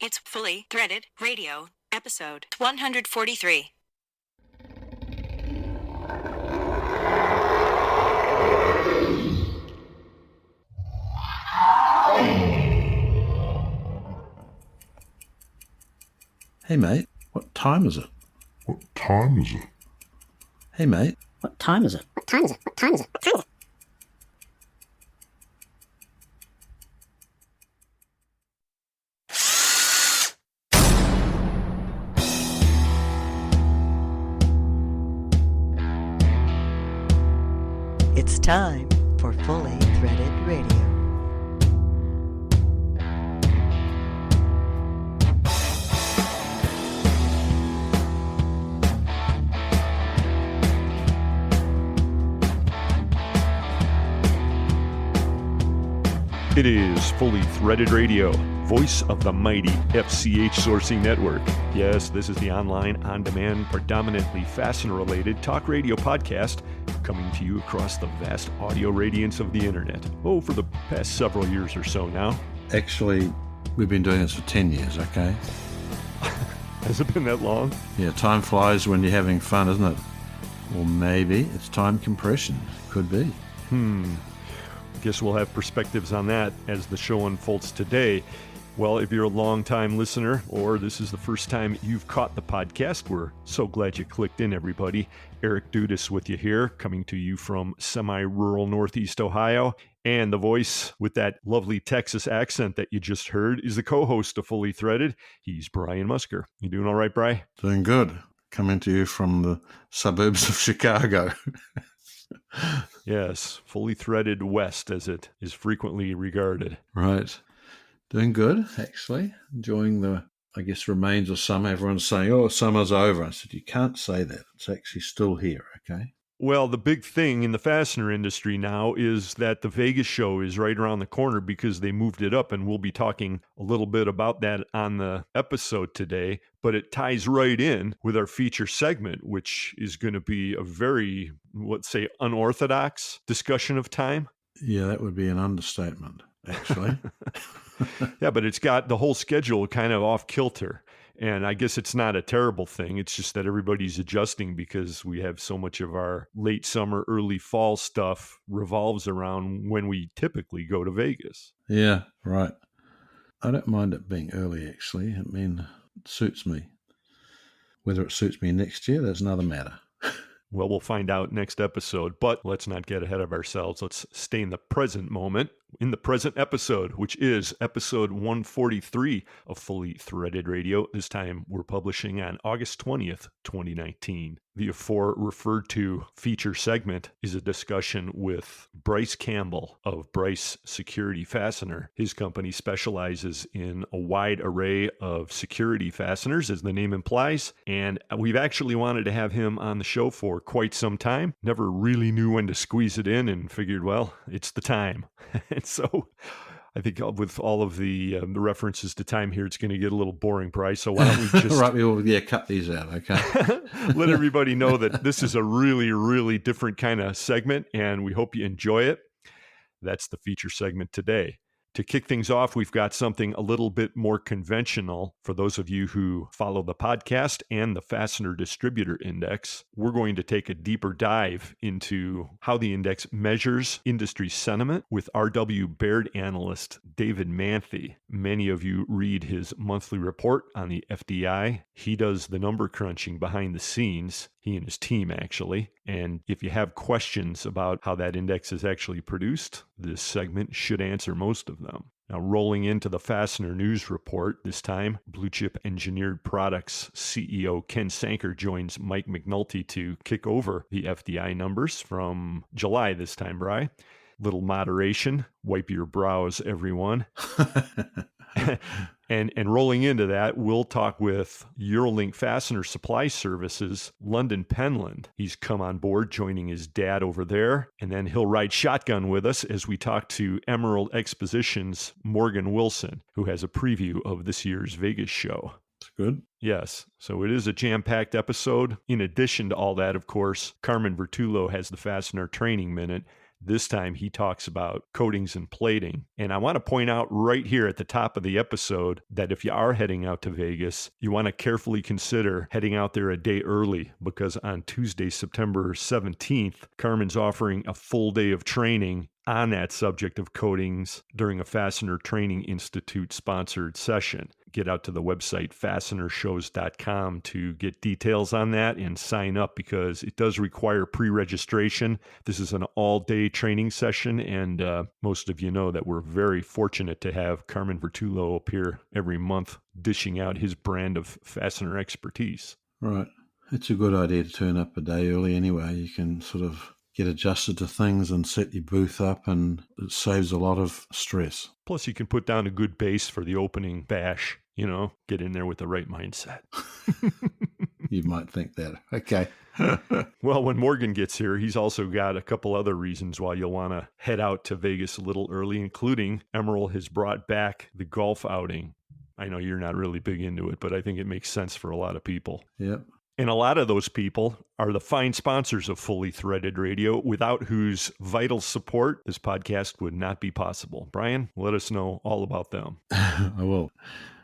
It's Fully Threaded Radio, episode 143. Hey mate, what time is it? What time is it? Hey mate, what time is it? What time is it? What time is it? What time is it? It's time for Fully Threaded Radio. It is Fully Threaded Radio, voice of the mighty FCH Sourcing Network. Yes, this is the online, on-demand, predominantly fastener-related talk radio podcast coming to you across the vast audio radiance of the internet. Oh, for the past several years or so now. Actually, we've been doing this for 10 years, okay? Has it been that long? Yeah, time flies when you're having fun, isn't it? Or maybe it's time compression. Could be. Guess we'll have perspectives on that as the show unfolds today. Well, if you're a long-time listener or this is the first time you've caught the podcast, we're so glad you clicked in, everybody. Eric Dudas with you here, coming to you from semi-rural Northeast Ohio. And the voice with that lovely Texas accent that you just heard is the co-host of Fully Threaded. He's Brian Musker. You doing all right, Bri? Doing good. Coming to you from the suburbs of Chicago. Yes, Fully Threaded West, as it is frequently regarded. Right. Doing good, actually. Enjoying the, I guess, remains of summer. Everyone's saying, oh, summer's over. I said, you can't say that. It's actually still here, okay? Well, the big thing in the fastener industry now is that the Vegas show is right around the corner because they moved it up, and we'll be talking a little bit about that on the episode today. But it ties right in with our feature segment, which is going to be a very, let's say, unorthodox discussion of time. Yeah, that would be an understatement, actually. Yeah, but it's got the whole schedule kind of off kilter. And I guess it's not a terrible thing. It's just that everybody's adjusting because we have so much of our late summer, early fall stuff revolves around when we typically go to Vegas. Yeah, right. I don't mind it being early, actually. I mean, it suits me. Whether it suits me next year, that's another matter. Well, we'll find out next episode, but let's not get ahead of ourselves. Let's stay in the present moment, in the present episode, which is episode 143 of Fully Threaded Radio. This time we're publishing on August 20th, 2019. The afore referred to feature segment is a discussion with Bryce Campbell of Bryce Security Fastener. His company specializes in a wide array of security fasteners, as the name implies, and we've actually wanted to have him on the show for quite some time. Never really knew when to squeeze it in and figured, well, it's the time. And so I think with all of the references to time here, it's going to get a little boring, Bryce. So why don't we just right, we'll cut these out, okay? Let everybody know that this is a really, really different kind of segment, and we hope you enjoy it. That's the feature segment today. To kick things off, we've got something a little bit more conventional for those of you who follow the podcast and the Fastener Distributor Index. We're going to take a deeper dive into how the index measures industry sentiment with R.W. Baird analyst David Manthey. Many of you read his monthly report on the FDI. He does the number crunching behind the scenes. He and his team, actually. And if you have questions about how that index is actually produced, this segment should answer most of them. Now, rolling into the Fastener News Report this time, Blue Chip Engineered Products CEO Ken Sanker joins Mike McNulty to kick over the FDI numbers from July this time, Bri. Little moderation. Wipe your brows, everyone. And rolling into that, we'll talk with Eurolink Fastener Supply Services, London Penland. He's come on board, joining his dad over there. And then he'll ride shotgun with us as we talk to Emerald Expositions' Morgan Wilson, who has a preview of this year's Vegas show. That's good. Yes. So it is a jam-packed episode. In addition to all that, of course, Carmen Vertullo has the Fastener Training Minute. This time he talks about coatings and plating. And I want to point out right here at the top of the episode that if you are heading out to Vegas, you want to carefully consider heading out there a day early, because on Tuesday, September 17th, Carmen's offering a full day of training on that subject of coatings during a Fastener Training Institute sponsored session. Get out to the website fastenershows.com to get details on that and sign up, because it does require pre-registration. This is an all-day training session, and most of you know that we're very fortunate to have Carmen Vertullo appear every month dishing out his brand of fastener expertise. Right. It's a good idea to turn up a day early anyway. You can sort of get adjusted to things and set your booth up, and it saves a lot of stress. Plus, you can put down a good base for the opening bash, get in there with the right mindset. You might think that. Okay. Well, when Morgan gets here, he's also got a couple other reasons why you'll want to head out to Vegas a little early, including Emerald has brought back the golf outing. I know you're not really big into it, but I think it makes sense for a lot of people. Yep. And a lot of those people are the fine sponsors of Fully Threaded Radio, without whose vital support this podcast would not be possible. Brian, let us know all about them. I will.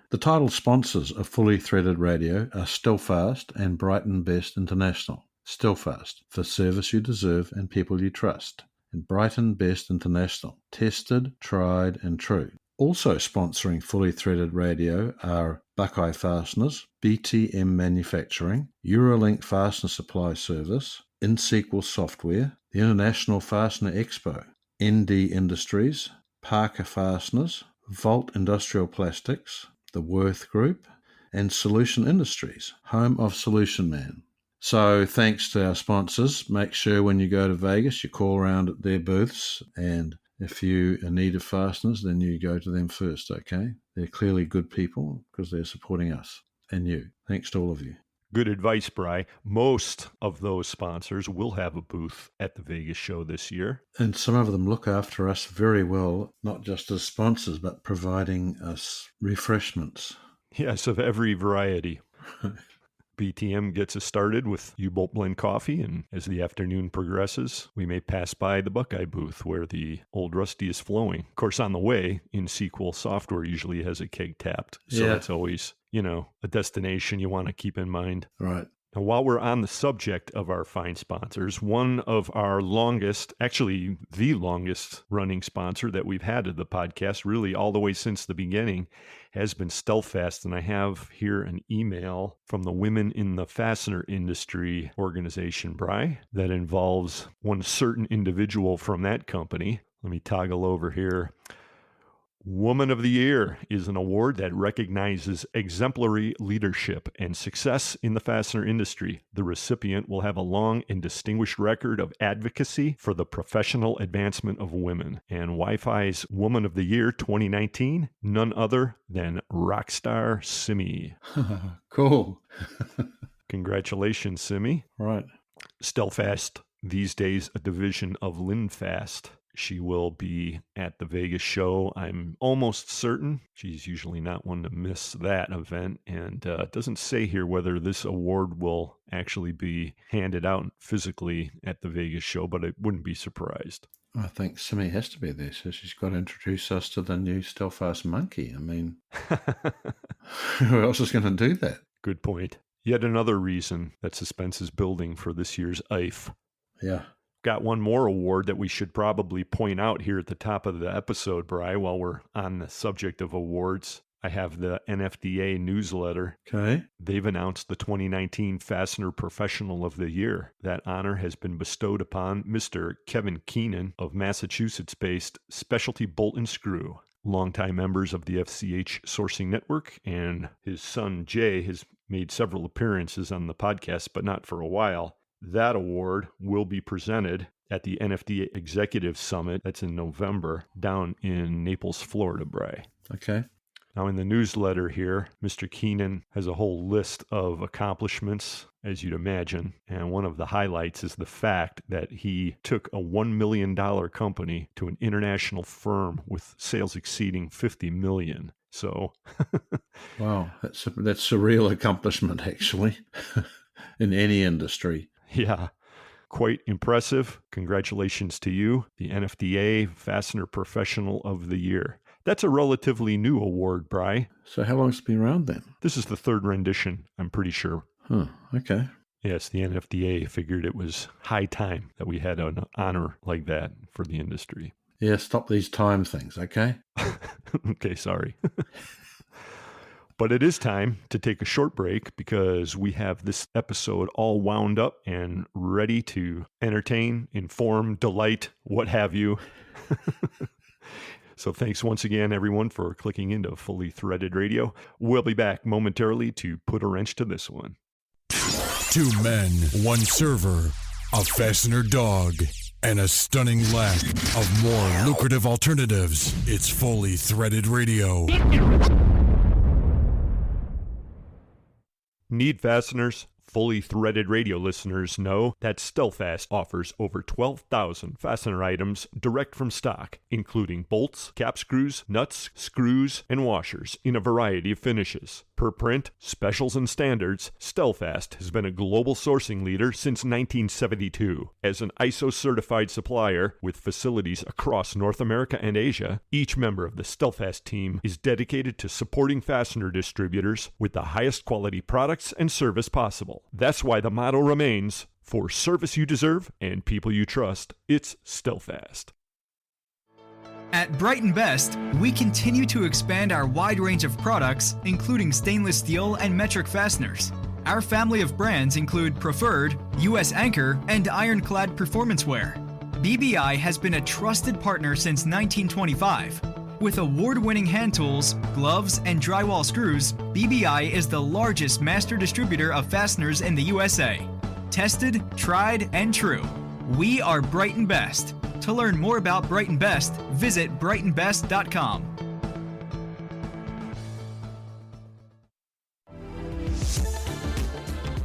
The title sponsors of Fully Threaded Radio are Stillfast and Brighton Best International. Stillfast, for service you deserve and people you trust. And Brighton Best International, tested, tried and true. Also sponsoring Fully Threaded Radio are Buckeye Fasteners, BTM Manufacturing, Eurolink Fastener Supply Service, InSequel Software, the International Fastener Expo, ND Industries, Parker Fasteners, Volt Industrial Plastics, the Worth Group, and Solution Industries, home of Solution Man. So thanks to our sponsors. Make sure when you go to Vegas, you call around at their booths, and if you are in need of fasteners, then you go to them first, okay? They're clearly good people because they're supporting us and you. Thanks to all of you. Good advice, Bry. Most of those sponsors will have a booth at the Vegas show this year. And some of them look after us very well, not just as sponsors, but providing us refreshments. Yes, of every variety. BTM gets us started with U-Bolt Blend coffee, and as the afternoon progresses, we may pass by the Buckeye booth where the Old Rusty is flowing. Of course, on the way, InSequel Software usually has a keg tapped, so that's always, a destination you want to keep in mind. Right. Now, while we're on the subject of our fine sponsors, one of our longest, actually the longest running sponsor that we've had of the podcast, really all the way since the beginning, has been Stealthfast. And I have here an email from the Women in the Fastener Industry organization, Bry, that involves one certain individual from that company. Let me toggle over here. Woman of the Year is an award that recognizes exemplary leadership and success in the fastener industry. The recipient will have a long and distinguished record of advocacy for the professional advancement of women. And Wi-Fi's Woman of the Year 2019, none other than Rockstar Simi. Cool. Congratulations, Simi. Right. Stealthfast, these days a division of Linfast. She will be at the Vegas show. I'm almost certain. She's usually not one to miss that event. And it doesn't say here whether this award will actually be handed out physically at the Vegas show, but I wouldn't be surprised. I think Simi has to be there, so she's got to introduce us to the new Stealthfast monkey. I mean, who else is going to do that? Good point. Yet another reason that suspense is building for this year's IFE. Yeah. Got one more award that we should probably point out here at the top of the episode, Bry, while we're on the subject of awards. I have the NFDA newsletter. Okay. They've announced the 2019 Fastener Professional of the Year. That honor has been bestowed upon Mr. Kevin Keenan of Massachusetts-based Specialty Bolt and Screw. Longtime members of the FCH Sourcing Network, and his son Jay has made several appearances on the podcast, but not for a while. That award will be presented at the NFDA Executive Summit. That's in November down in Naples, Florida, Bray. Okay. Now, in the newsletter here, Mr. Keenan has a whole list of accomplishments, as you'd imagine. And one of the highlights is the fact that he took a $1 million company to an international firm with sales exceeding $50 million. So, wow, that's a real accomplishment, actually, in any industry. Yeah. quite impressive. Congratulations to you, the NFDA Fastener Professional of the Year. That's a relatively new award, Bry. So how long's it been around then? This is the third rendition, I'm pretty sure. Huh, okay. Yes, the NFDA figured it was high time that we had an honor like that for the industry. Yeah, stop these time things, okay? Okay, sorry. But it is time to take a short break because we have this episode all wound up and ready to entertain, inform, delight, what have you. So thanks once again, everyone, for clicking into Fully Threaded Radio. We'll be back momentarily to put a wrench to this one. 2 men, 1 server, a fastener dog, and a stunning lack of more lucrative alternatives. It's Fully Threaded Radio. Need fasteners? Fully Threaded Radio listeners know that StealthFast offers over 12,000 fastener items direct from stock, including bolts, cap screws, nuts, screws, and washers in a variety of finishes. Per print, specials, and standards, StealthFast has been a global sourcing leader since 1972. As an ISO-certified supplier with facilities across North America and Asia, each member of the StealthFast team is dedicated to supporting fastener distributors with the highest quality products and service possible. That's why the motto remains, for service you deserve and people you trust, it's StealthFast. At Bright & Best, we continue to expand our wide range of products, including stainless steel and metric fasteners. Our family of brands include Preferred, U.S. Anchor, and Ironclad Performance Wear. BBI has been a trusted partner since 1925. With award-winning hand tools, gloves, and drywall screws, BBI is the largest master distributor of fasteners in the USA. Tested, tried, and true. We are Bright & Best. To learn more about Bright & Best, visit brightandbest.com.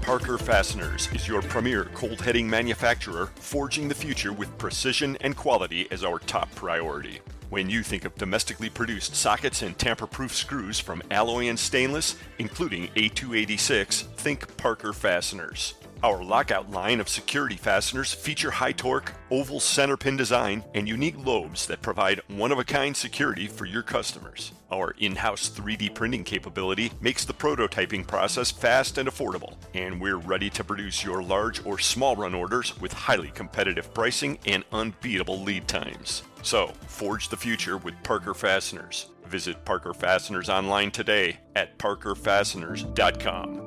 Parker Fasteners is your premier cold heading manufacturer, forging the future with precision and quality as our top priority. When you think of domestically produced sockets and tamper-proof screws from alloy and stainless, including A286, think Parker Fasteners. Our lockout line of security fasteners feature high torque, oval center pin design, and unique lobes that provide one-of-a-kind security for your customers. Our in-house 3D printing capability makes the prototyping process fast and affordable, and we're ready to produce your large or small run orders with highly competitive pricing and unbeatable lead times. So, forge the future with Parker Fasteners. Visit Parker Fasteners online today at parkerfasteners.com.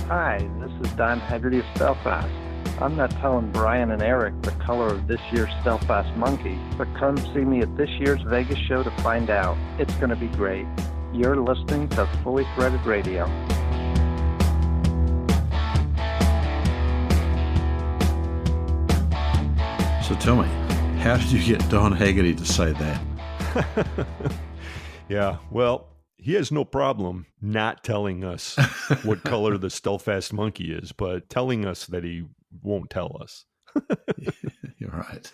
Hi, this is Don Haggerty of StealthFast. I'm not telling Brian and Eric the color of this year's StealthFast monkey, but come see me at this year's Vegas show to find out. It's going to be great. You're listening to Fully Threaded Radio. So tell me, how did you get Don Haggerty to say that? Yeah, well, he has no problem not telling us what color the StealthFast monkey is, but telling us that he won't tell us. You're right.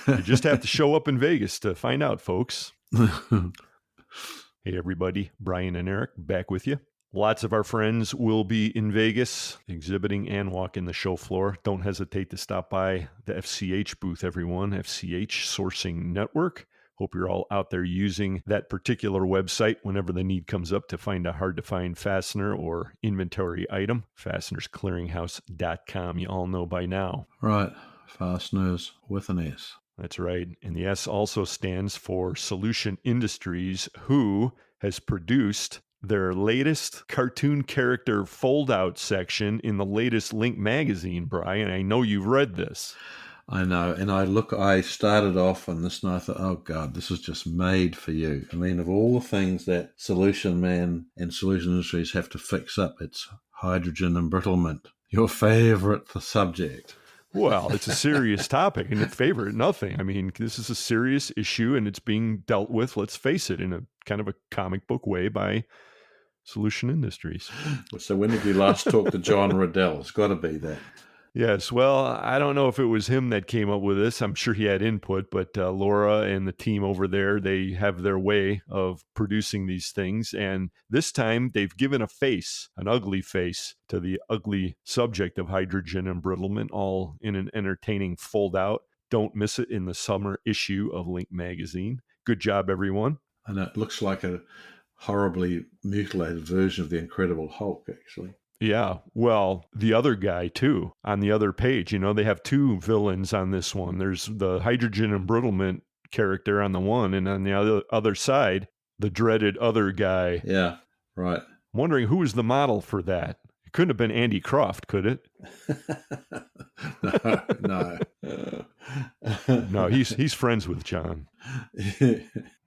You just have to show up in Vegas to find out, folks. Hey, everybody. Brian and Eric back with you. Lots of our friends will be in Vegas exhibiting and walking the show floor. Don't hesitate to stop by the FCH booth, everyone. FCH Sourcing Network. Hope you're all out there using that particular website whenever the need comes up to find a hard-to-find fastener or inventory item. FastenersClearinghouse.com. You all know by now. Right. Fasteners with an S. That's right. And the S also stands for Solution Industries, who has produced their latest cartoon character fold-out section in the latest Link magazine, Brian. I know you've read this. I know. And I started off on this and I thought, oh God, this is just made for you. I mean, of all the things that Solution Man and Solution Industries have to fix up, it's hydrogen embrittlement, your favorite subject. Well, it's a serious topic and it's favorite nothing. I mean, this is a serious issue and it's being dealt with, let's face it, in a kind of a comic book way by Solution Industries. So when did you last talk to John Riddell? It's got to be that. Yes, well, I don't know if it was him that came up with this. I'm sure he had input, but Laura and the team over there, they have their way of producing these things. And this time they've given a face, an ugly face, to the ugly subject of hydrogen embrittlement, all in an entertaining fold out. Don't miss it in the summer issue of Link magazine. Good job, everyone. And it looks like a horribly mutilated version of the Incredible Hulk, actually. Yeah, well, the other guy, too, on the other page. They have two villains on this one. There's the hydrogen embrittlement character on the one, and on the other side, the dreaded other guy. Yeah, right. I'm wondering who was the model for that. It couldn't have been Andy Croft, could it? No. No, he's friends with John. I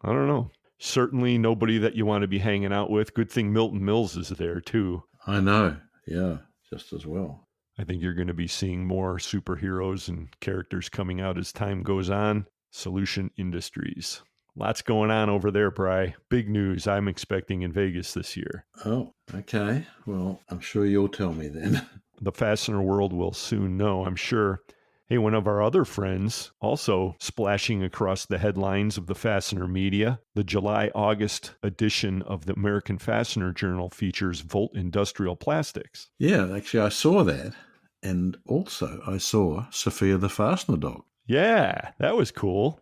don't know. Certainly nobody that you want to be hanging out with. Good thing Milton Mills is there, too. I know. Yeah, just as well. I think you're going to be seeing more superheroes and characters coming out as time goes on. Solution Industries. Lots going on over there, Bry. Big news I'm expecting in Vegas this year. Oh, okay. Well, I'm sure you'll tell me then. The fastener world will soon know, I'm sure. Hey, one of our other friends also splashing across the headlines of the fastener media. The July-August edition of the American Fastener Journal features Volt Industrial Plastics. Yeah, actually, I saw that. And also, I saw Sophia the Fastener Dog. Yeah, that was cool.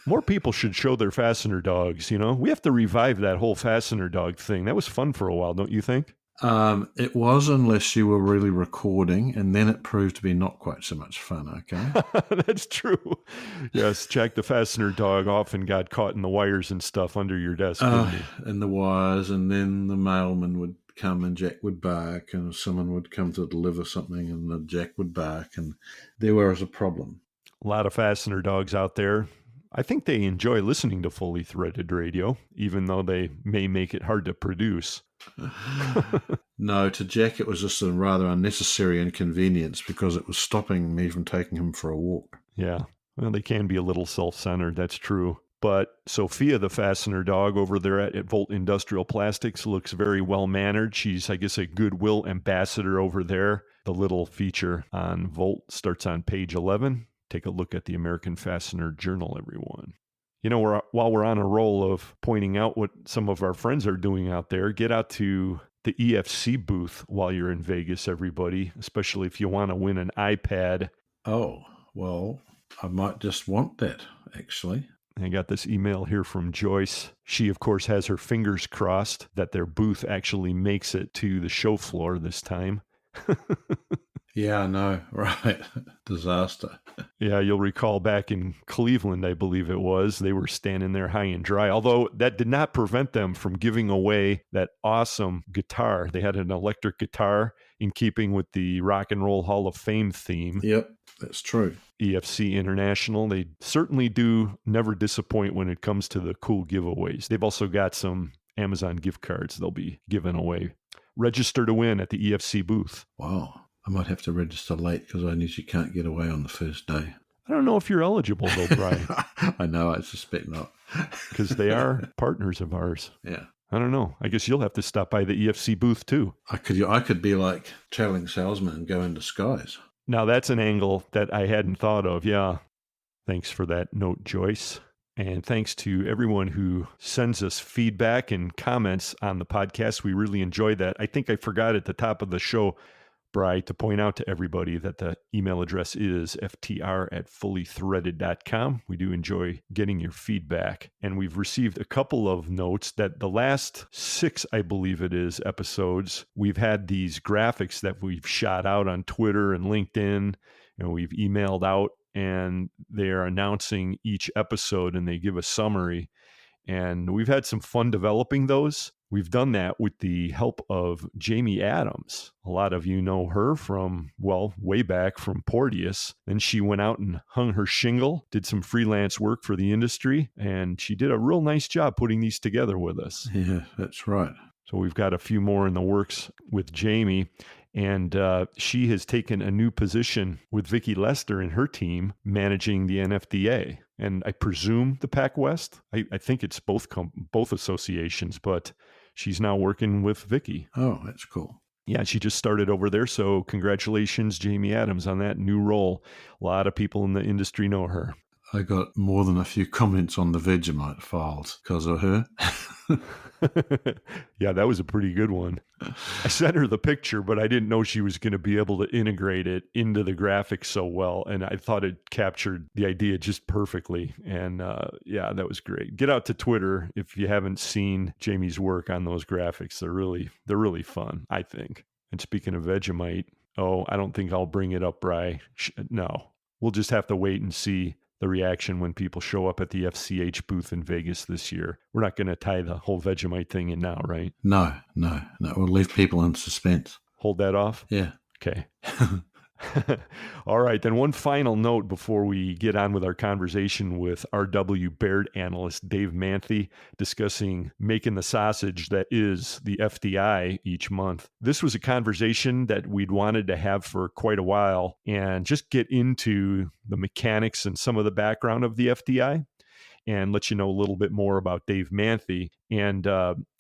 More people should show their fastener dogs, We have to revive that whole fastener dog thing. That was fun for a while, don't you think? It was, unless you were really recording, and then it proved to be not quite so much fun, okay? That's true. Yes, Jack the Fastener Dog often got caught in the wires and stuff under your desk, didn't he? And the wires, and then the mailman would come and Jack would bark, and someone would come to deliver something and the Jack would bark, and there was a problem. A lot of fastener dogs out there. I think they enjoy listening to fully threaded radio, even though they may make it hard to produce. No, to Jack it was just a rather unnecessary inconvenience because it was stopping me from taking him for a walk. Yeah, well, they can be a little self-centered, that's true. But Sophia the Fastener Dog over there at Volt Industrial Plastics looks very well-mannered. She's, I guess, a goodwill ambassador over there. The little feature on Volt starts on page 11. Take a look at the American Fastener Journal, everyone. While we're on a roll of pointing out what some of our friends are doing out there, get out to the EFC booth while you're in Vegas, everybody, especially if you want to win an iPad. Oh, well, I might just want that, actually. I got this email here from Joyce. She, of course, has her fingers crossed that their booth actually makes it to the show floor this time. Yeah, I know, right. Disaster. Yeah, you'll recall back in Cleveland, I believe it was, they were standing there high and dry, although that did not prevent them from giving away that awesome guitar. They had an electric guitar in keeping with the Rock and Roll Hall of Fame theme. Yep, that's true. EFC International, they certainly do never disappoint when it comes to the cool giveaways. They've also got some Amazon gift cards they'll be giving away. Register to win at the EFC booth. Wow. I might have to register late because I usually can't get away on the first day. I don't know if you're eligible, though, Brian. I know, I suspect not. Because they are partners of ours. Yeah. I don't know. I guess you'll have to stop by the EFC booth, too. I could be like traveling salesman and go in disguise. Now, that's an angle that I hadn't thought of, yeah. Thanks for that note, Joyce. And thanks to everyone who sends us feedback and comments on the podcast. We really enjoy that. I think I forgot at the top of the show, Bri, to point out to everybody that the email address is ftr@fullythreaded.com. We do enjoy getting your feedback. And we've received a couple of notes that the last 6, I believe it is, episodes, we've had these graphics that we've shot out on Twitter and LinkedIn, and we've emailed out, and they're announcing each episode and they give a summary. And we've had some fun developing those. We've done that with the help of Jamie Adams. A lot of you know her from, well, way back from Porteous. Then she went out and hung her shingle, did some freelance work for the industry, and she did a real nice job putting these together with us. Yeah, that's right. So we've got a few more in the works with Jamie. And she has taken a new position with Vicki Lester and her team managing the NFDA. And I presume the Pac West. I think it's both associations, but she's now working with Vicki. Oh, that's cool. Yeah, she just started over there. So congratulations, Jamie Adams, on that new role. A lot of people in the industry know her. I got more than a few comments on the Vegemite files because of her. Yeah, that was a pretty good one. I sent her the picture, but I didn't know she was going to be able to integrate it into the graphics so well. And I thought it captured the idea just perfectly. And yeah, that was great. Get out to Twitter if you haven't seen Jamie's work on those graphics. They're really fun, I think. And speaking of Vegemite, I don't think I'll bring it up, Bry. No, we'll just have to wait and see the reaction when people show up at the FCH booth in Vegas this year. We're not going to tie the whole Vegemite thing in now, right? No. We'll leave people in suspense. Hold that off? Yeah. Okay. All right. Then one final note before we get on with our conversation with RW Baird analyst Dave Manthey, discussing making the sausage that is the FDI each month. This was a conversation that we'd wanted to have for quite a while and just get into the mechanics and some of the background of the FDI and let you know a little bit more about Dave Manthey. And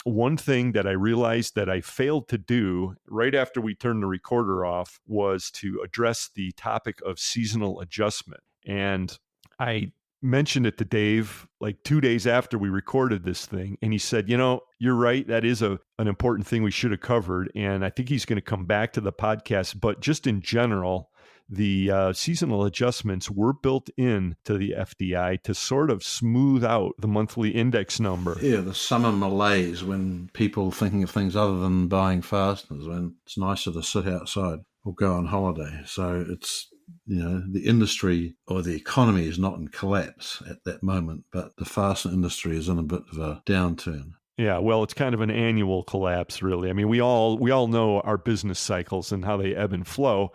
one thing that I realized that I failed to do right after we turned the recorder off was to address the topic of seasonal adjustment. And I mentioned it to Dave like 2 days after we recorded this thing. And he said, you're right. That is an important thing we should have covered. And I think he's going to come back to the podcast. But just in general, the seasonal adjustments were built into the FDI to sort of smooth out the monthly index number. Yeah, the summer malaise when people thinking of things other than buying fasteners, when it's nicer to sit outside or go on holiday. So it's, the industry or the economy is not in collapse at that moment, but the fastener industry is in a bit of a downturn. Yeah, well, it's kind of an annual collapse, really. I mean, we all know our business cycles and how they ebb and flow.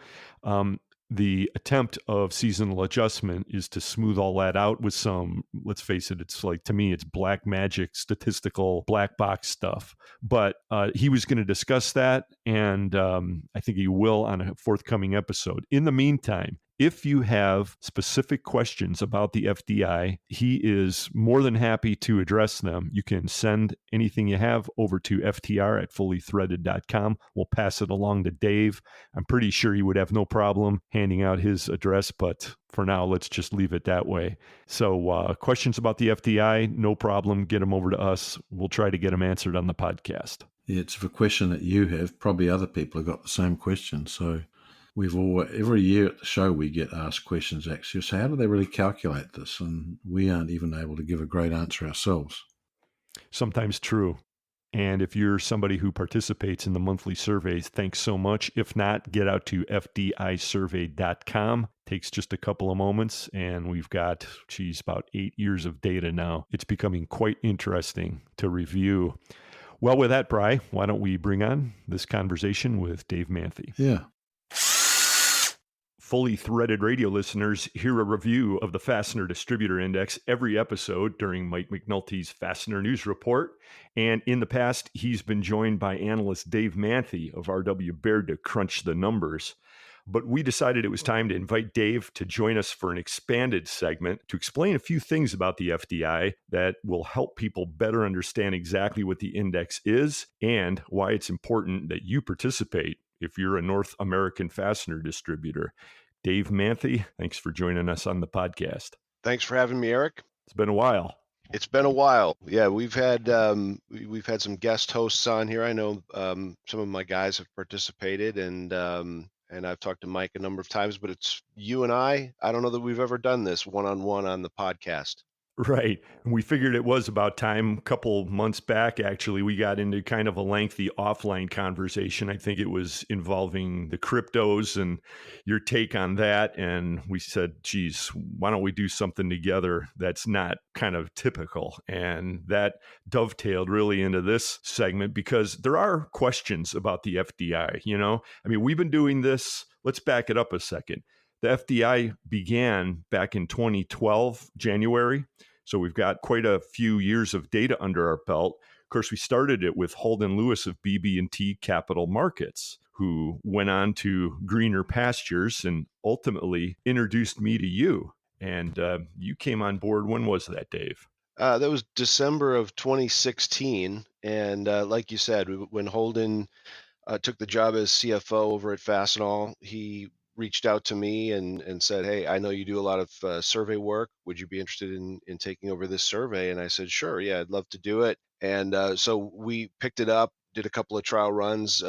The attempt of seasonal adjustment is to smooth all that out with some, let's face it, it's like, to me, it's black magic, statistical black box stuff. But he was going to discuss that, and I think he will on a forthcoming episode. In the meantime, if you have specific questions about the FDI, he is more than happy to address them. You can send anything you have over to ftr@fullythreaded.com. We'll pass it along to Dave. I'm pretty sure he would have no problem handing out his address, but for now, let's just leave it that way. So questions about the FDI, no problem. Get them over to us. We'll try to get them answered on the podcast. Yeah, it's a question that you have. Probably other people have got the same question. So every year at the show, we get asked questions actually. So how do they really calculate this? And we aren't even able to give a great answer ourselves. Sometimes true. And if you're somebody who participates in the monthly surveys, thanks so much. If not, get out to fdisurvey.com. Takes just a couple of moments, and we've got, about 8 years of data now. It's becoming quite interesting to review. Well, with that, Bry, why don't we bring on this conversation with Dave Manthey? Yeah. Fully Threaded radio listeners hear a review of the Fastener Distributor Index every episode during Mike McNulty's Fastener News Report. And in the past, he's been joined by analyst Dave Manthey of RW Baird to crunch the numbers. But we decided it was time to invite Dave to join us for an expanded segment to explain a few things about the FDI that will help people better understand exactly what the index is and why it's important that you participate if you're a North American fastener distributor. Dave Manthey, thanks for joining us on the podcast. Thanks for having me, Eric. It's been a while. It's been a while. Yeah, we've had some guest hosts on here. I know some of my guys have participated, and I've talked to Mike a number of times, but it's you and I. I don't know that we've ever done this one-on-one on the podcast. Right. And we figured it was about time. A couple months back, actually, we got into kind of a lengthy offline conversation. I think it was involving the cryptos and your take on that. And we said, geez, why don't we do something together that's not kind of typical? And that dovetailed really into this segment because there are questions about the FDI. I mean, we've been doing this. Let's back it up a second. The FDI began back in 2012, January. So we've got quite a few years of data under our belt. Of course, we started it with Holden Lewis of BB&T Capital Markets, who went on to greener pastures and ultimately introduced me to you. And you came on board. When was that, Dave? That was December of 2016. And like you said, when Holden took the job as CFO over at Fastenal, he reached out to me and said, "Hey, I know you do a lot of survey work. Would you be interested in taking over this survey?" And I said, "Sure, yeah, I'd love to do it." And so we picked it up, did a couple of trial runs,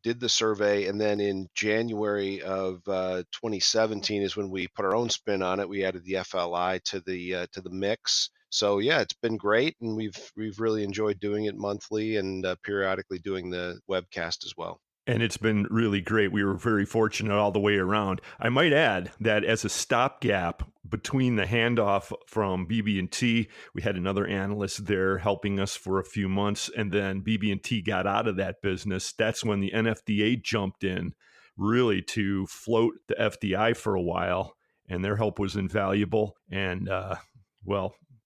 did the survey, and then in January of 2017 is when we put our own spin on it. We added the FLI to the mix. So yeah, it's been great, and we've really enjoyed doing it monthly and periodically doing the webcast as well. And it's been really great. We were very fortunate all the way around. I might add that as a stopgap between the handoff from BB&T, we had another analyst there helping us for a few months, and then BB&T got out of that business. That's when the NFDA jumped in really to float the FDI for a while, and their help was invaluable. And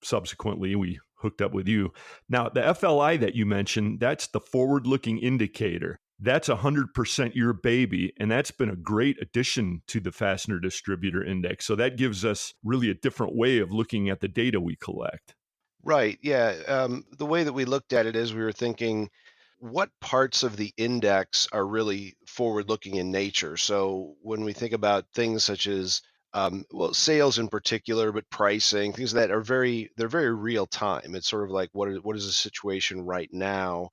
subsequently, we hooked up with you. Now, the FLI that you mentioned, that's the forward-looking indicator. That's 100% your baby, and that's been a great addition to the Fastener Distributor Index. So that gives us really a different way of looking at the data we collect. Right. Yeah. The way that we looked at it is we were thinking, what parts of the index are really forward-looking in nature? So when we think about things such as sales in particular, but pricing, things that are they're very real time. It's sort of like what is the situation right now?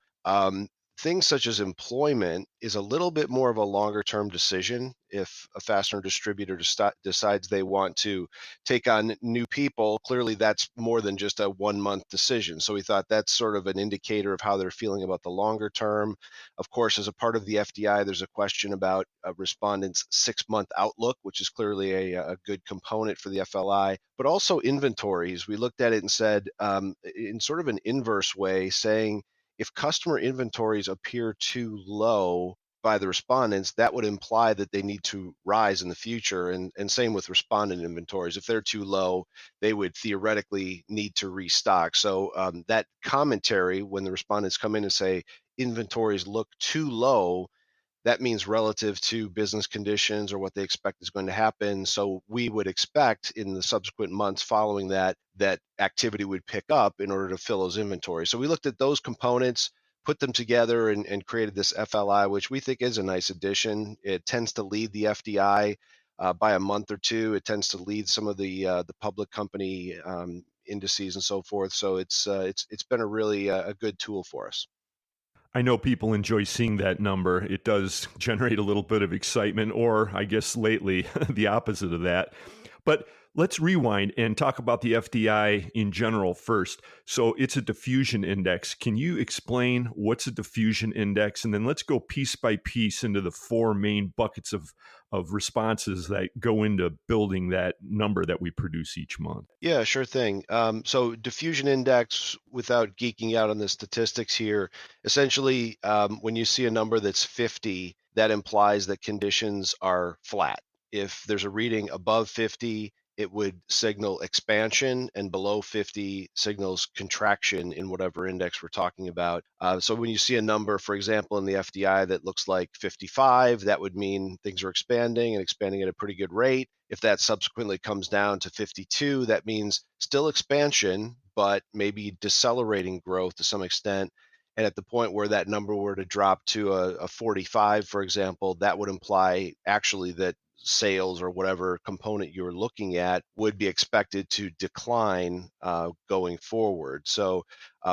Things such as employment is a little bit more of a longer term decision. If a fastener distributor decides they want to take on new people, clearly that's more than just a 1 month decision. So we thought that's sort of an indicator of how they're feeling about the longer term. Of course, as a part of the FDI, there's a question about respondents' 6-month outlook, which is clearly a good component for the FLI, but also inventories. We looked at it and said, in sort of an inverse way, saying, if customer inventories appear too low by the respondents, that would imply that they need to rise in the future. And same with respondent inventories. If they're too low, they would theoretically need to restock. So that commentary, when the respondents come in and say inventories look too low, that means relative to business conditions or what they expect is going to happen. So we would expect in the subsequent months following that activity would pick up in order to fill those inventories. So we looked at those components, put them together, and created this FLI, which we think is a nice addition. It tends to lead the FDI by a month or two. It tends to lead some of the public company indices and so forth. So it's been a really a good tool for us. I know people enjoy seeing that number. It does generate a little bit of excitement, or I guess lately, the opposite of that. But let's rewind and talk about the FDI in general first. So it's a diffusion index. Can you explain what's a diffusion index? And then let's go piece by piece into the 4 main buckets of responses that go into building that number that we produce each month. Yeah, sure thing. So diffusion index, without geeking out on the statistics here, essentially when you see a number that's 50, that implies that conditions are flat. If there's a reading above 50, it would signal expansion, and below 50 signals contraction in whatever index we're talking about. So when you see a number, for example, in the FDI that looks like 55, that would mean things are expanding and expanding at a pretty good rate. If that subsequently comes down to 52, that means still expansion, but maybe decelerating growth to some extent. And at the point where that number were to drop to a 45, for example, that would imply actually that sales or whatever component you're looking at would be expected to decline going forward. So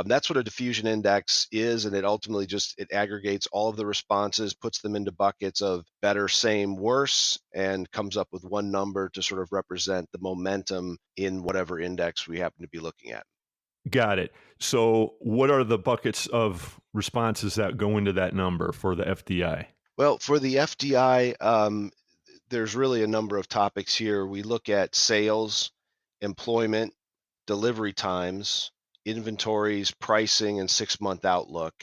that's what a diffusion index is, and it ultimately it aggregates all of the responses, puts them into buckets of better, same, worse, and comes up with one number to sort of represent the momentum in whatever index we happen to be looking at. Got it. So what are the buckets of responses that go into that number for the FDI? Well, for the FDI, there's really a number of topics here. We look at sales, employment, delivery times, inventories, pricing, and 6-month outlook.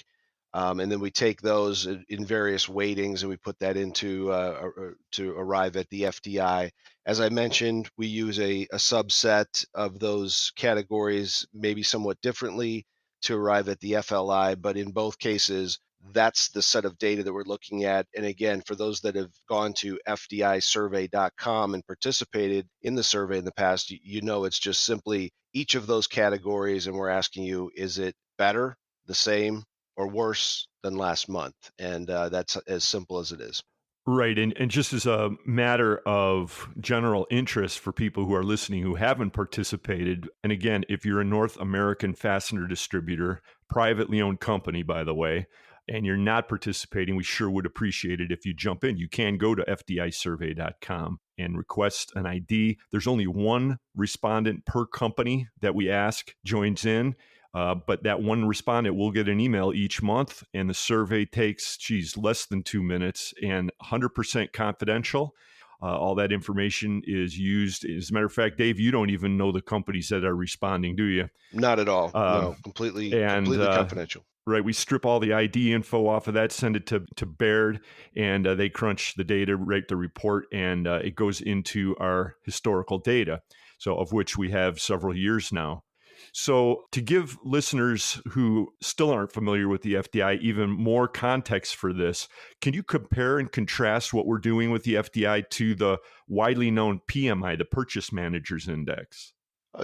And then we take those in various weightings and we put that into to arrive at the FDI. As I mentioned, we use a subset of those categories, maybe somewhat differently, to arrive at the FLI, but in both cases, that's the set of data that we're looking at. And again, for those that have gone to fdisurvey.com and participated in the survey in the past, you know it's just simply each of those categories, and we're asking you, is it better, the same, or worse than last month. And that's as simple as it is. Right. And just as a matter of general interest for people who are listening who haven't participated, and again, if you're a North American fastener distributor, privately owned company, by the way, and you're not participating, we sure would appreciate it if you jump in. You can go to fdisurvey.com and request an ID. There's only one respondent per company that we ask joins in. But that one respondent will get an email each month, and the survey takes, less than 2 minutes and 100% confidential. All that information is used. As a matter of fact, Dave, you don't even know the companies that are responding, do you? Not at all. No, completely confidential. Right. We strip all the ID info off of that, send it to Baird, and they crunch the data, write the report, and it goes into our historical data, so of which we have several years now. So to give listeners who still aren't familiar with the FDI even more context for this, can you compare and contrast what we're doing with the FDI to the widely known PMI, the Purchase Managers Index?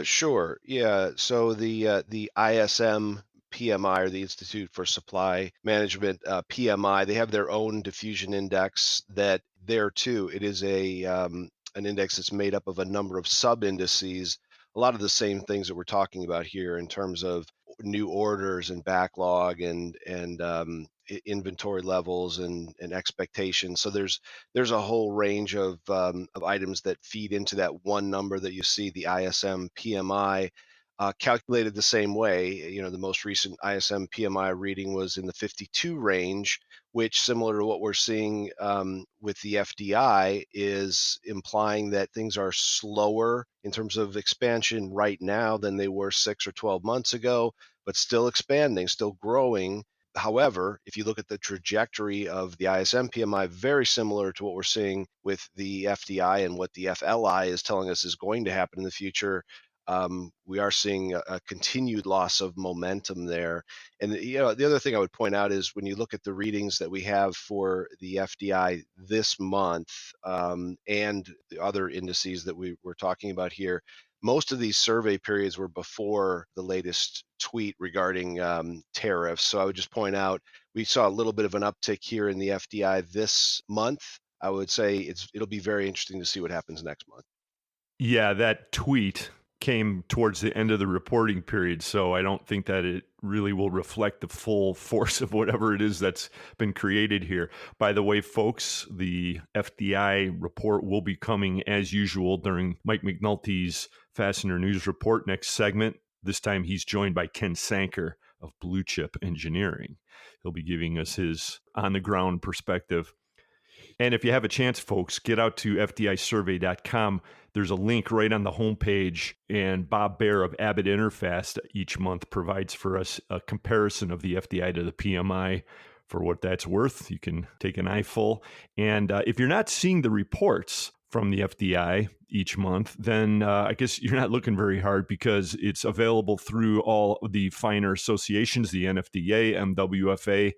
Sure. Yeah. So the ISM PMI, or the Institute for Supply Management PMI, they have their own diffusion index that there too. It is an index that's made up of a number of sub-indices, a lot of the same things that we're talking about here in terms of new orders and backlog and inventory levels and expectations. So there's a whole range of items that feed into that one number that you see, the ISM PMI. Calculated the same way. The most recent ISM PMI reading was in the 52 range, which, similar to what we're seeing with the FDI, is implying that things are slower in terms of expansion right now than they were 6 or 12 months ago, but still expanding, still growing. However, if you look at the trajectory of the ISM PMI, very similar to what we're seeing with the FDI and what the FLI is telling us is going to happen in the future. We are seeing a continued loss of momentum there. And the other thing I would point out is when you look at the readings that we have for the FDI this month and the other indices that we're talking about here, most of these survey periods were before the latest tweet regarding tariffs. So I would just point out we saw a little bit of an uptick here in the FDI this month. I would say it'll be very interesting to see what happens next month. Yeah, that tweet came towards the end of the reporting period, so I don't think that it really will reflect the full force of whatever it is that's been created here. By the way, folks, the FDI report will be coming as usual during Mike McNulty's Fastener News Report next segment. This time he's joined by Ken Sanker of Blue Chip Engineering. He'll be giving us his on-the-ground perspective. And if you have a chance, folks, get out to fdisurvey.com. There's a link right on the homepage, and Bob Baer of Abbott Interfast each month provides for us a comparison of the FDI to the PMI. For what that's worth, you can take an eyeful. And if you're not seeing the reports from the FDI each month, then I guess you're not looking very hard, because it's available through all the finer associations, the NFDA, MWFA,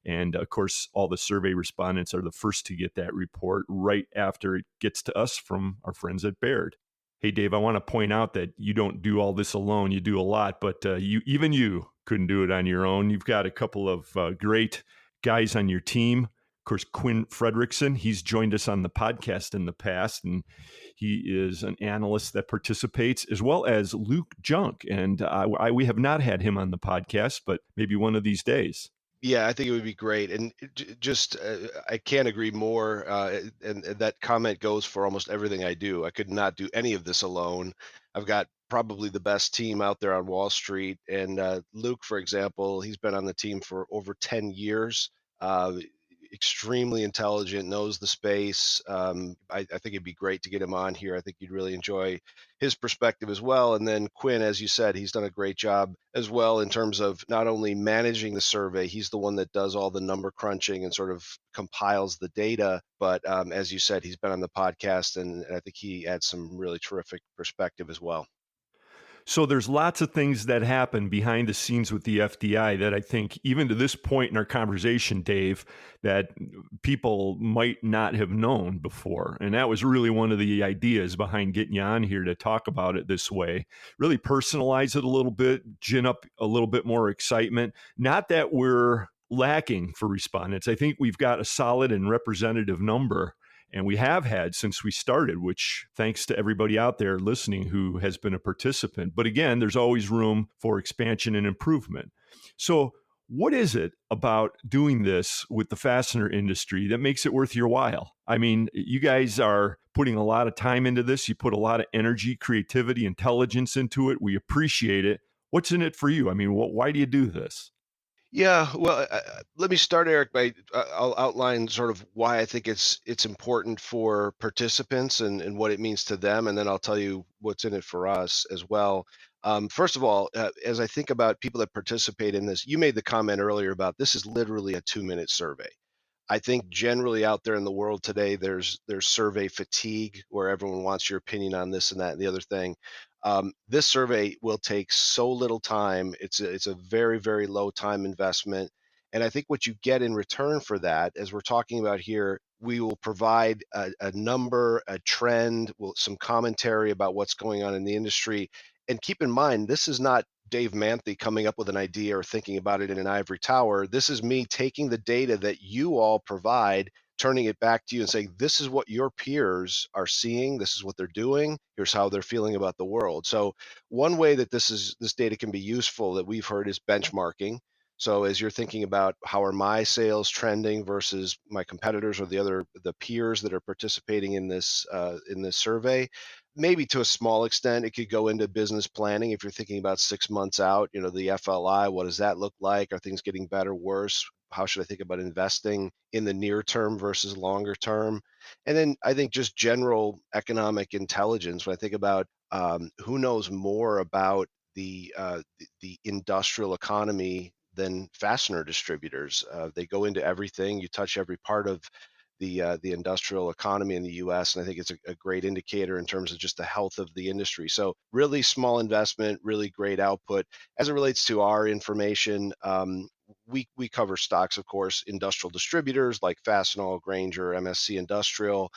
and of course, all the survey respondents are the first to get that report right after it gets to us from our friends at Baird. Hey, Dave, I want to point out that you don't do all this alone. You do a lot, but you couldn't do it on your own. You've got a couple of great guys on your team. Of course, Quinn Fredrickson, he's joined us on the podcast in the past, and he is an analyst that participates, as well as Luke Junk. And we have not had him on the podcast, but maybe one of these days. Yeah, I think it would be great. And just, I can't agree more. And that comment goes for almost everything I do. I could not do any of this alone. I've got probably the best team out there on Wall Street. And Luke, for example, he's been on the team for over 10 years. Extremely intelligent, knows the space. I think it'd be great to get him on here. I think you'd really enjoy his perspective as well. And then Quinn, as you said, he's done a great job as well in terms of not only managing the survey, he's the one that does all the number crunching and sort of compiles the data. But as you said, he's been on the podcast, and I think he adds some really terrific perspective as well. So there's lots of things that happen behind the scenes with the FDI that I think, even to this point in our conversation, Dave, that people might not have known before. And that was really one of the ideas behind getting you on here to talk about it this way. Really personalize it a little bit, gin up a little bit more excitement. Not that we're lacking for respondents. I think we've got a solid and representative number. And we have had since we started, which thanks to everybody out there listening who has been a participant. But again, there's always room for expansion and improvement. So what is it about doing this with the fastener industry that makes it worth your while? I mean, you guys are putting a lot of time into this. You put a lot of energy, creativity, intelligence into it. We appreciate it. What's in it for you? I mean, why do you do this? Yeah, well, let me start, Eric, by I'll outline sort of why I think it's important for participants and what it means to them, and then I'll tell you what's in it for us as well. First of all, as I think about people that participate in this, you made the comment earlier about this is literally a 2-minute survey. I think generally out there in the world today, there's survey fatigue where everyone wants your opinion on this and that and the other thing. This survey will take so little time. It's a very, very low time investment. And I think what you get in return for that, as we're talking about here, we will provide a number, a trend, some commentary about what's going on in the industry. And keep in mind, this is not Dave Manthey coming up with an idea or thinking about it in an ivory tower. This is me taking the data that you all provide, turning it back to you and saying, this is what your peers are seeing. This is what they're doing. Here's how they're feeling about the world. So one way that this data can be useful that we've heard is benchmarking. So as you're thinking about how are my sales trending versus my competitors or the peers that are participating in this survey, maybe to a small extent, it could go into business planning. If you're thinking about 6 months out, the FLI, what does that look like? Are things getting better, worse? How should I think about investing in the near term versus longer term? And then I think just general economic intelligence. When I think about who knows more about the industrial economy than fastener distributors. They go into everything. You touch every part of the industrial economy in the U.S. And I think it's a great indicator in terms of just the health of the industry. So really small investment, really great output. As it relates to our information, we cover stocks, of course, industrial distributors like Fastenal, Grainger, MSC Industrial.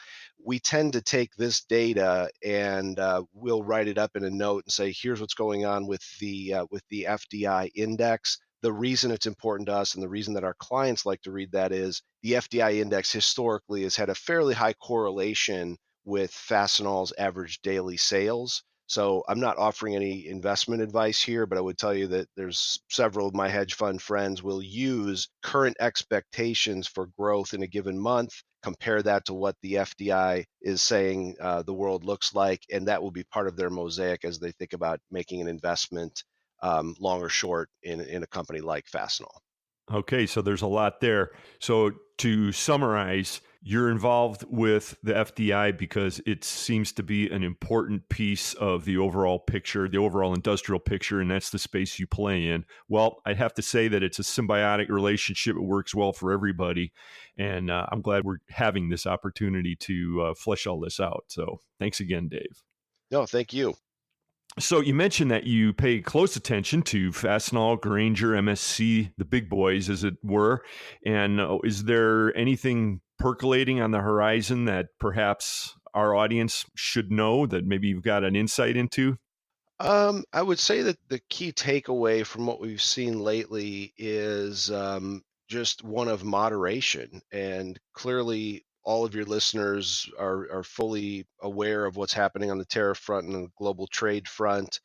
We tend to take this data and we'll write it up in a note and say, here's what's going on with the FDI index. The reason it's important to us and the reason that our clients like to read that is the FDI index historically has had a fairly high correlation with Fastenal's average daily sales. So I'm not offering any investment advice here, but I would tell you that there's several of my hedge fund friends will use current expectations for growth in a given month, compare that to what the FDI is saying the world looks like, and that will be part of their mosaic as they think about making an investment long or short in a company like Fastenal. Okay, so there's a lot there. So to summarize, you're involved with the FDI because it seems to be an important piece of the overall picture, the overall industrial picture, and that's the space you play in. Well, I'd have to say that it's a symbiotic relationship. It works well for everybody, and I'm glad we're having this opportunity to flesh all this out. So thanks again, Dave. No, thank you. So you mentioned that you pay close attention to Fastenal, Grainger, MSC, the big boys, as it were. And is there anything percolating on the horizon that perhaps our audience should know that maybe you've got an insight into? I would say that the key takeaway from what we've seen lately is just one of moderation. And clearly, all of your listeners are fully aware of what's happening on the tariff front and the global trade front.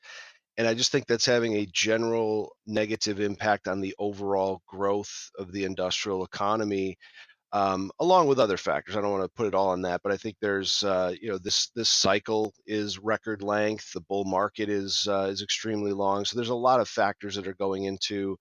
And I just think that's having a general negative impact on the overall growth of the industrial economy, along with other factors. I don't want to put it all on that, but I think there's, this cycle is record length. The bull market is extremely long. So there's a lot of factors that are going into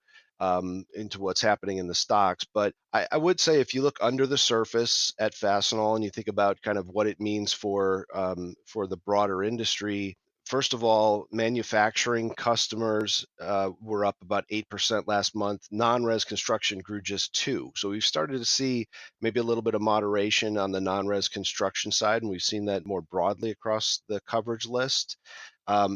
what's happening in the stocks. But I would say if you look under the surface at Fastenal and you think about kind of what it means for the broader industry, First of all, manufacturing customers were up about 8% last month. Non-res construction grew just 2%. So we've started to see maybe a little bit of moderation on the non-res construction side, and we've seen that more broadly across the coverage list.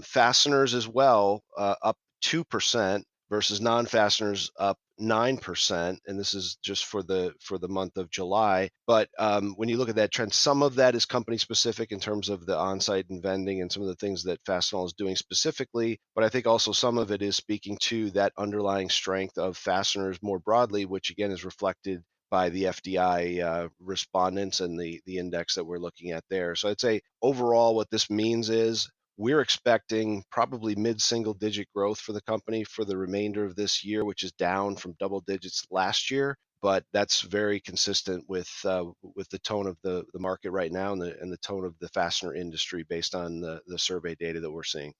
Fasteners as well, up 2% versus non-fasteners up 9%, and this is just for the month of July. But when you look at that trend, some of that is company specific in terms of the on-site and vending and some of the things that Fastenal is doing specifically. But I think also some of it is speaking to that underlying strength of fasteners more broadly, which again is reflected by the FDI respondents and the index that we're looking at there. So I'd say overall what this means is we're expecting probably mid-single digit growth for the company for the remainder of this year, which is down from double digits last year. But that's very consistent with the tone of the market right now and the tone of the fastener industry based on the survey data that we're seeing.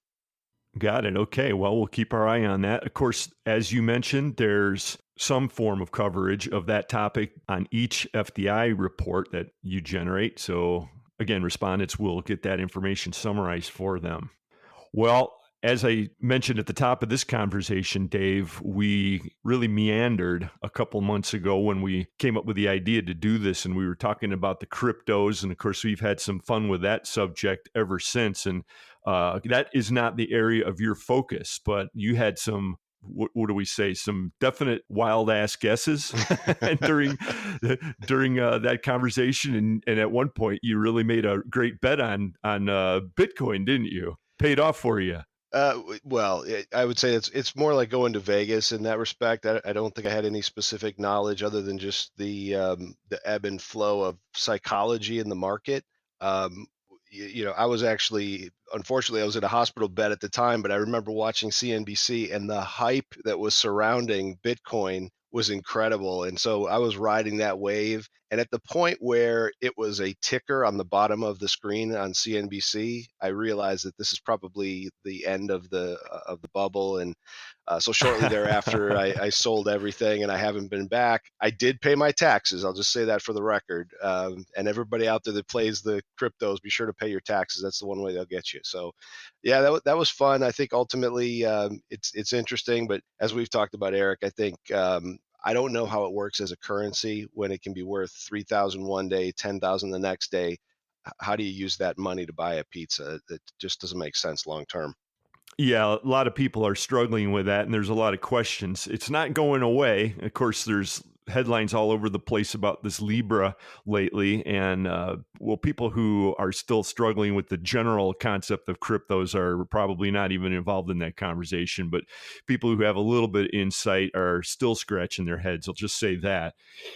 Got it. Okay. Well, we'll keep our eye on that. Of course, as you mentioned, there's some form of coverage of that topic on each FDI report that you generate. So again, respondents will get that information summarized for them. Well, as I mentioned at the top of this conversation, Dave, we really meandered a couple months ago when we came up with the idea to do this, and we were talking about the cryptos. And of course, we've had some fun with that subject ever since. And that is not the area of your focus, but you had some, what do we say, some definite wild ass guesses during that conversation. And at one point, you really made a great bet on Bitcoin, didn't you? Paid off for you. Well, I would say it's more like going to Vegas in that respect. I don't think I had any specific knowledge other than just the ebb and flow of psychology in the market. I was actually, unfortunately, I was in a hospital bed at the time, but I remember watching CNBC and the hype that was surrounding Bitcoin was incredible. And so I was riding that wave. And at the point where it was a ticker on the bottom of the screen on CNBC, I realized that this is probably the end of the bubble. And so shortly thereafter, I sold everything and I haven't been back. I did pay my taxes. I'll just say that for the record. And everybody out there that plays the cryptos, be sure to pay your taxes. That's the one way they'll get you. So yeah, that was fun. I think ultimately it's interesting. But as we've talked about, Eric, I think I don't know how it works as a currency when it can be worth 3,000 one day, 10,000 the next day. How do you use that money to buy a pizza? It just doesn't make sense long term. Yeah, a lot of people are struggling with that, and there's a lot of questions. It's not going away. Of course, there's headlines all over the place about this Libra lately, and people who are still struggling with the general concept of cryptos are probably not even involved in that conversation, but people who have a little bit of insight are still scratching their heads. I'll just say that.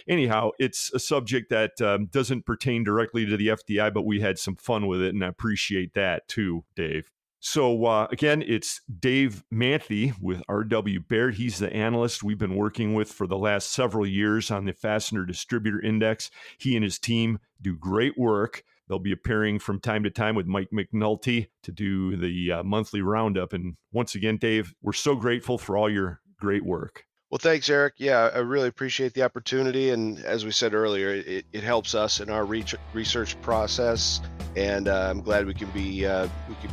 Anyhow, it's a subject that doesn't pertain directly to the FDI, but we had some fun with it, and I appreciate that too, Dave. So again, it's Dave Manthey with R.W. Baird. He's the analyst we've been working with for the last several years on the Fastener Distributor Index. He and his team do great work. They'll be appearing from time to time with Mike McNulty to do the monthly roundup. And once again, Dave, we're so grateful for all your great work. Well, thanks, Eric. Yeah, I really appreciate the opportunity. And as we said earlier, it helps us in our research process. And I'm glad we can be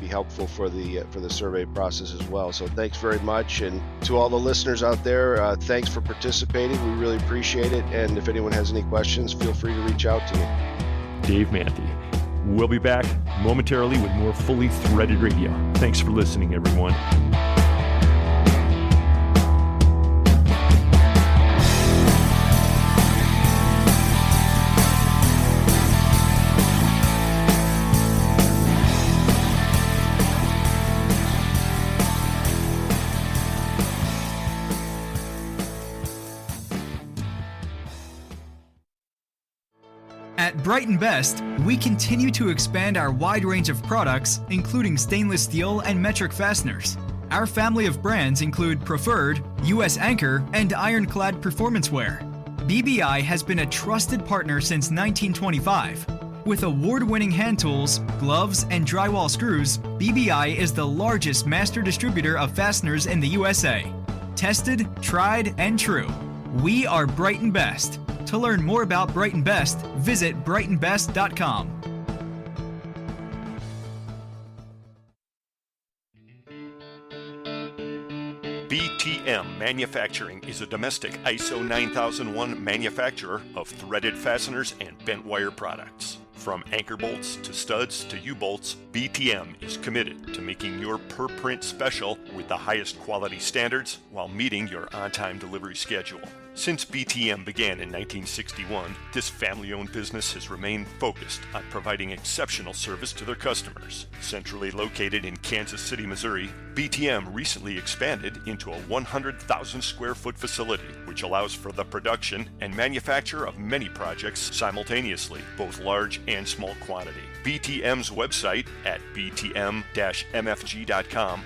helpful for the survey process as well. So thanks very much. And to all the listeners out there, thanks for participating. We really appreciate it. And if anyone has any questions, feel free to reach out to me. Dave Manthey. We'll be back momentarily with more Fully Threaded Radio. Thanks for listening, everyone. At Bright & Best, we continue to expand our wide range of products, including stainless steel and metric fasteners. Our family of brands include Preferred, US Anchor, and Ironclad Performance Wear. BBI has been a trusted partner since 1925. With award-winning hand tools, gloves, and drywall screws, BBI is the largest master distributor of fasteners in the USA. Tested, tried, and true. We are Bright & Best. To learn more about Bright & Best, visit brightandbest.com. BTM Manufacturing is a domestic ISO 9001 manufacturer of threaded fasteners and bent wire products. From anchor bolts to studs to U-bolts, BTM is committed to making your per print special with the highest quality standards while meeting your on-time delivery schedule. Since BTM began in 1961, this family-owned business has remained focused on providing exceptional service to their customers. Centrally located in Kansas City, Missouri, BTM recently expanded into a 100,000 square foot facility, which allows for the production and manufacture of many projects simultaneously, both large and small quantity. BTM's website at btm-mfg.com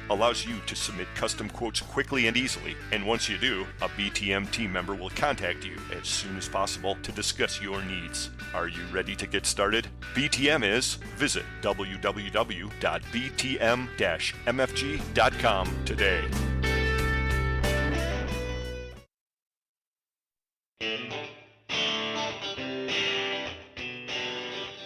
allows you to submit custom quotes quickly and easily, and once you do, a BTM team member will contact you as soon as possible to discuss your needs. Are you ready to get started? BTM is. Visit www.btm-mfg.com today.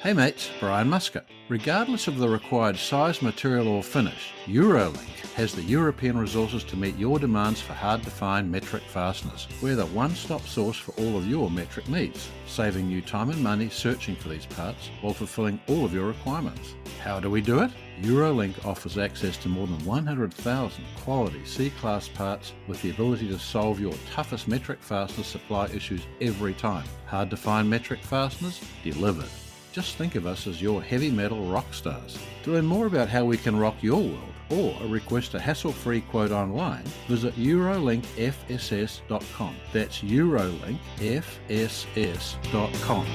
Hey mates, Brian Muscat. Regardless of the required size, material or finish, Eurolink has the European resources to meet your demands for hard-to-find metric fasteners. We're the one-stop source for all of your metric needs, saving you time and money searching for these parts while fulfilling all of your requirements. How do we do it? Eurolink offers access to more than 100,000 quality C-class parts with the ability to solve your toughest metric fastener supply issues every time. Hard-to-find metric fasteners delivered. Just think of us as your heavy metal rock stars. To learn more about how we can rock your world or request a hassle-free quote online, visit eurolinkfss.com. That's eurolinkfss.com.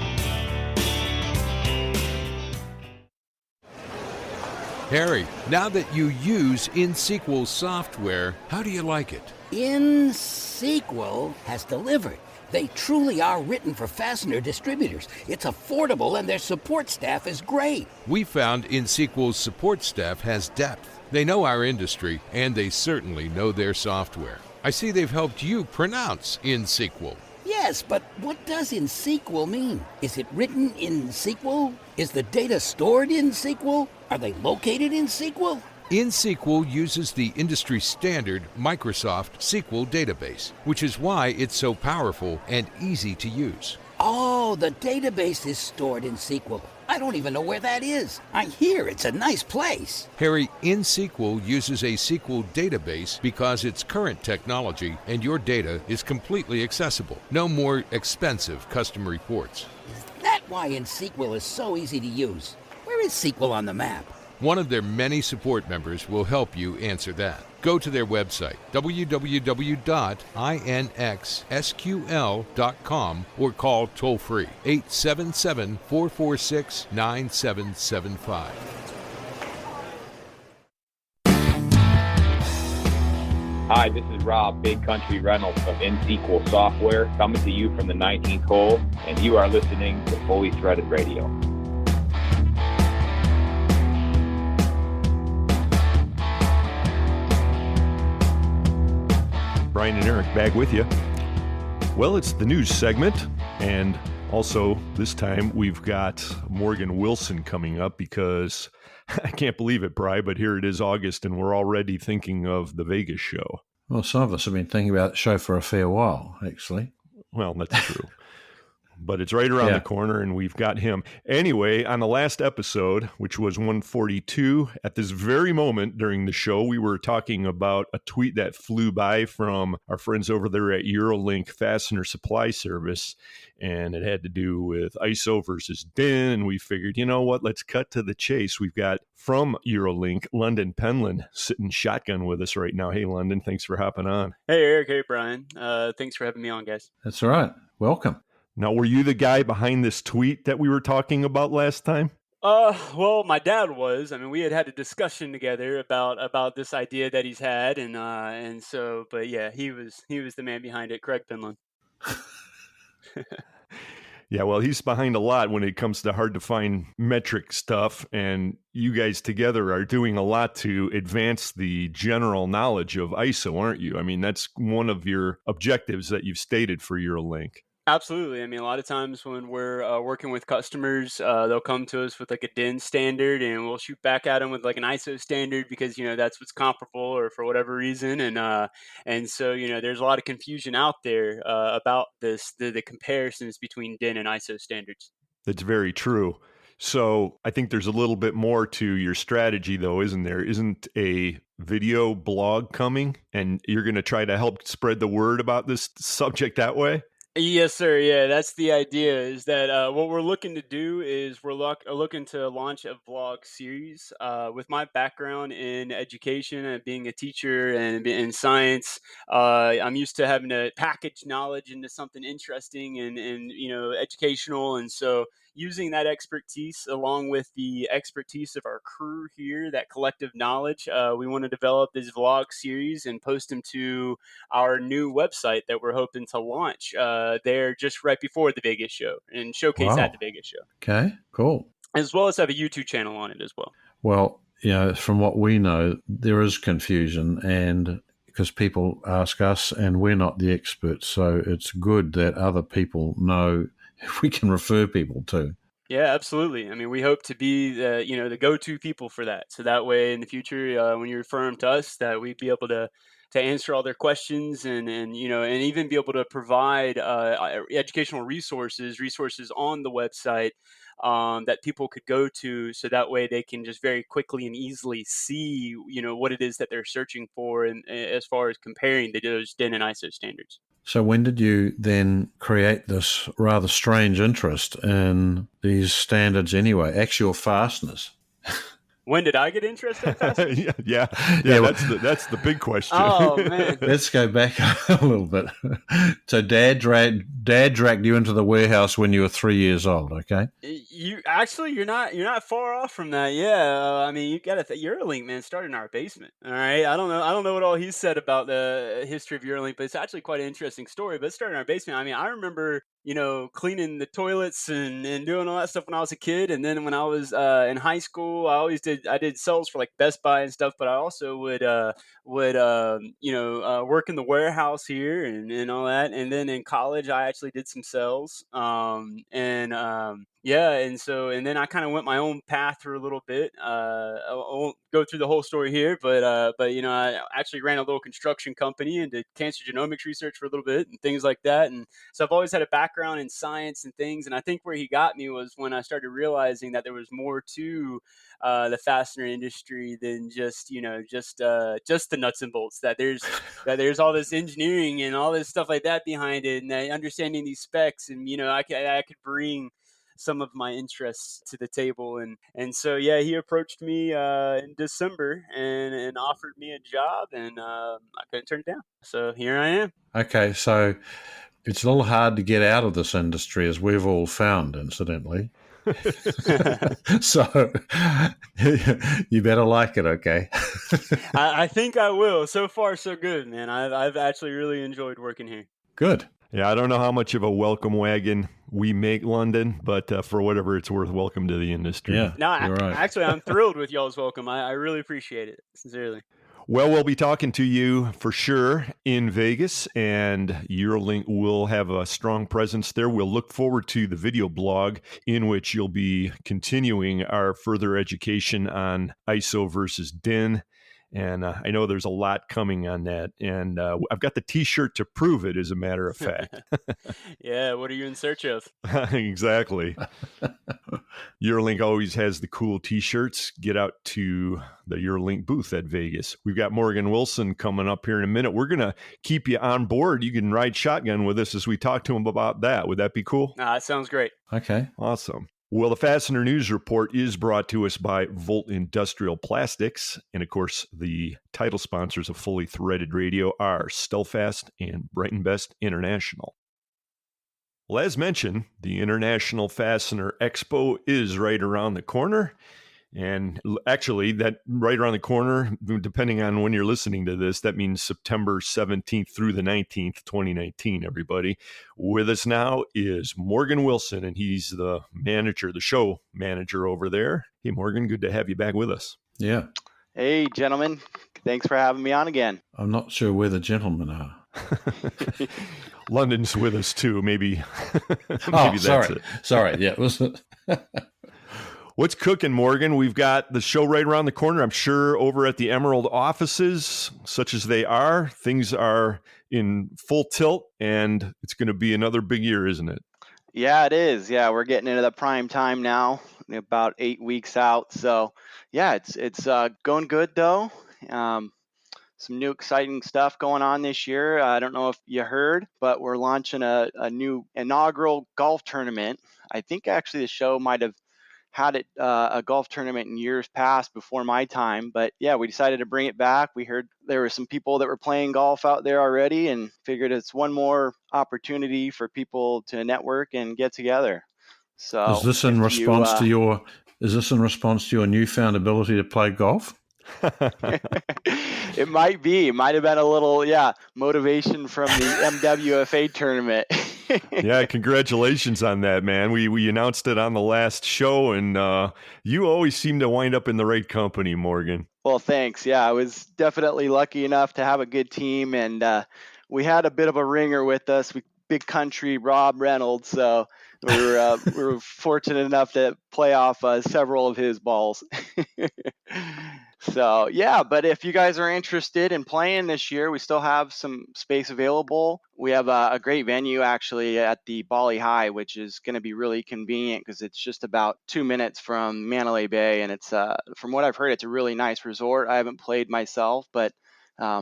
Harry, now that you use InSequel software, how do you like it? InSequel has delivered. They truly are written for fastener distributors. It's affordable and their support staff is great. We found InSequel's support staff has depth. They know our industry, and they certainly know their software. I see they've helped you pronounce InSequel. Yes, but what does InSequel mean? Is it written in SQL? Is the data stored in SQL? Are they located in SQL? InSequel uses the industry standard Microsoft SQL database, which is why it's so powerful and easy to use. Oh, the database is stored in SQL. I don't even know where that is. I hear it's a nice place. Harry, InSequel uses a SQL database because it's current technology and your data is completely accessible. No more expensive custom reports. Is that why InSequel is so easy to use? Where is SQL on the map? One of their many support members will help you answer that. Go to their website, www.inxsql.com, or call toll-free 877-446-9775. Hi, this is Rob, Big Country Reynolds of InSequel Software, coming to you from the 19th hole, and you are listening to Fully Threaded Radio. Brian and Eric back with you. Well, it's the news segment, and also this time we've got Morgan Wilson coming up because I can't believe it, Bri, but here it is August and we're already thinking of the Vegas show. Well, some of us have been thinking about the show for a fair while, actually. Well, that's true. But it's right around the corner, and we've got him. Anyway, on the last episode, which was 142, at this very moment during the show, we were talking about a tweet that flew by from our friends over there at Eurolink Fastener Supply Service, and it had to do with ISO versus DIN, and we figured, you know what, let's cut to the chase. We've got, from Eurolink, London Penland sitting shotgun with us right now. Hey, London, thanks for hopping on. Hey, Eric. Hey, Brian. Thanks for having me on, guys. That's all right. Welcome. Now, were you the guy behind this tweet that we were talking about last time? Well, my dad was. I mean, we had a discussion together about this idea that he's had, and so, but yeah, he was the man behind it, Craig Penland. Yeah, well, he's behind a lot when it comes to hard to find metric stuff, and you guys together are doing a lot to advance the general knowledge of ISO, aren't you? I mean, that's one of your objectives that you've stated for Eurolink. Absolutely. I mean, a lot of times when we're working with customers, they'll come to us with like a DIN standard, and we'll shoot back at them with like an ISO standard because that's what's comparable, or for whatever reason, and so there's a lot of confusion out there about the comparisons between DIN and ISO standards. That's very true. So I think there's a little bit more to your strategy, though, isn't there? Isn't a video blog coming, and you're going to try to help spread the word about this subject that way? Yes, sir. Yeah, that's the idea. Is that what we're looking to do? Is we're looking to launch a vlog series. With my background in education and being a teacher and in science, I'm used to having to package knowledge into something interesting and educational. And so, using that expertise along with the expertise of our crew here, that collective knowledge, we want to develop this vlog series and post them to our new website that we're hoping to launch there just right before the Vegas show and showcase at the Vegas show. Okay, cool. As well as have a YouTube channel on it as well. Well, from what we know, there is confusion, and because people ask us and we're not the experts, so it's good that other people know if we can refer people to. Yeah, absolutely. I mean, we hope to be the go-to people for that. So that way in the future, when you refer them to us, that we'd be able to answer all their questions and even be able to provide educational resources on the website that people could go to, so that way they can just very quickly and easily see what it is that they're searching for, and as far as comparing those DIN and ISO standards. So when did you then create this rather strange interest in these standards anyway, actual fasteners? When did I get interested in fasteners? yeah. That's the big question. Oh man, let's go back a little bit. So Dad dragged you into the warehouse when you were 3 years old. Okay. You're not far off from that. Yeah, I mean, you got to Eurolink, man, started in our basement. All right, I don't know what all he said about the history of Eurolink, but it's actually quite an interesting story. But it started in our basement. I mean, I remember cleaning the toilets and doing all that stuff when I was a kid. And then when I was in high school, I did sales for like Best Buy and stuff, but I also would work in the warehouse here and all that. And then in college, I actually did some sales. And then I kind of went my own path for a little bit. I won't go through the whole story here, but I actually ran a little construction company and did cancer genomics research for a little bit and things like that. And so I've always had a background in science and things. And I think where he got me was when I started realizing that there was more to the fastener industry than just the nuts and bolts. That there's all this engineering and all this stuff like that behind it, and understanding these specs. And I could bring some of my interests to the table, and so he approached me in December and offered me a job, and I couldn't turn it down. So here I am. Okay, so it's a little hard to get out of this industry, as we've all found, incidentally. So you better like it, okay? I think I will. So far, so good, man. I've actually really enjoyed working here. Good. Yeah, I don't know how much of a welcome wagon we make, London, but for whatever it's worth, welcome to the industry. Yeah, no, right. Actually, I'm thrilled with y'all's welcome. I really appreciate it, sincerely. Well, we'll be talking to you for sure in Vegas, and Eurolink will have a strong presence there. We'll look forward to the video blog in which you'll be continuing our further education on ISO versus DIN. And I know there's a lot coming on that. And I've got the T-shirt to prove it, as a matter of fact. Yeah, what are you in search of? Exactly. Eurolink always has the cool T-shirts. Get out to the Eurolink booth at Vegas. We've got Morgan Wilson coming up here in a minute. We're going to keep you on board. You can ride shotgun with us as we talk to him about that. Would that be cool? That sounds great. Okay. Awesome. Well, the Fastener News Report is brought to us by Volt Industrial Plastics. And, of course, the title sponsors of Fully Threaded Radio are Stelfast and Brighton Best International. Well, as mentioned, the International Fastener Expo is right around the corner. And actually, that right around the corner, depending on when you're listening to this, that means September 17th through the 19th, 2019, everybody. With us now is Morgan Wilson, and he's the show manager over there. Hey, Morgan, good to have you back with us. Yeah. Hey, gentlemen. Thanks for having me on again. I'm not sure where the gentlemen are. London's with us too. Maybe. Maybe that's sorry. it. Sorry. Yeah, it was. What's cooking, Morgan? We've got the show right around the corner. I'm sure over at the Emerald offices, such as they are, things are in full tilt, and it's going to be another big year, isn't it? Yeah, it is. Yeah, we're getting into the prime time now, about 8 weeks out. So, yeah, it's going good though. Some new exciting stuff going on this year. I don't know if you heard, but we're launching a new inaugural golf tournament. I think actually the show might have had it a golf tournament in years past before my time, but yeah, we decided to bring it back. We heard there were some people that were playing golf out there already, and figured it's one more opportunity for people to network and get together. So is this in response to your newfound ability to play golf? It might be. It might have been a little, motivation from the MWFA tournament. Yeah, congratulations on that, man. We announced it on the last show, and you always seem to wind up in the right company, Morgan. Well, thanks. Yeah, I was definitely lucky enough to have a good team, and we had a bit of a ringer with us. Big country Rob Reynolds, so we were fortunate enough to play off several of his balls. So, yeah, but if you guys are interested in playing this year, we still have some space available. We have a great venue actually at the Bali High, which is going to be really convenient because it's just about 2 minutes from Mandalay Bay. And it's, from what I've heard, it's a really nice resort. I haven't played myself, but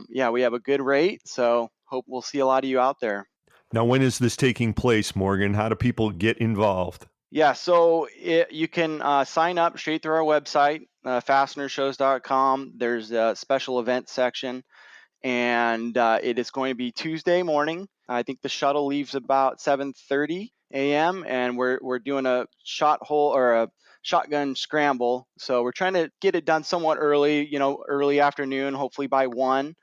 yeah, we have a good rate. So hope we'll see a lot of you out there. Now, when is this taking place, Morgan? How do people get involved? Yeah, so you can sign up straight through our website, fastenershows.com. There's a special events section, and it is going to be Tuesday morning. I think the shuttle leaves about 7:30 a.m., and we're doing a shot hole or a shotgun scramble. So we're trying to get it done somewhat early, early afternoon, hopefully by 1.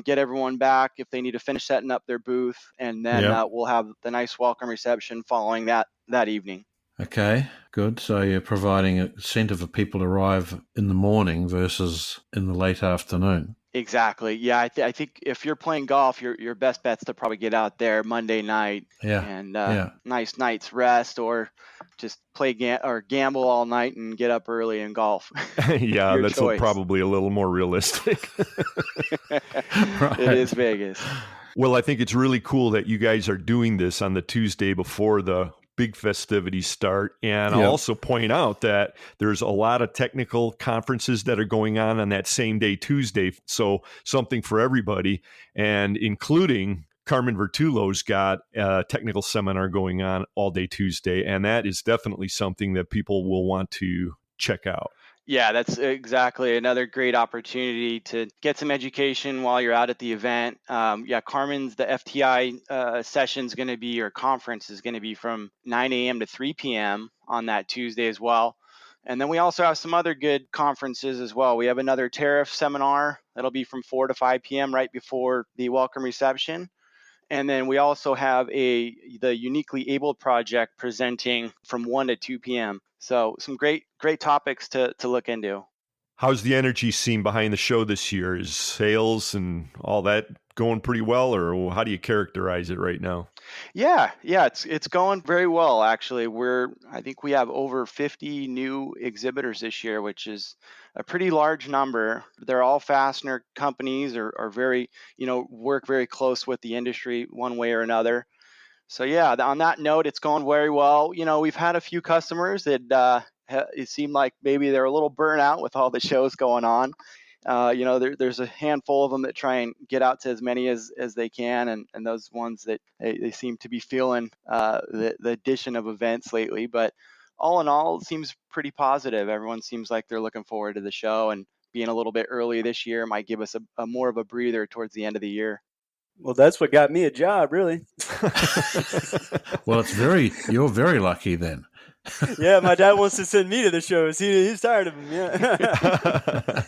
Get everyone back if they need to finish setting up their booth, and then we'll have the nice welcome reception following that evening. Okay, good. So you're providing an incentive for people to arrive in the morning versus in the late afternoon. Exactly. Yeah, I think if you're playing golf, your best bet's to probably get out there Monday night and nice night's rest, or just play or gamble all night and get up early and golf. Yeah, that's probably a little more realistic. Right. It is Vegas. Well, I think it's really cool that you guys are doing this on the Tuesday before the big festivities start. And I'll also point out that there's a lot of technical conferences that are going on that same day, Tuesday. So something for everybody, and including Carmen Vertullo's got a technical seminar going on all day Tuesday. And that is definitely something that people will want to check out. Yeah, that's exactly another great opportunity to get some education while you're out at the event. Carmen's, the FTI session is going to be, or conference is going to be from 9 a.m. to 3 p.m. on that Tuesday as well. And then we also have some other good conferences as well. We have another tariff seminar that'll be from 4 to 5 p.m. right before the welcome reception. And then we also have the Uniquely Abled Project presenting from 1 to 2 p.m. So some great topics to look into. How's the energy scene behind the show this year? Is sales and all that going pretty well, or how do you characterize it right now? Yeah, it's going very well actually. I think we have over 50 new exhibitors this year, which is a pretty large number. They're all fastener companies or are very, work very close with the industry one way or another. So yeah, on that note, it's going very well. We've had a few customers that it seemed like maybe they're a little burnt out with all the shows going on. There's a handful of them that try and get out to as many as they can, and those ones that they seem to be feeling the addition of events lately. But all in all, it seems pretty positive. Everyone seems like they're looking forward to the show, and being a little bit early this year might give us a more of a breather towards the end of the year. Well, that's what got me a job, really. Well, you're very lucky then. Yeah, my dad wants to send me to the shows. He's tired of them. Yeah.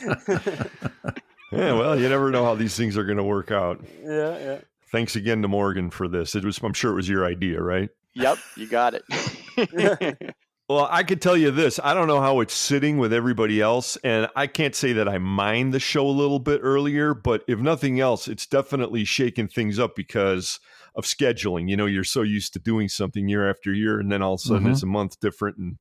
Yeah, well, you never know how these things are going to work out. Yeah. Thanks again to Morgan for this. I'm sure it was your idea, right? Yep, you got it. Well, I could tell you this. I don't know how it's sitting with everybody else, and I can't say that I mind the show a little bit earlier, but if nothing else, it's definitely shaking things up because of scheduling. You know, you're so used to doing something year after year, and then all of a sudden it's a month different, and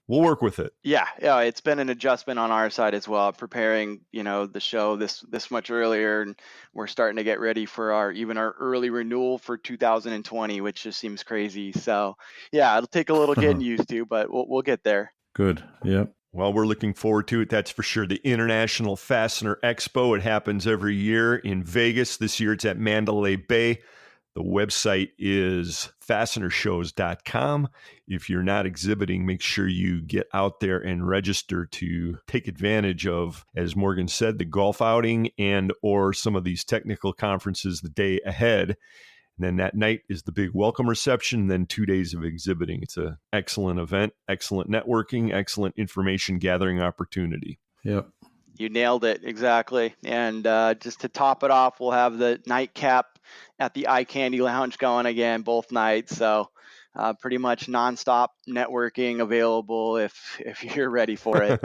we'll work with it. Yeah, it's been an adjustment on our side as well, preparing, the show this much earlier, and we're starting to get ready for our early renewal for 2020, which just seems crazy. So, yeah, it'll take a little getting used to, but we'll get there. Good. Yep. Well, we're looking forward to it. That's for sure. The International Fastener Expo. It happens every year in Vegas. This year it's at Mandalay Bay. The website is fastenershows.com. If you're not exhibiting, make sure you get out there and register to take advantage of, as Morgan said, the golf outing and or some of these technical conferences the day ahead. And then that night is the big welcome reception, then 2 days of exhibiting. It's an excellent event, excellent networking, excellent information gathering opportunity. Yep. You nailed it, exactly. And just to top it off, we'll have the nightcap at the Eye Candy Lounge going again both nights. So pretty much nonstop networking available if you're ready for it.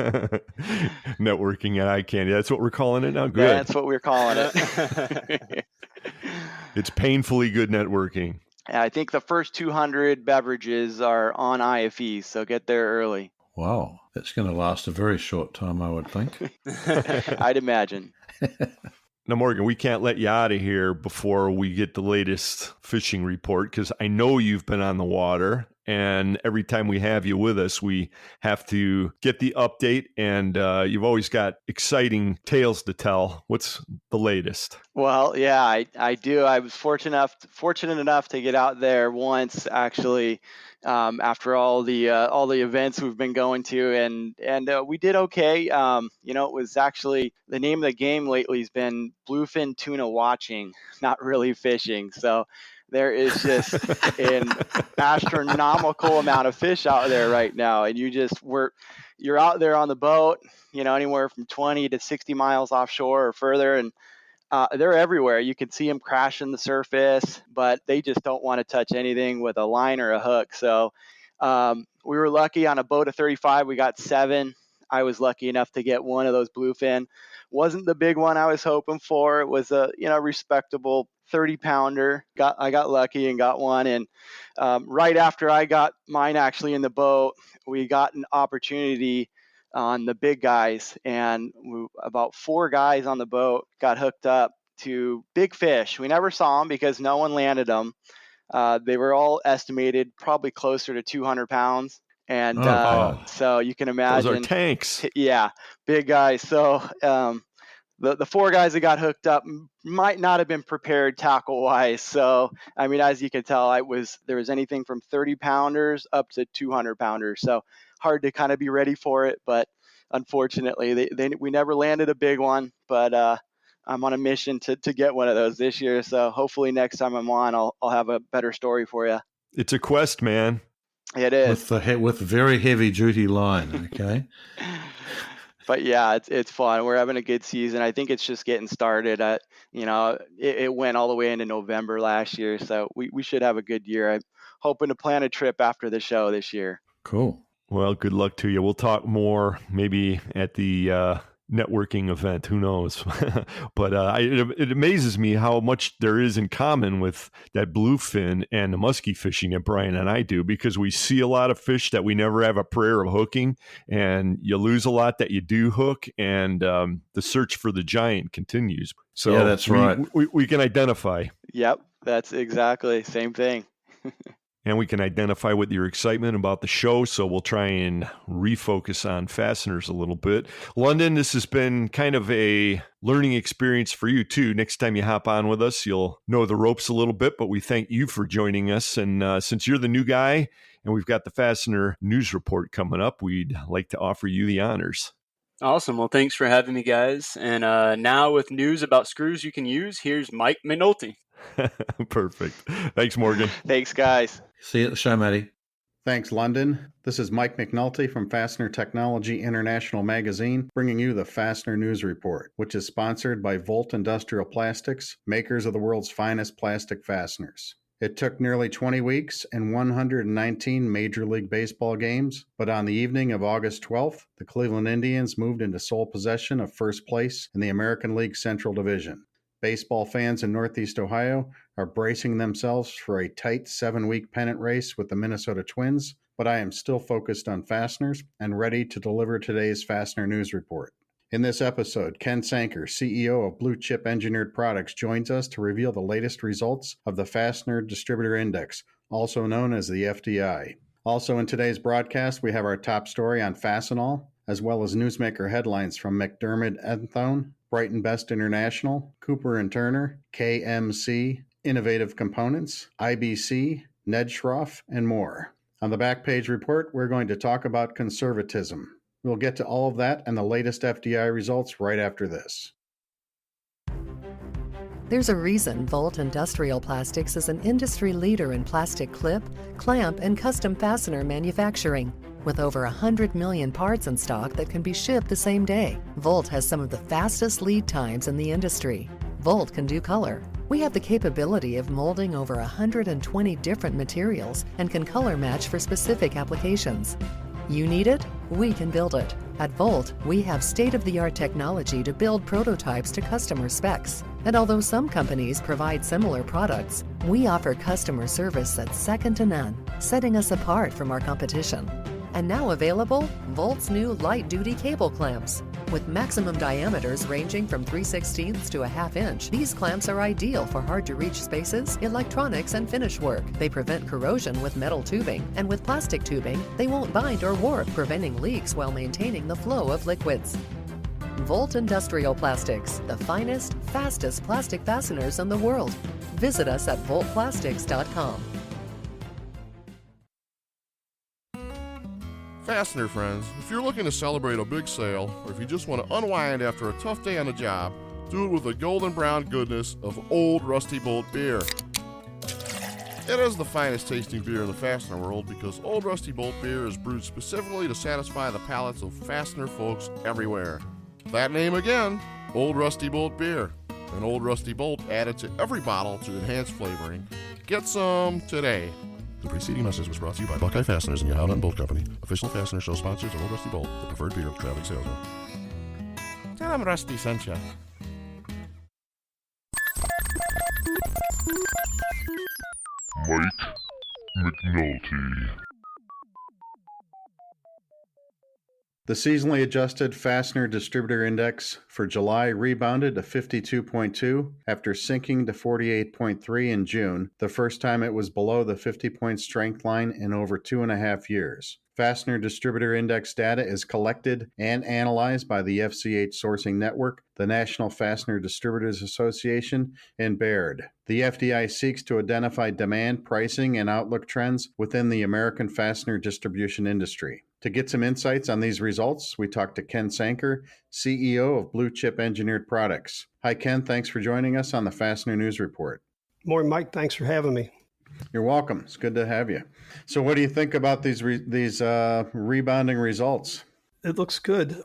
Networking at Eye Candy. That's what we're calling it now? Good. Yeah, that's what we're calling it. It's painfully good networking. I think the first 200 beverages are on IFE, so get there early. Wow. That's going to last a very short time, I would think. I'd imagine. Now, Morgan, we can't let you out of here before we get the latest fishing report, because I know you've been on the water, and every time we have you with us, we have to get the update, and you've always got exciting tales to tell. What's the latest? Well, yeah, I do. I was fortunate enough to get out there once, actually, after all the events we've been going to, and we did okay. It was actually the name of the game lately has been bluefin tuna watching, not really fishing. So there is just an astronomical amount of fish out there right now, and you're out there on the boat, anywhere from 20 to 60 miles offshore or further, and they're everywhere. You can see them crashing the surface, but they just don't want to touch anything with a line or a hook. So we were lucky on a boat of 35. We got 7. I was lucky enough to get one of those bluefin. Wasn't the big one I was hoping for. It was a respectable 30-pounder. I got lucky and got one. And right after I got mine actually in the boat, we got an opportunity on the big guys, and about 4 guys on the boat got hooked up to big fish. We never saw them because no one landed them. They were all estimated probably closer to 200 pounds. And so you can imagine. Those are tanks. Yeah, big guys. So the 4 guys that got hooked up might not have been prepared tackle-wise. So, I mean, as you can tell, there was anything from 30-pounders up to 200-pounders. So hard to kind of be ready for it, but unfortunately, we never landed a big one. But I'm on a mission to get one of those this year. So hopefully next time I'm on, I'll have a better story for you. It's a quest, man. It is. With very heavy-duty line, okay? But yeah, it's fun. We're having a good season. I think it's just getting started. It went all the way into November last year, so we should have a good year. I'm hoping to plan a trip after the show this year. Cool. Well, good luck to you. We'll talk more maybe at the networking event. Who knows? But it amazes me how much there is in common with that bluefin and the muskie fishing that Brian and I do, because we see a lot of fish that we never have a prayer of hooking, and you lose a lot that you do hook, and the search for the giant continues. So yeah, that's right. We can identify. Yep, that's exactly same thing. And we can identify with your excitement about the show, so we'll try and refocus on fasteners a little bit. London, this has been kind of a learning experience for you, too. Next time you hop on with us, you'll know the ropes a little bit, but we thank you for joining us. And since you're the new guy and we've got the Fastener News Report coming up, we'd like to offer you the honors. Awesome. Well, thanks for having me, guys. And now with news about screws you can use, here's Mike McNulty. Perfect. Thanks, Morgan. Thanks, guys. See you at the show, Matty. Thanks, London. This is Mike McNulty from Fastener Technology International Magazine, bringing you the Fastener News Report, which is sponsored by Volt Industrial Plastics, makers of the world's finest plastic fasteners. It took nearly 20 weeks and 119 Major League Baseball games, but on the evening of August 12th, the Cleveland Indians moved into sole possession of first place in the American League Central Division. Baseball fans in Northeast Ohio are bracing themselves for a tight 7-week pennant race with the Minnesota Twins, but I am still focused on fasteners and ready to deliver today's Fastener News Report. In this episode, Ken Sanker, CEO of Blue Chip Engineered Products, joins us to reveal the latest results of the Fastener Distributor Index, also known as the FDI. Also in today's broadcast, we have our top story on Fastenal, as well as newsmaker headlines from McDermott Enthone, Brighton Best International, Cooper & Turner, KMC, Innovative Components, IBC, Ned Schroff, and more. On the back page report, we're going to talk about conservatism. We'll get to all of that and the latest FDI results right after this. There's a reason Volt Industrial Plastics is an industry leader in plastic clip, clamp, and custom fastener manufacturing. With over 100 million parts in stock that can be shipped the same day, Volt has some of the fastest lead times in the industry. Volt can do color. We have the capability of molding over 120 different materials and can color match for specific applications. You need it? We can build it. At Volt, we have state-of-the-art technology to build prototypes to customer specs. And although some companies provide similar products, we offer customer service that's second to none, setting us apart from our competition. And now available, Volt's new light-duty cable clamps. With maximum diameters ranging from 3/16 to a ½ inch, these clamps are ideal for hard-to-reach spaces, electronics, and finish work. They prevent corrosion with metal tubing, and with plastic tubing, they won't bind or warp, preventing leaks while maintaining the flow of liquids. Volt Industrial Plastics, the finest, fastest plastic fasteners in the world. Visit us at voltplastics.com. Fastener friends, if you're looking to celebrate a big sale, or if you just want to unwind after a tough day on the job, do it with the golden brown goodness of Old Rusty Bolt beer. It is the finest tasting beer in the Fastener world because Old Rusty Bolt beer is brewed specifically to satisfy the palates of Fastener folks everywhere. That name again, Old Rusty Bolt beer. An Old Rusty Bolt added to every bottle to enhance flavoring. Get some today. The preceding message was brought to you by Buckeye Fasteners and your Howden Bolt Company, official Fastener show sponsors of Old Rusty Bolt, the preferred beer of traveling salesmen. Tell them Rusty sent you. Mike McNulty. The seasonally adjusted Fastener Distributor Index for July rebounded to 52.2 after sinking to 48.3 in June, the first time it was below the 50-point strength line in over 2.5 years. Fastener Distributor Index data is collected and analyzed by the FCH Sourcing Network, the National Fastener Distributors Association, and Baird. The FDI seeks to identify demand, pricing, and outlook trends within the American fastener distribution industry. To get some insights on these results, we talked to Ken Sanker, CEO of Blue Chip Engineered Products. Hi, Ken. Thanks for joining us on the Fastener News Report. Morning, Mike. Thanks for having me. You're welcome. It's good to have you. So what do you think about these rebounding results? It looks good.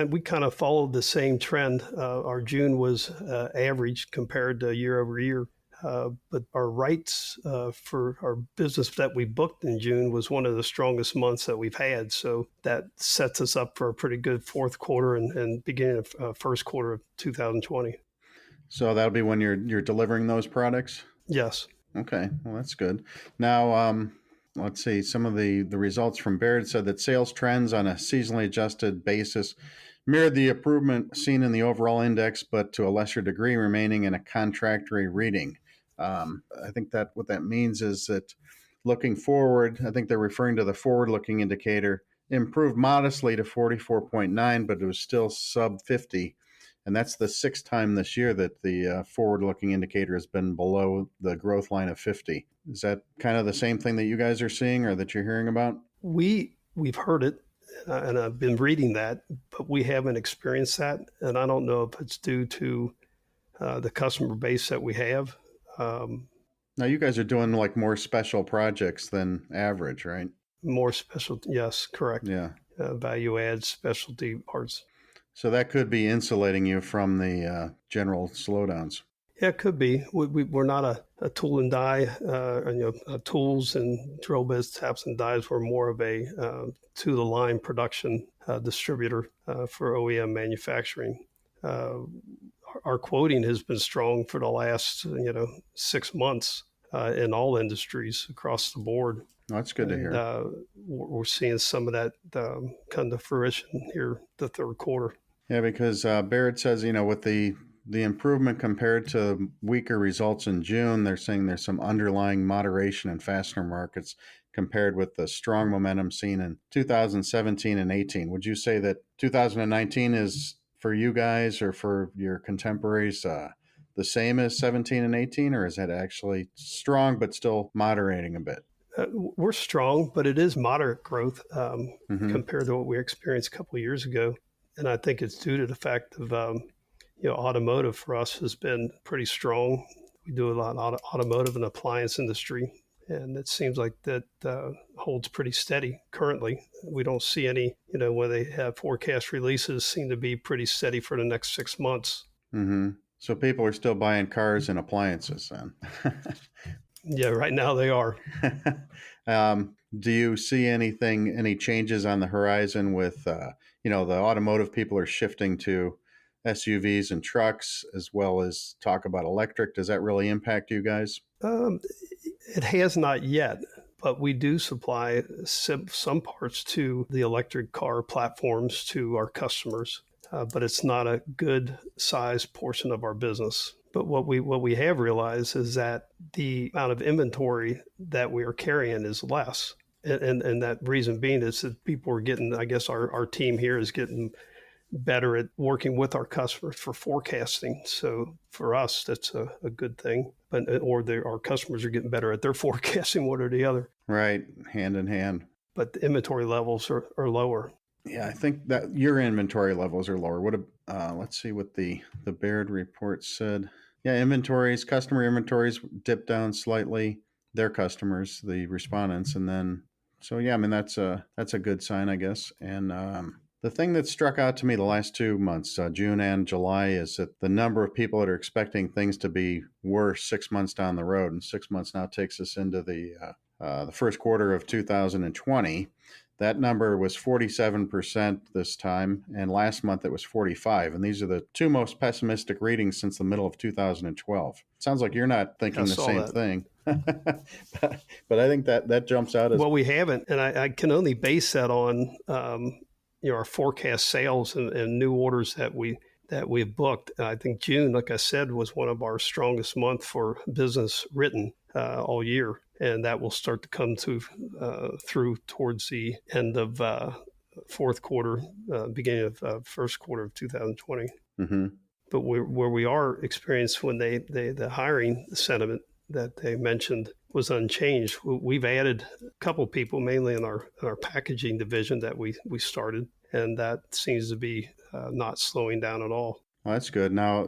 We kind of followed the same trend. Our June was average compared to year over year. But our rights for our business that we booked in June was one of the strongest months that we've had. So that sets us up for a pretty good fourth quarter and beginning of first quarter of 2020. So that'll be when you're delivering those products? Yes. Okay, well, that's good. Now, let's see. Some of the results from Baird said that sales trends on a seasonally adjusted basis mirrored the improvement seen in the overall index, but to a lesser degree remaining in a contractory reading. I think that what that means is that looking forward, I think they're referring to the forward-looking indicator, improved modestly to 44.9, but it was still sub 50. And that's the sixth time this year that the forward-looking indicator has been below the growth line of 50. Is that kind of the same thing that you guys are seeing or that you're hearing about? We've heard it, and I've been reading that, but we haven't experienced that. And I don't know if it's due to the customer base that we have. Now, you guys are doing like more special projects than average, right? More special, yes, correct. Yeah. Value add specialty parts. So that could be insulating you from the general slowdowns. Yeah, it could be. We're not a tool and die, tools and drill bits, taps and dies. We're more of a to the line production distributor for OEM manufacturing. Our quoting has been strong for the last 6 months in all industries across the board. That's good to hear. We're seeing some of that come to fruition here the third quarter. Yeah, because Baird says, with the improvement compared to weaker results in June, they're saying there's some underlying moderation in fastener markets compared with the strong momentum seen in 2017 and 18. Would you say that 2019 is, for you guys or for your contemporaries, the same as 17 and 18, or is that actually strong but still moderating a bit? We're strong, but it is moderate growth compared to what we experienced a couple of years ago. And I think it's due to the fact of, automotive for us has been pretty strong. We do a lot of automotive and appliance industry, and it seems like that holds pretty steady currently. We don't see any, when they have forecast releases, seem to be pretty steady for the next 6 months. Mm-hmm. So people are still buying cars and appliances then. Yeah, right now they are. Do you see any changes on the horizon with, the automotive people are shifting to SUVs and trucks, as well as talk about electric? Does that really impact you guys? It has not yet, but we do supply some parts to the electric car platforms to our customers, but it's not a good size portion of our business. But what we have realized is that the amount of inventory that we are carrying is less. And that reason being is that people are getting, I guess our team here is getting better at working with our customers for forecasting. So for us, that's a good thing. Our customers are getting better at their forecasting, one or the other. Right, hand in hand. But the inventory levels are lower. Yeah, I think that your inventory levels are lower. Let's see what the Baird report said. Yeah, customer inventories dipped down slightly. Their customers, the respondents, and then that's a good sign, I guess. And the thing that struck out to me the last 2 months, June and July, is that the number of people that are expecting things to be worse 6 months down the road, and 6 months now takes us into the first quarter of 2020. That number was 47% this time, and last month it was 45%. And these are the two most pessimistic readings since the middle of 2012. Sounds like you're not thinking the same thing. But I think that jumps out as... Well, we haven't, and I can only base that on our forecast sales and new orders that we've booked. I think June, like I said, was one of our strongest months for business written all year. And that will start to come through towards the end of fourth quarter, beginning of first quarter of 2020. Mm-hmm. But where we are experienced when the hiring sentiment that they mentioned was unchanged. We've added a couple people, mainly in our packaging division that we started, and that seems to be not slowing down at all. Well, that's good. Now,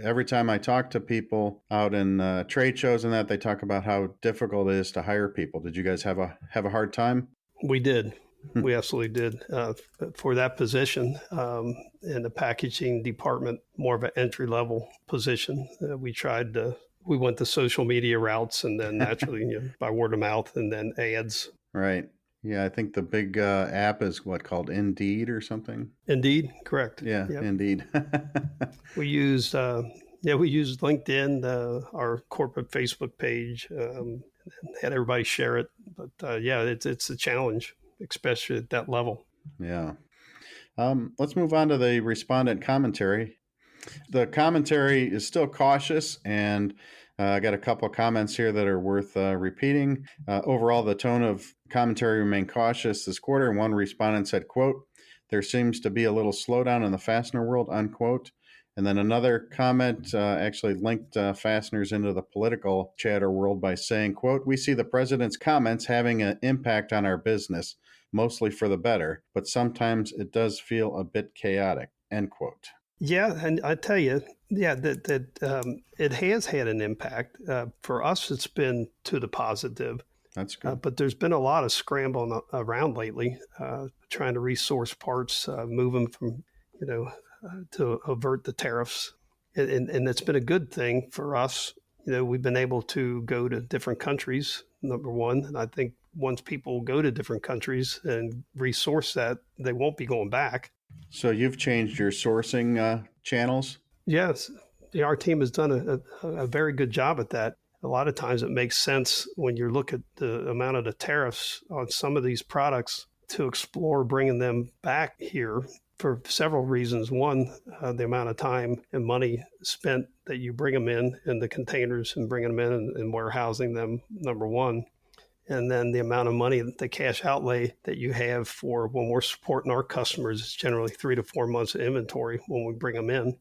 every time I talk to people out in trade shows and that, they talk about how difficult it is to hire people. Did you guys have a hard time? We did. We absolutely did. For that position in the packaging department, more of an entry-level position, we went the social media routes, and then naturally by word of mouth, and then ads. Right. Yeah, I think the big app is called Indeed or something. Indeed, correct. Yeah, yep. Indeed. We used LinkedIn, our corporate Facebook page, had everybody share it. But it's a challenge, especially at that level. Yeah. Let's move on to the respondent commentary. The commentary is still cautious, and I got a couple of comments here that are worth repeating. Overall, the tone of commentary remained cautious this quarter. One respondent said, quote, "There seems to be a little slowdown in the fastener world," unquote. And then another comment actually linked fasteners into the political chatter world by saying, quote, "We see the president's comments having an impact on our business, mostly for the better, but sometimes it does feel a bit chaotic," end quote. Yeah, and I tell you, that it has had an impact. For us, it's been to the positive. That's good. But there's been a lot of scrambling around lately, trying to resource parts, move them from, to avert the tariffs. and it's been a good thing for us. We've been able to go to different countries, number one. And I think once people go to different countries and resource that, they won't be going back. So you've changed your sourcing channels? Yes. Our team has done a very good job at that. A lot of times it makes sense when you look at the amount of the tariffs on some of these products to explore bringing them back here for several reasons. One, the amount of time and money spent that you bring them in the containers and bringing them in and warehousing them, number one. And then the amount of money, the cash outlay that you have for when we're supporting our customers is generally 3 to 4 months of inventory when we bring them in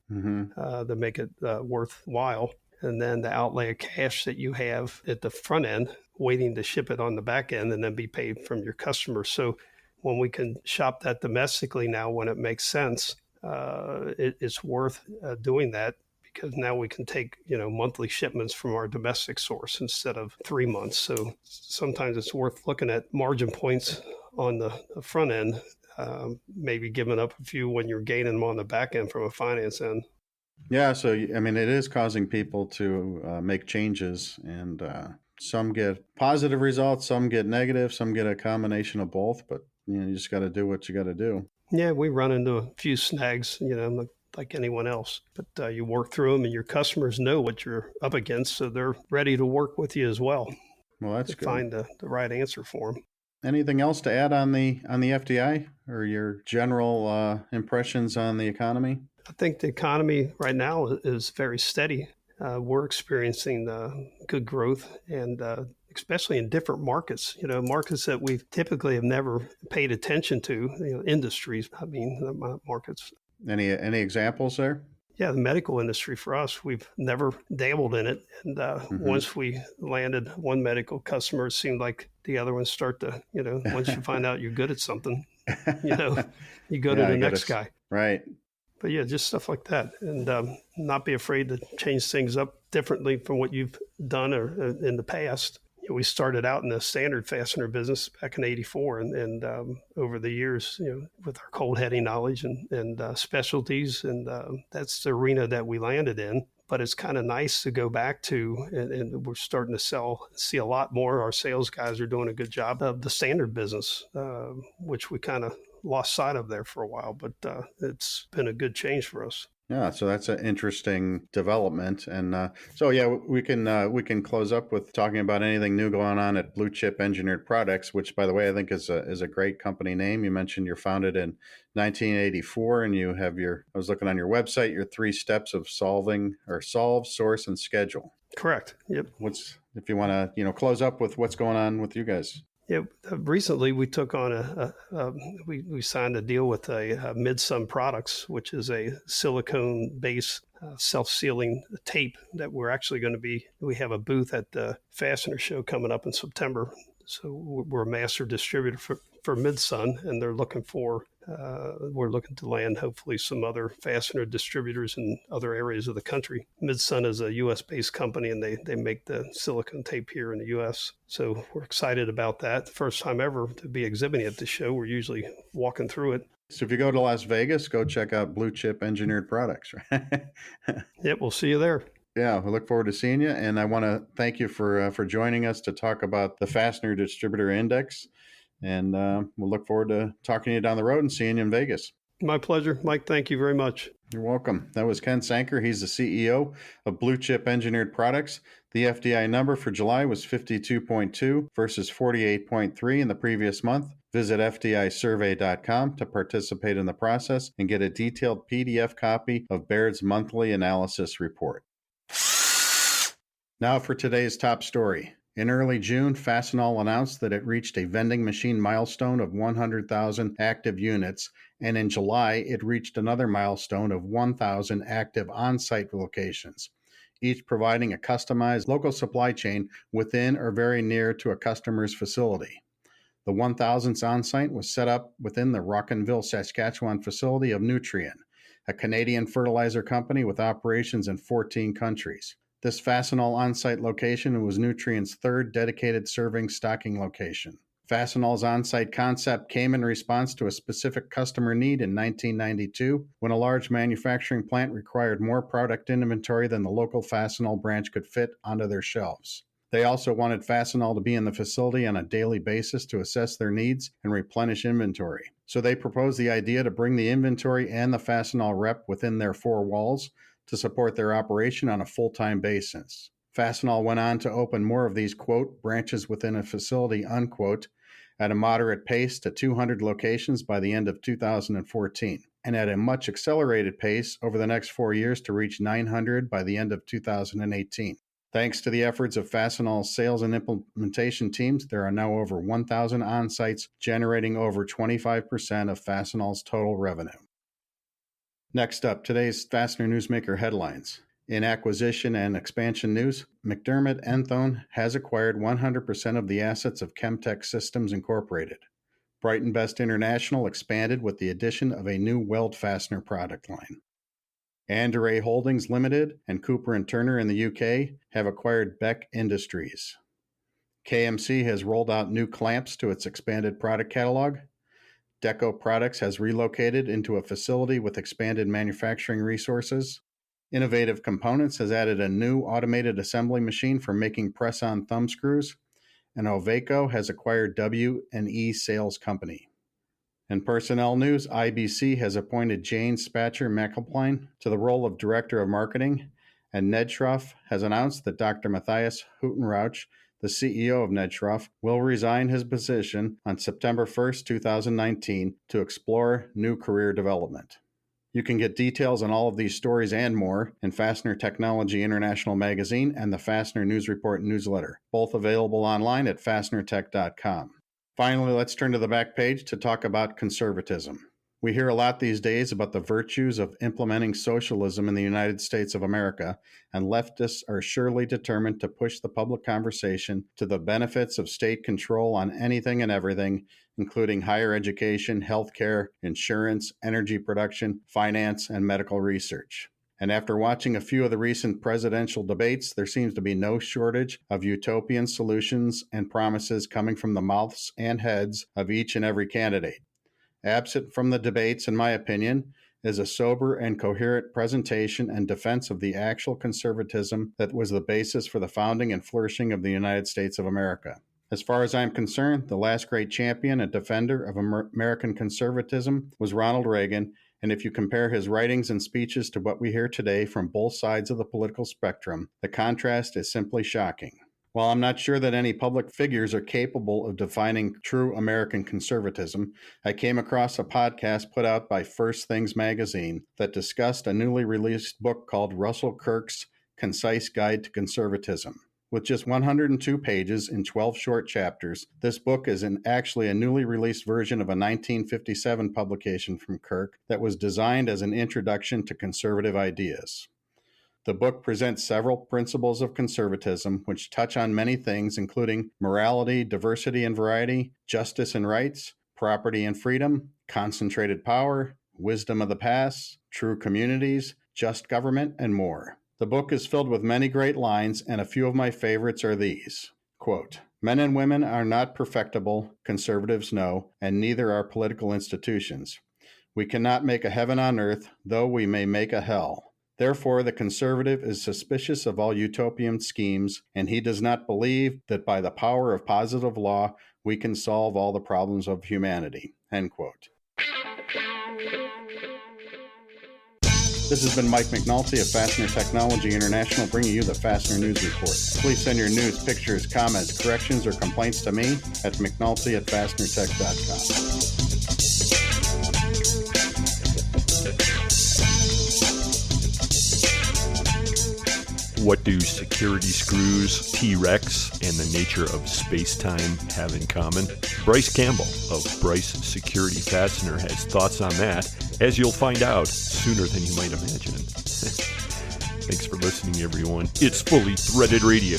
to make it worthwhile. And then the outlay of cash that you have at the front end, waiting to ship it on the back end and then be paid from your customers. So when we can shop that domestically now, when it makes sense, it's worth doing that, because now we can take, monthly shipments from our domestic source instead of 3 months. So sometimes it's worth looking at margin points on the front end, maybe giving up a few when you're gaining them on the back end from a finance end. Yeah, so it is causing people to make changes, and some get positive results, some get negative, some get a combination of both, but you just got to do what you got to do. Yeah, we run into a few snags, like anyone else, but you work through them, and your customers know what you're up against, so they're ready to work with you as well. Well, that's good. Find the right answer for them. Anything else to add on the FDI, or your general impressions on the economy? I think the economy right now is very steady. We're experiencing good growth, and especially in different markets, markets that we typically have never paid attention to, industries, markets. Any examples there? Yeah, the medical industry for us, we've never dabbled in it. And once we landed one medical customer, it seemed like the other ones start to, once you find out you're good at something, you go to the next guy. Right. But yeah, just stuff like that. And not be afraid to change things up differently from what you've done or in the past. We started out in the standard fastener business back in '84, and over the years, with our cold heading knowledge and specialties, and that's the arena that we landed in. But it's kind of nice to go back to, and we're starting to see a lot more. Our sales guys are doing a good job of the standard business, which we kind of lost sight of there for a while, but it's been a good change for us. Yeah, so that's an interesting development, and we can close up with talking about anything new going on at Blue Chip Engineered Products, which, by the way, I think is a great company name. You mentioned you're founded in 1984, and you have I was looking on your website, your 3 steps of solve, source, and schedule. Correct. Yep. If you want to close up with what's going on with you guys? Yeah, recently we took on we signed a deal with Midsun Products, which is a silicone-based self-sealing tape that we're actually going to we have a booth at the Fastener Show coming up in September. So we're a master distributor for Midsun, and they're looking we're looking to land hopefully some other fastener distributors in other areas of the country. Midsun is a U.S.-based company, and they make the silicone tape here in the U.S. So we're excited about that. First time ever to be exhibiting at the show. We're usually walking through it. So if you go to Las Vegas, go check out Blue Chip Engineered Products. Right? Yep, we'll see you there. Yeah, we look forward to seeing you, and I want to thank you for joining us to talk about the Fastener Distributor Index. And we'll look forward to talking to you down the road and seeing you in Vegas. My pleasure, Mike. Thank you very much. You're welcome. That was Ken Sanker. He's the CEO of Blue Chip Engineered Products. The FDI number for July was 52.2 versus 48.3 in the previous month. Visit FDIsurvey.com to participate in the process and get a detailed PDF copy of Baird's monthly analysis report. Now for today's top story. In early June, Fastenal announced that it reached a vending machine milestone of 100,000 active units, and in July, it reached another milestone of 1,000 active on-site locations, each providing a customized local supply chain within or very near to a customer's facility. The 1,000th on-site was set up within the Rockinville, Saskatchewan facility of Nutrien, a Canadian fertilizer company with operations in 14 countries. This Fastenal on-site location was Nutrien's 3rd dedicated serving stocking location. Fastenal's on-site concept came in response to a specific customer need in 1992 when a large manufacturing plant required more product inventory than the local Fastenal branch could fit onto their shelves. They also wanted Fastenal to be in the facility on a daily basis to assess their needs and replenish inventory. So they proposed the idea to bring the inventory and the Fastenal rep within their four walls to support their operation on a full-time basis. Fastenal went on to open more of these, quote, branches within a facility, unquote, at a moderate pace to 200 locations by the end of 2014, and at a much accelerated pace over the next 4 years to reach 900 by the end of 2018. Thanks to the efforts of Fastenal's sales and implementation teams, there are now over 1,000 on-sites generating over 25% of Fastenal's total revenue. Next up, today's Fastener Newsmaker headlines. In acquisition and expansion news, McDermott Enthone has acquired 100% of the assets of Chemtech Systems Incorporated. Brighton Best International expanded with the addition of a new weld fastener product line. Anderay Holdings Limited and Cooper & Turner in the UK have acquired Beck Industries. KMC has rolled out new clamps to its expanded product catalog. Deco Products has relocated into a facility with expanded manufacturing resources. Innovative Components has added a new automated assembly machine for making press-on thumb screws, and Oveco has acquired W&E Sales Company. In personnel news, IBC has appointed Jane Spatcher McAlpine to the role of Director of Marketing, and Ned Schroff has announced that Dr. Matthias Huttenrauch, the CEO of Ned Schroff, will resign his position on September 1st, 2019 to explore new career development. You can get details on all of these stories and more in Fastener Technology International Magazine and the Fastener News Report newsletter, both available online at fastenertech.com. Finally, let's turn to the back page to talk about conservatism. We hear a lot these days about the virtues of implementing socialism in the United States of America, and leftists are surely determined to push the public conversation to the benefits of state control on anything and everything, including higher education, healthcare, insurance, energy production, finance, and medical research. And after watching a few of the recent presidential debates, there seems to be no shortage of utopian solutions and promises coming from the mouths and heads of each and every candidate. Absent from the debates, in my opinion, is a sober and coherent presentation and defense of the actual conservatism that was the basis for the founding and flourishing of the United States of America. As far as I'm concerned, the last great champion and defender of American conservatism was Ronald Reagan, and if you compare his writings and speeches to what we hear today from both sides of the political spectrum, the contrast is simply shocking. While I'm not sure that any public figures are capable of defining true American conservatism, I came across a podcast put out by First Things magazine that discussed a newly released book called Russell Kirk's Concise Guide to Conservatism. With just 102 pages in 12 short chapters, this book is actually a newly released version of a 1957 publication from Kirk that was designed as an introduction to conservative ideas. The book presents several principles of conservatism, which touch on many things, including morality, diversity and variety, justice and rights, property and freedom, concentrated power, wisdom of the past, true communities, just government, and more. The book is filled with many great lines, and a few of my favorites are these. Quote, "Men and women are not perfectible, conservatives know, and neither are political institutions. We cannot make a heaven on earth, though we may make a hell. Therefore, the conservative is suspicious of all utopian schemes, and he does not believe that by the power of positive law, we can solve all the problems of humanity." End quote. This has been Mike McNulty of Fastener Technology International bringing you the Fastener News Report. Please send your news, pictures, comments, corrections, or complaints to me at mcnulty@fastenertech.com. What do security screws, T-Rex, and the nature of space-time have in common? Bryce Campbell of Bryce Security Fastener has thoughts on that, as you'll find out sooner than you might imagine. Thanks for listening, everyone. It's Fully Threaded Radio.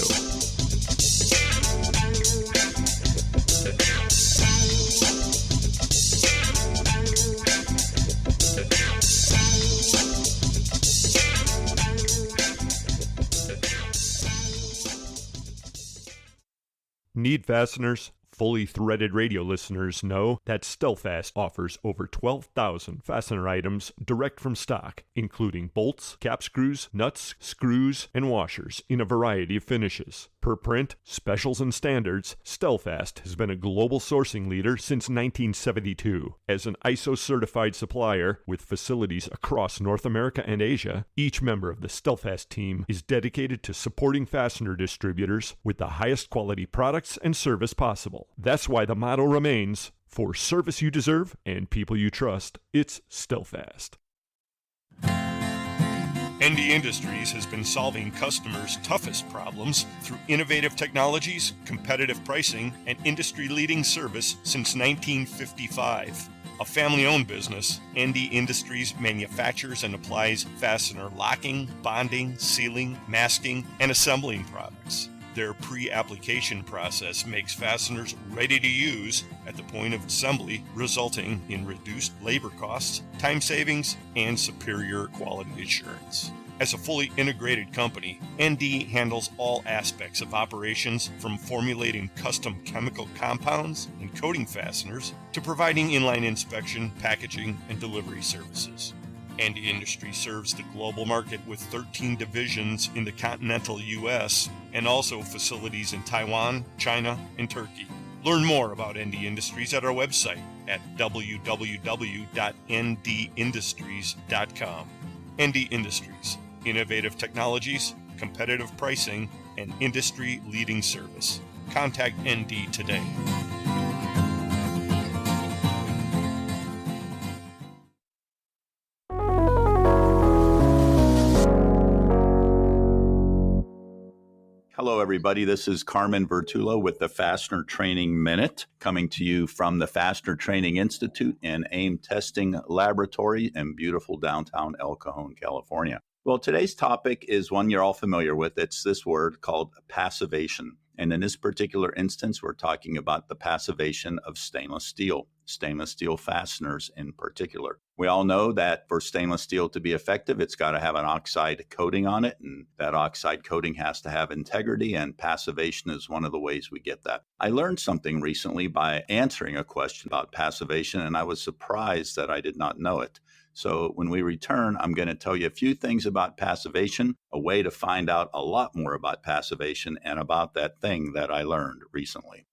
Need fasteners? Fully Threaded Radio listeners know that StealthFast offers over 12,000 fastener items direct from stock, including bolts, cap screws, nuts, screws, and washers in a variety of finishes. Per print, specials, and standards, StealthFast has been a global sourcing leader since 1972. As an ISO-certified supplier with facilities across North America and Asia, each member of the StealthFast team is dedicated to supporting fastener distributors with the highest quality products and service possible. That's why the motto remains, for service you deserve and people you trust, it's StealthFast. ND Industries has been solving customers' toughest problems through innovative technologies, competitive pricing, and industry-leading service since 1955. A family-owned business, ND Industries manufactures and applies fastener locking, bonding, sealing, masking, and assembling products. Their pre-application process makes fasteners ready to use at the point of assembly, resulting in reduced labor costs, time savings, and superior quality assurance. As a fully integrated company, ND handles all aspects of operations, from formulating custom chemical compounds and coating fasteners to providing inline inspection, packaging, and delivery services. ND Industries serves the global market with 13 divisions in the continental U.S. and also facilities in Taiwan, China, and Turkey. Learn more about ND Industries at our website at www.ndindustries.com. ND Industries, innovative technologies, competitive pricing, and industry-leading service. Contact ND today. Hello, everybody. This is Carmen Vertullo with the Fastener Training Minute, coming to you from the Fastener Training Institute and AIM Testing Laboratory in beautiful downtown El Cajon, California. Well, today's topic is one you're all familiar with. It's this word called passivation. And in this particular instance, we're talking about the passivation of stainless steel fasteners in particular. We all know that for stainless steel to be effective, it's got to have an oxide coating on it, and that oxide coating has to have integrity, and passivation is one of the ways we get that. I learned something recently by answering a question about passivation, and I was surprised that I did not know it. So when we return, I'm going to tell you a few things about passivation, a way to find out a lot more about passivation and about that thing that I learned recently.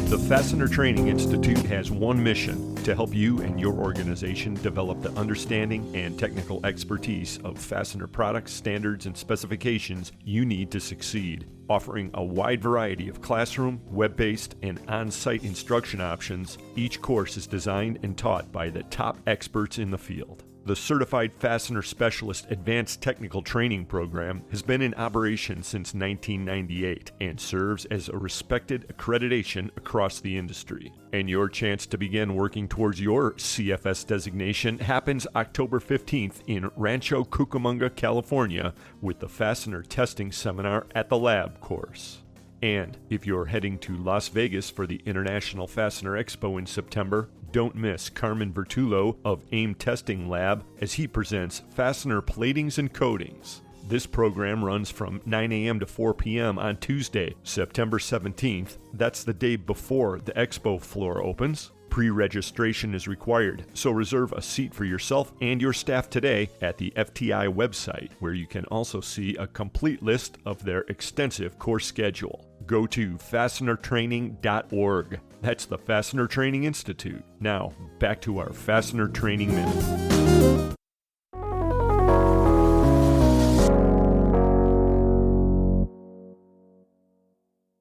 The Fastener Training Institute has one mission: to help you and your organization develop the understanding and technical expertise of fastener products, standards, and specifications you need to succeed. Offering a wide variety of classroom, web-based, and on-site instruction options, each course is designed and taught by the top experts in the field. The Certified Fastener Specialist Advanced Technical Training Program has been in operation since 1998 and serves as a respected accreditation across the industry. And your chance to begin working towards your CFS designation happens October 15th in Rancho Cucamonga, California, with the Fastener Testing Seminar at the Lab course. And if you're heading to Las Vegas for the International Fastener Expo in September, don't miss Carmen Vertullo of AIM Testing Lab as he presents Fastener Platings and Coatings. This program runs from 9 a.m. to 4 p.m. on Tuesday, September 17th. That's the day before the expo floor opens. Pre-registration is required, so reserve a seat for yourself and your staff today at the FTI website, where you can also see a complete list of their extensive course schedule. Go to fastenertraining.org. That's the Fastener Training Institute. Now, back to our Fastener Training Minute.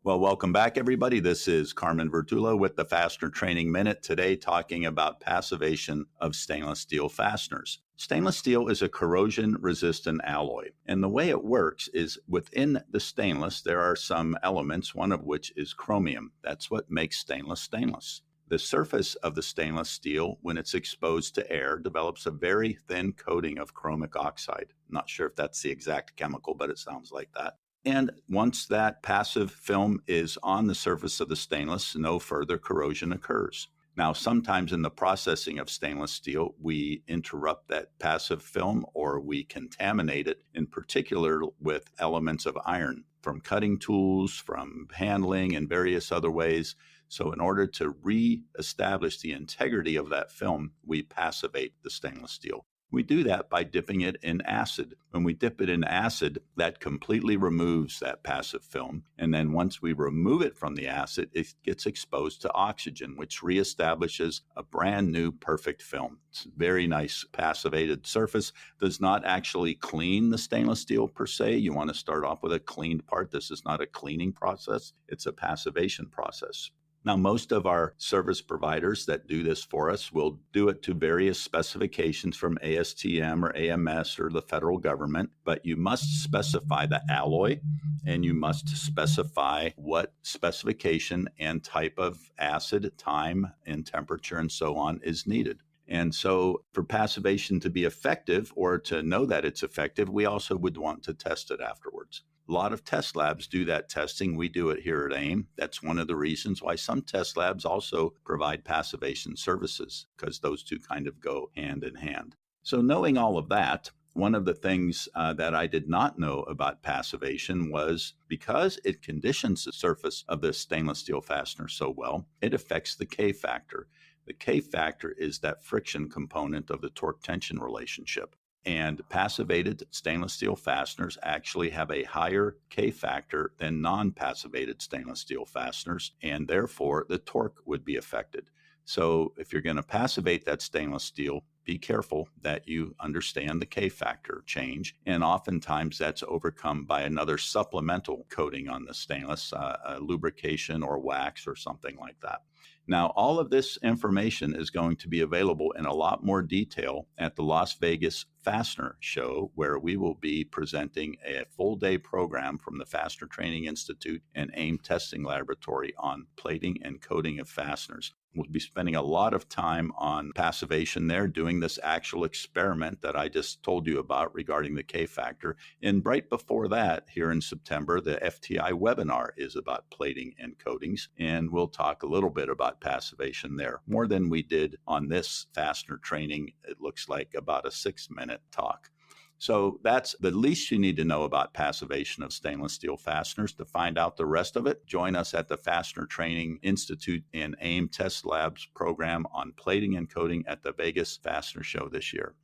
Well, welcome back, everybody. This is Carmen Vertullo with the Fastener Training Minute, today talking about passivation of stainless steel fasteners. Stainless steel is a corrosion-resistant alloy, and the way it works is within the stainless, there are some elements, one of which is chromium. That's what makes stainless stainless. The surface of the stainless steel, when it's exposed to air, develops a very thin coating of chromic oxide. I'm not sure if that's the exact chemical, but it sounds like that. And once that passive film is on the surface of the stainless, no further corrosion occurs. Now, sometimes in the processing of stainless steel, we interrupt that passive film or we contaminate it, in particular with elements of iron from cutting tools, from handling, and various other ways. So in order to re-establish the integrity of that film, we passivate the stainless steel. We do that by dipping it in acid. When we dip it in acid, that completely removes that passive film. And then once we remove it from the acid, it gets exposed to oxygen, which reestablishes a brand new perfect film. It's a very nice passivated surface. Does not actually clean the stainless steel per se. You want to start off with a cleaned part. This is not a cleaning process. It's a passivation process. Now, most of our service providers that do this for us will do it to various specifications from ASTM or AMS or the federal government, but you must specify the alloy and you must specify what specification and type of acid, time, and temperature and so on is needed. And so for passivation to be effective or to know that it's effective, we also would want to test it afterwards. A lot of test labs do that testing. We do it here at AIM. That's one of the reasons why some test labs also provide passivation services, because those two kind of go hand in hand. So knowing all of that, one of the things that I did not know about passivation was because it conditions the surface of the stainless steel fastener so well, it affects the K factor. The K factor is that friction component of the torque-tension relationship. And passivated stainless steel fasteners actually have a higher K factor than non-passivated stainless steel fasteners, and therefore the torque would be affected. So if you're going to passivate that stainless steel, be careful that you understand the K factor change. And oftentimes that's overcome by another supplemental coating on the stainless, lubrication or wax or something like that. Now, all of this information is going to be available in a lot more detail at the Las Vegas Fastener Show, where we will be presenting a full-day program from the Fastener Training Institute and AIM Testing Laboratory on plating and coating of fasteners. We'll be spending a lot of time on passivation there, doing this actual experiment that I just told you about regarding the K factor. And right before that, here in September, the FTI webinar is about plating and coatings, and we'll talk a little bit about passivation there, more than we did on this fastener training. It looks like about a 6-minute talk. So that's the least you need to know about passivation of stainless steel fasteners. To find out the rest of it, join us at the Fastener Training Institute and AIM Test Labs program on plating and coating at the Vegas Fastener Show this year.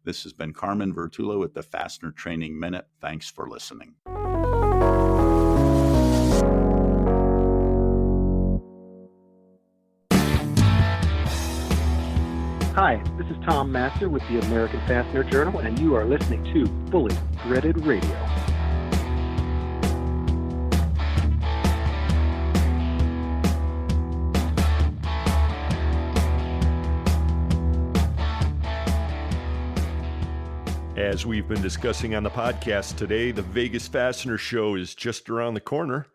This has been Carmen Vertullo with the Fastener Training Minute. Thanks for listening. Hi, this is Tom Master with the American Fastener Journal, and you are listening to Fully Threaded Radio. As we've been discussing on the podcast today, the Vegas Fastener Show is just around the corner,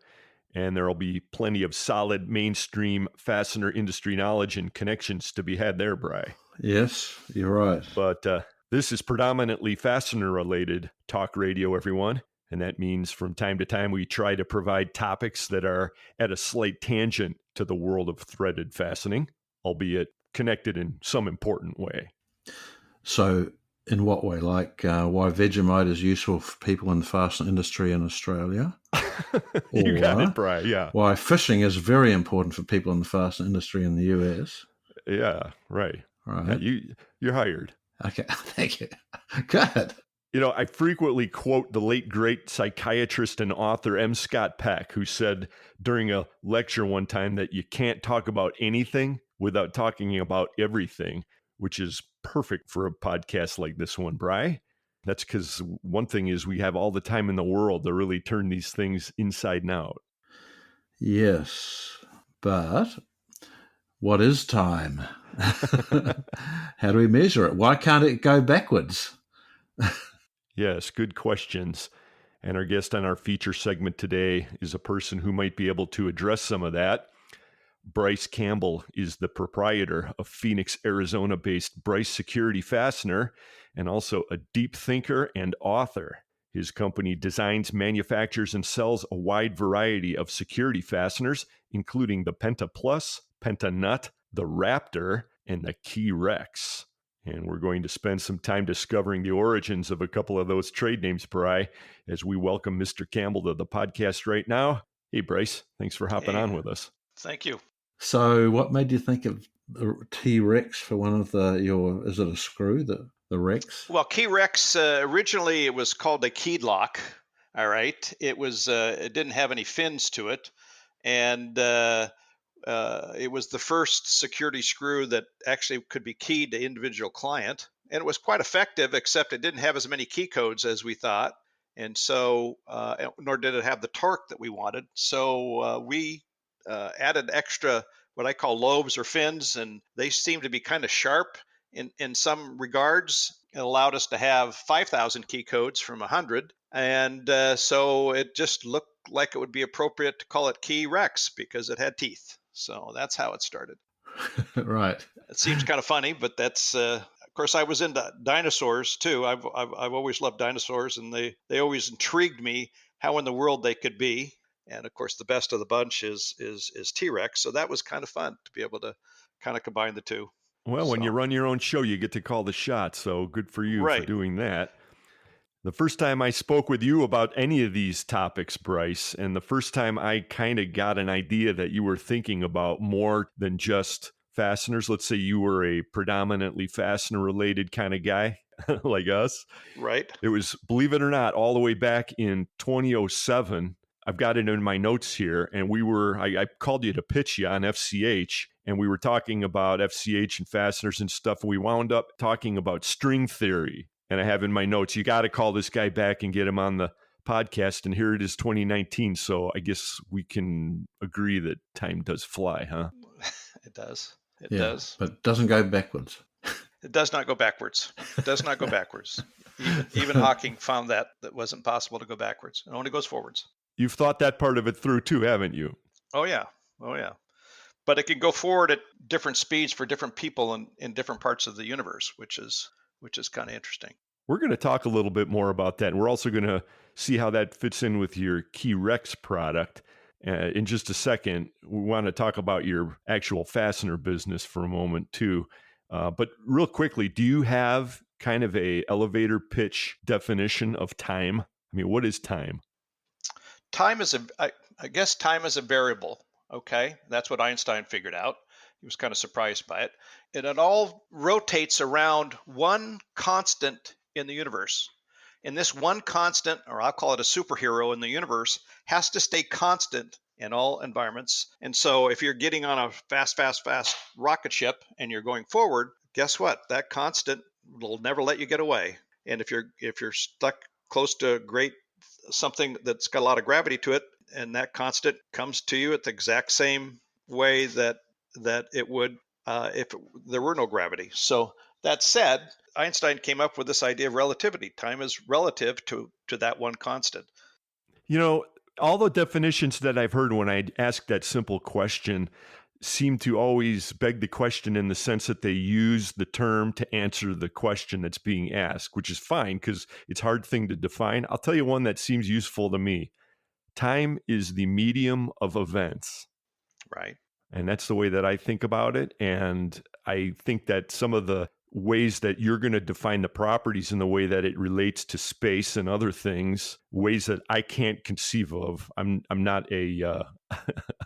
and there will be plenty of solid mainstream fastener industry knowledge and connections to be had there, Bry. Yes, you're right. But this is predominantly fastener-related talk radio, everyone. And that means from time to time we try to provide topics that are at a slight tangent to the world of threaded fastening, albeit connected in some important way. So in what way? Like why Vegemite is useful for people in the fastener industry in Australia? You got it, Bry, yeah. Why fishing is very important for people in the fastener industry in the US. Yeah, right. Right. Yeah, you're hired. Okay, thank you. Good. You know, I frequently quote the late great psychiatrist and author M. Scott Peck, who said during a lecture one time that you can't talk about anything without talking about everything, which is perfect for a podcast like this one, Bry. That's because one thing is we have all the time in the world to really turn these things inside and out. Yes, but what is time? How do we measure it? Why can't it go backwards? Yes, good questions. And our guest on our feature segment today is a person who might be able to address some of that. Bryce Campbell is the proprietor of Phoenix, Arizona-based Bryce Security Fastener and also a deep thinker and author. His company designs, manufactures, and sells a wide variety of security fasteners, including the Penta Plus, Penta Nut, the Raptor and the Key Rex. And we're going to spend some time discovering the origins of a couple of those trade names, Bry, as we welcome Mr. Campbell to the podcast right now. Hey, Bryce, thanks for hopping on with us. Thank you. So what made you think of the T-Rex for one of is it a screw, the Rex? Well, Key Rex, originally it was called a keyed lock. All right. It was, it didn't have any fins to it. And it was the first security screw that actually could be keyed to individual client. And it was quite effective, except it didn't have as many key codes as we thought. And so, nor did it have the torque that we wanted. So we added extra, what I call lobes or fins, and they seem to be kind of sharp in some regards. It allowed us to have 5,000 key codes from 100. And so it just looked like it would be appropriate to call it Key Rex because it had teeth. So that's how it started. Right. It seems kind of funny, but that's, of course, I was into dinosaurs too. I've always loved dinosaurs, and they always intrigued me how in the world they could be. And of course, the best of the bunch is T-Rex. So that was kind of fun to be able to kind of combine the two. Well, when you run your own show, you get to call the shots. So good for you for doing that. The first time I spoke with you about any of these topics, Bryce, and the first time I kind of got an idea that you were thinking about more than just fasteners. Let's say you were a predominantly fastener-related kind of guy like us. Right. It was, believe it or not, all the way back in 2007. I've got it in my notes here, and I called you to pitch you on FCH, and we were talking about FCH and fasteners and stuff, and we wound up talking about string theory. And I have in my notes, you got to call this guy back and get him on the podcast. And here it is, 2019. So I guess we can agree that time does fly, huh? It does. It does. But it doesn't go backwards. It does not go backwards. It does not go backwards. Even Hawking found that wasn't possible to go backwards. It only goes forwards. You've thought that part of it through too, haven't you? Oh, yeah. Oh, yeah. But it can go forward at different speeds for different people in different parts of the universe, which is kind of interesting. We're going to talk a little bit more about that. And we're also going to see how that fits in with your Key Rex product. In just a second, we want to talk about your actual fastener business for a moment too. But real quickly, do you have kind of a elevator pitch definition of time? I mean, what is time? Time is I guess time is a variable. Okay. That's what Einstein figured out. He was kind of surprised by it. And it all rotates around one constant in the universe. And this one constant, or I'll call it a superhero in the universe, has to stay constant in all environments. And so if you're getting on a fast rocket ship and you're going forward, guess what? That constant will never let you get away. And if you're stuck close to something that's got a lot of gravity to it, and that constant comes to you at the exact same way that it would if there were no gravity. So that said, Einstein came up with this idea of relativity. Time is relative to that one constant. You know, all the definitions that I've heard when I ask that simple question seem to always beg the question in the sense that they use the term to answer the question that's being asked, which is fine because it's a hard thing to define. I'll tell you one that seems useful to me. Time is the medium of events. Right. And that's the way that I think about it. And I think that some of the ways that you're going to define the properties in the way that it relates to space and other things, ways that I can't conceive of. I'm not an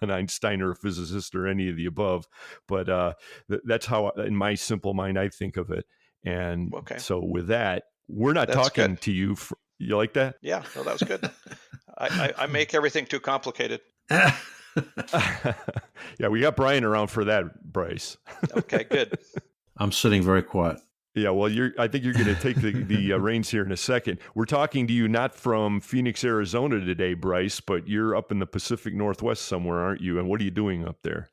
Einstein or a physicist or any of the above, but that's how, in my simple mind, I think of it. And so with that, we're not talking to you. You like that? Yeah, no, that was good. I make everything too complicated. Yeah, we got Brian around for that, Bryce. Okay, good. I'm sitting very quiet. Yeah, well, I think you're going to take the reins here in a second. We're talking to you not from Phoenix, Arizona today, Bryce, but you're up in the Pacific Northwest somewhere, aren't you? And what are you doing up there?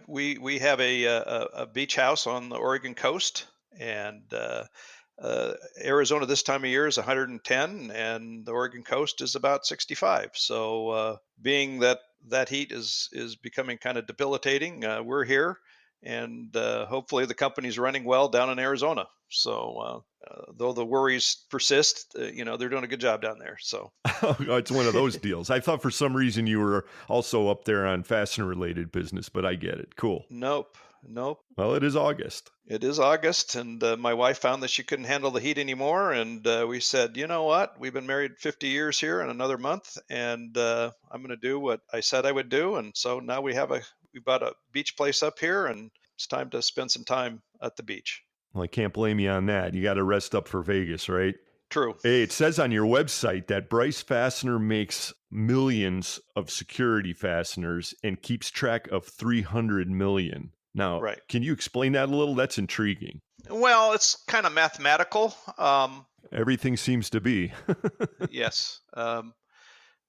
We have a beach house on the Oregon coast, and Arizona this time of year is 110, and the Oregon coast is about 65. So being that heat is becoming kind of debilitating, we're here. And hopefully the company's running well down in Arizona. So though the worries persist, they're doing a good job down there. So it's one of those deals. I thought for some reason you were also up there on fastener-related business, but I get it. Cool. Nope. Nope. Well, it is August. It is August, and my wife found that she couldn't handle the heat anymore, and we said, you know what? We've been married 50 years here in another month, and I'm going to do what I said I would do. And so now we bought a beach place up here, and it's time to spend some time at the beach. Well, I can't blame you on that. You got to rest up for Vegas, right? True. Hey, it says on your website that Bryce Fastener makes millions of security fasteners and keeps track of 300 million. Now, right. Can you explain that a little? That's intriguing. Well, it's kind of mathematical. Everything seems to be. Yes.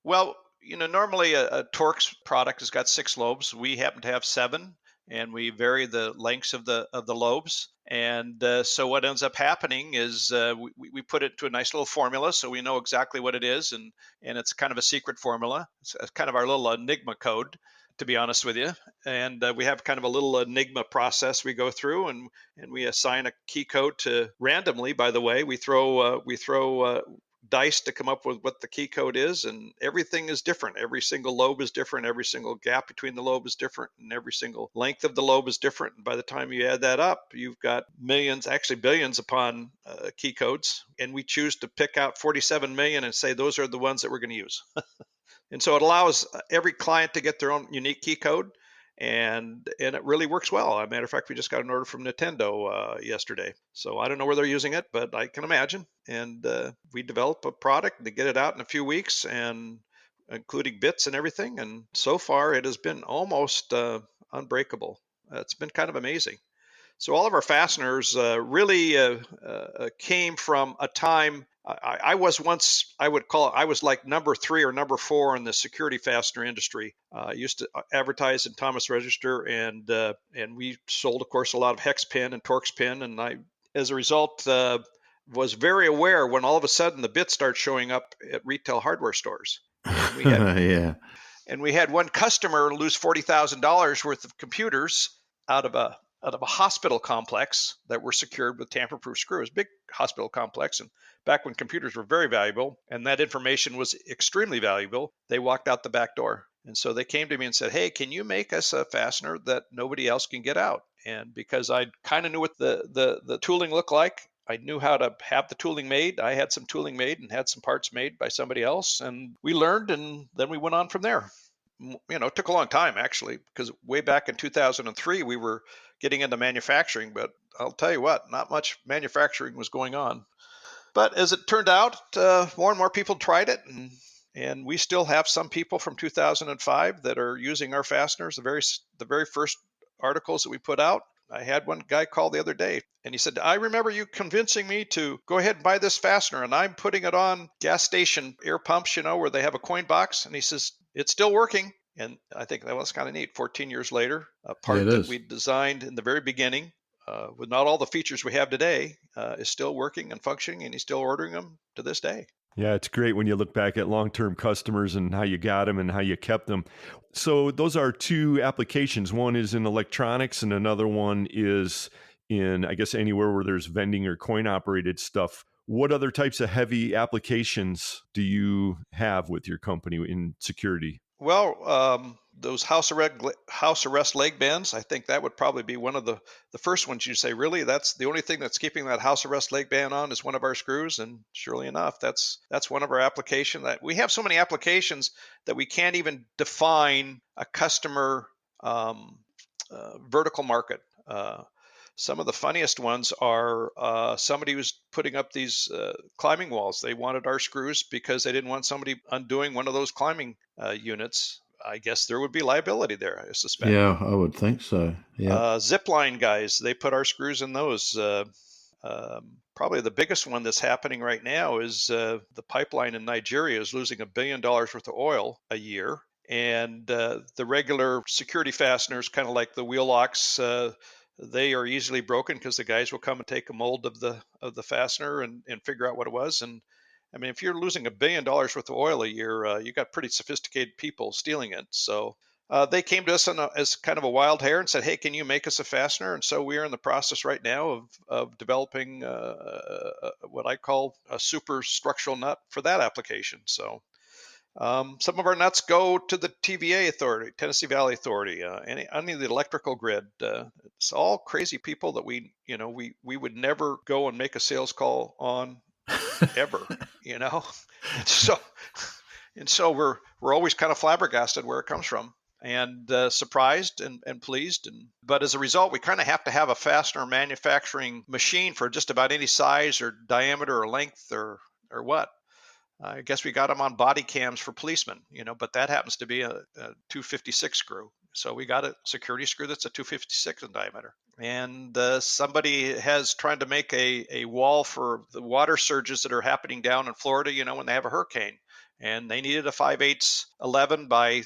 Well, normally a Torx product has got 6 lobes. We happen to have 7. And we vary the lengths of the lobes. And so what ends up happening is we put it into a nice little formula so we know exactly what it is. And it's kind of a secret formula. It's kind of our little Enigma code, to be honest with you. And we have kind of a little Enigma process we go through, and we assign a key code to randomly, by the way. We throw dice to come up with what the key code is, and everything is different. Every single lobe is different. Every single gap between the lobe is different, and every single length of the lobe is different. And by the time you add that up, you've got millions, actually billions upon key codes. And we choose to pick out 47 million and say those are the ones that we're going to use. And so it allows every client to get their own unique key code. And it really works well. As a matter of fact, we just got an order from Nintendo yesterday. So I don't know where they're using it, but I can imagine. And we develop a product to get it out in a few weeks, and including bits and everything. And so far, it has been almost unbreakable. It's been kind of amazing. So all of our fasteners really came from a time. I was once, I was like number 3 or number 4 in the security fastener industry. I used to advertise in Thomas Register, and we sold, of course, a lot of hex pin and Torx pin. And I, as a result, was very aware when all of a sudden the bits start showing up at retail hardware stores. And we had, yeah. And we had one customer lose $40,000 worth of computers out of a hospital complex that were secured with tamper-proof screws, big hospital complex. And back when computers were very valuable and that information was extremely valuable, they walked out the back door. And so they came to me and said, hey, can you make us a fastener that nobody else can get out? And because I kind of knew what the tooling looked like, I knew how to have the tooling made. I had some tooling made and had some parts made by somebody else. And we learned, and then we went on from there. It took a long time, actually, because way back in 2003, we were getting into manufacturing. But I'll tell you what, not much manufacturing was going on. But as it turned out, more and more people tried it. And we still have some people from 2005 that are using our fasteners, the very first articles that we put out. I had one guy call the other day, and he said, I remember you convincing me to go ahead and buy this fastener, and I'm putting it on gas station air pumps, where they have a coin box. And he says, it's still working. And I think that was kind of neat. 14 years later, a part that we designed in the very beginning, with not all the features we have today, is still working and functioning, and he's still ordering them to this day. Yeah, it's great when you look back at long-term customers and how you got them and how you kept them. So those are 2 applications. One is in electronics, and another one is in, I guess, anywhere where there's vending or coin-operated stuff. What other types of heavy applications do you have with your company in security? Well, those house arrest leg bands, I think that would probably be one of the first ones you say, really, that's the only thing that's keeping that house arrest leg band on is one of our screws. And surely enough, that's one of our applications. That we have so many applications that we can't even define a customer vertical market. Some of the funniest ones are somebody who's putting up these climbing walls. They wanted our screws because they didn't want somebody undoing one of those climbing units. I guess there would be liability there, I suspect. Yeah, I would think so. Yeah. Zipline guys, they put our screws in those. Probably the biggest one that's happening right now is the pipeline in Nigeria is losing $1 billion worth of oil a year. And the regular security fasteners, kind of like the wheel locks, they are easily broken because the guys will come and take a mold of the fastener and figure out what it was. And I mean, if you're losing $1 billion worth of oil a year, you got pretty sophisticated people stealing it. So they came to us as kind of a wild hair and said, hey, can you make us a fastener? And so we are in the process right now of developing what I call a super structural nut for that application. So Some of our nuts go to the TVA Authority, Tennessee Valley Authority, any of the electrical grid. It's all crazy people that we would never go and make a sales call on ever, and so we're always kind of flabbergasted where it comes from, and surprised and pleased. But as a result, we kind of have to have a fastener manufacturing machine for just about any size or diameter or length or what. I guess we got them on body cams for policemen, but that happens to be a 256 screw. So we got a security screw that's a 256 in diameter. And somebody has tried to make a wall for the water surges that are happening down in Florida, when they have a hurricane. And they needed a 5/8 11 by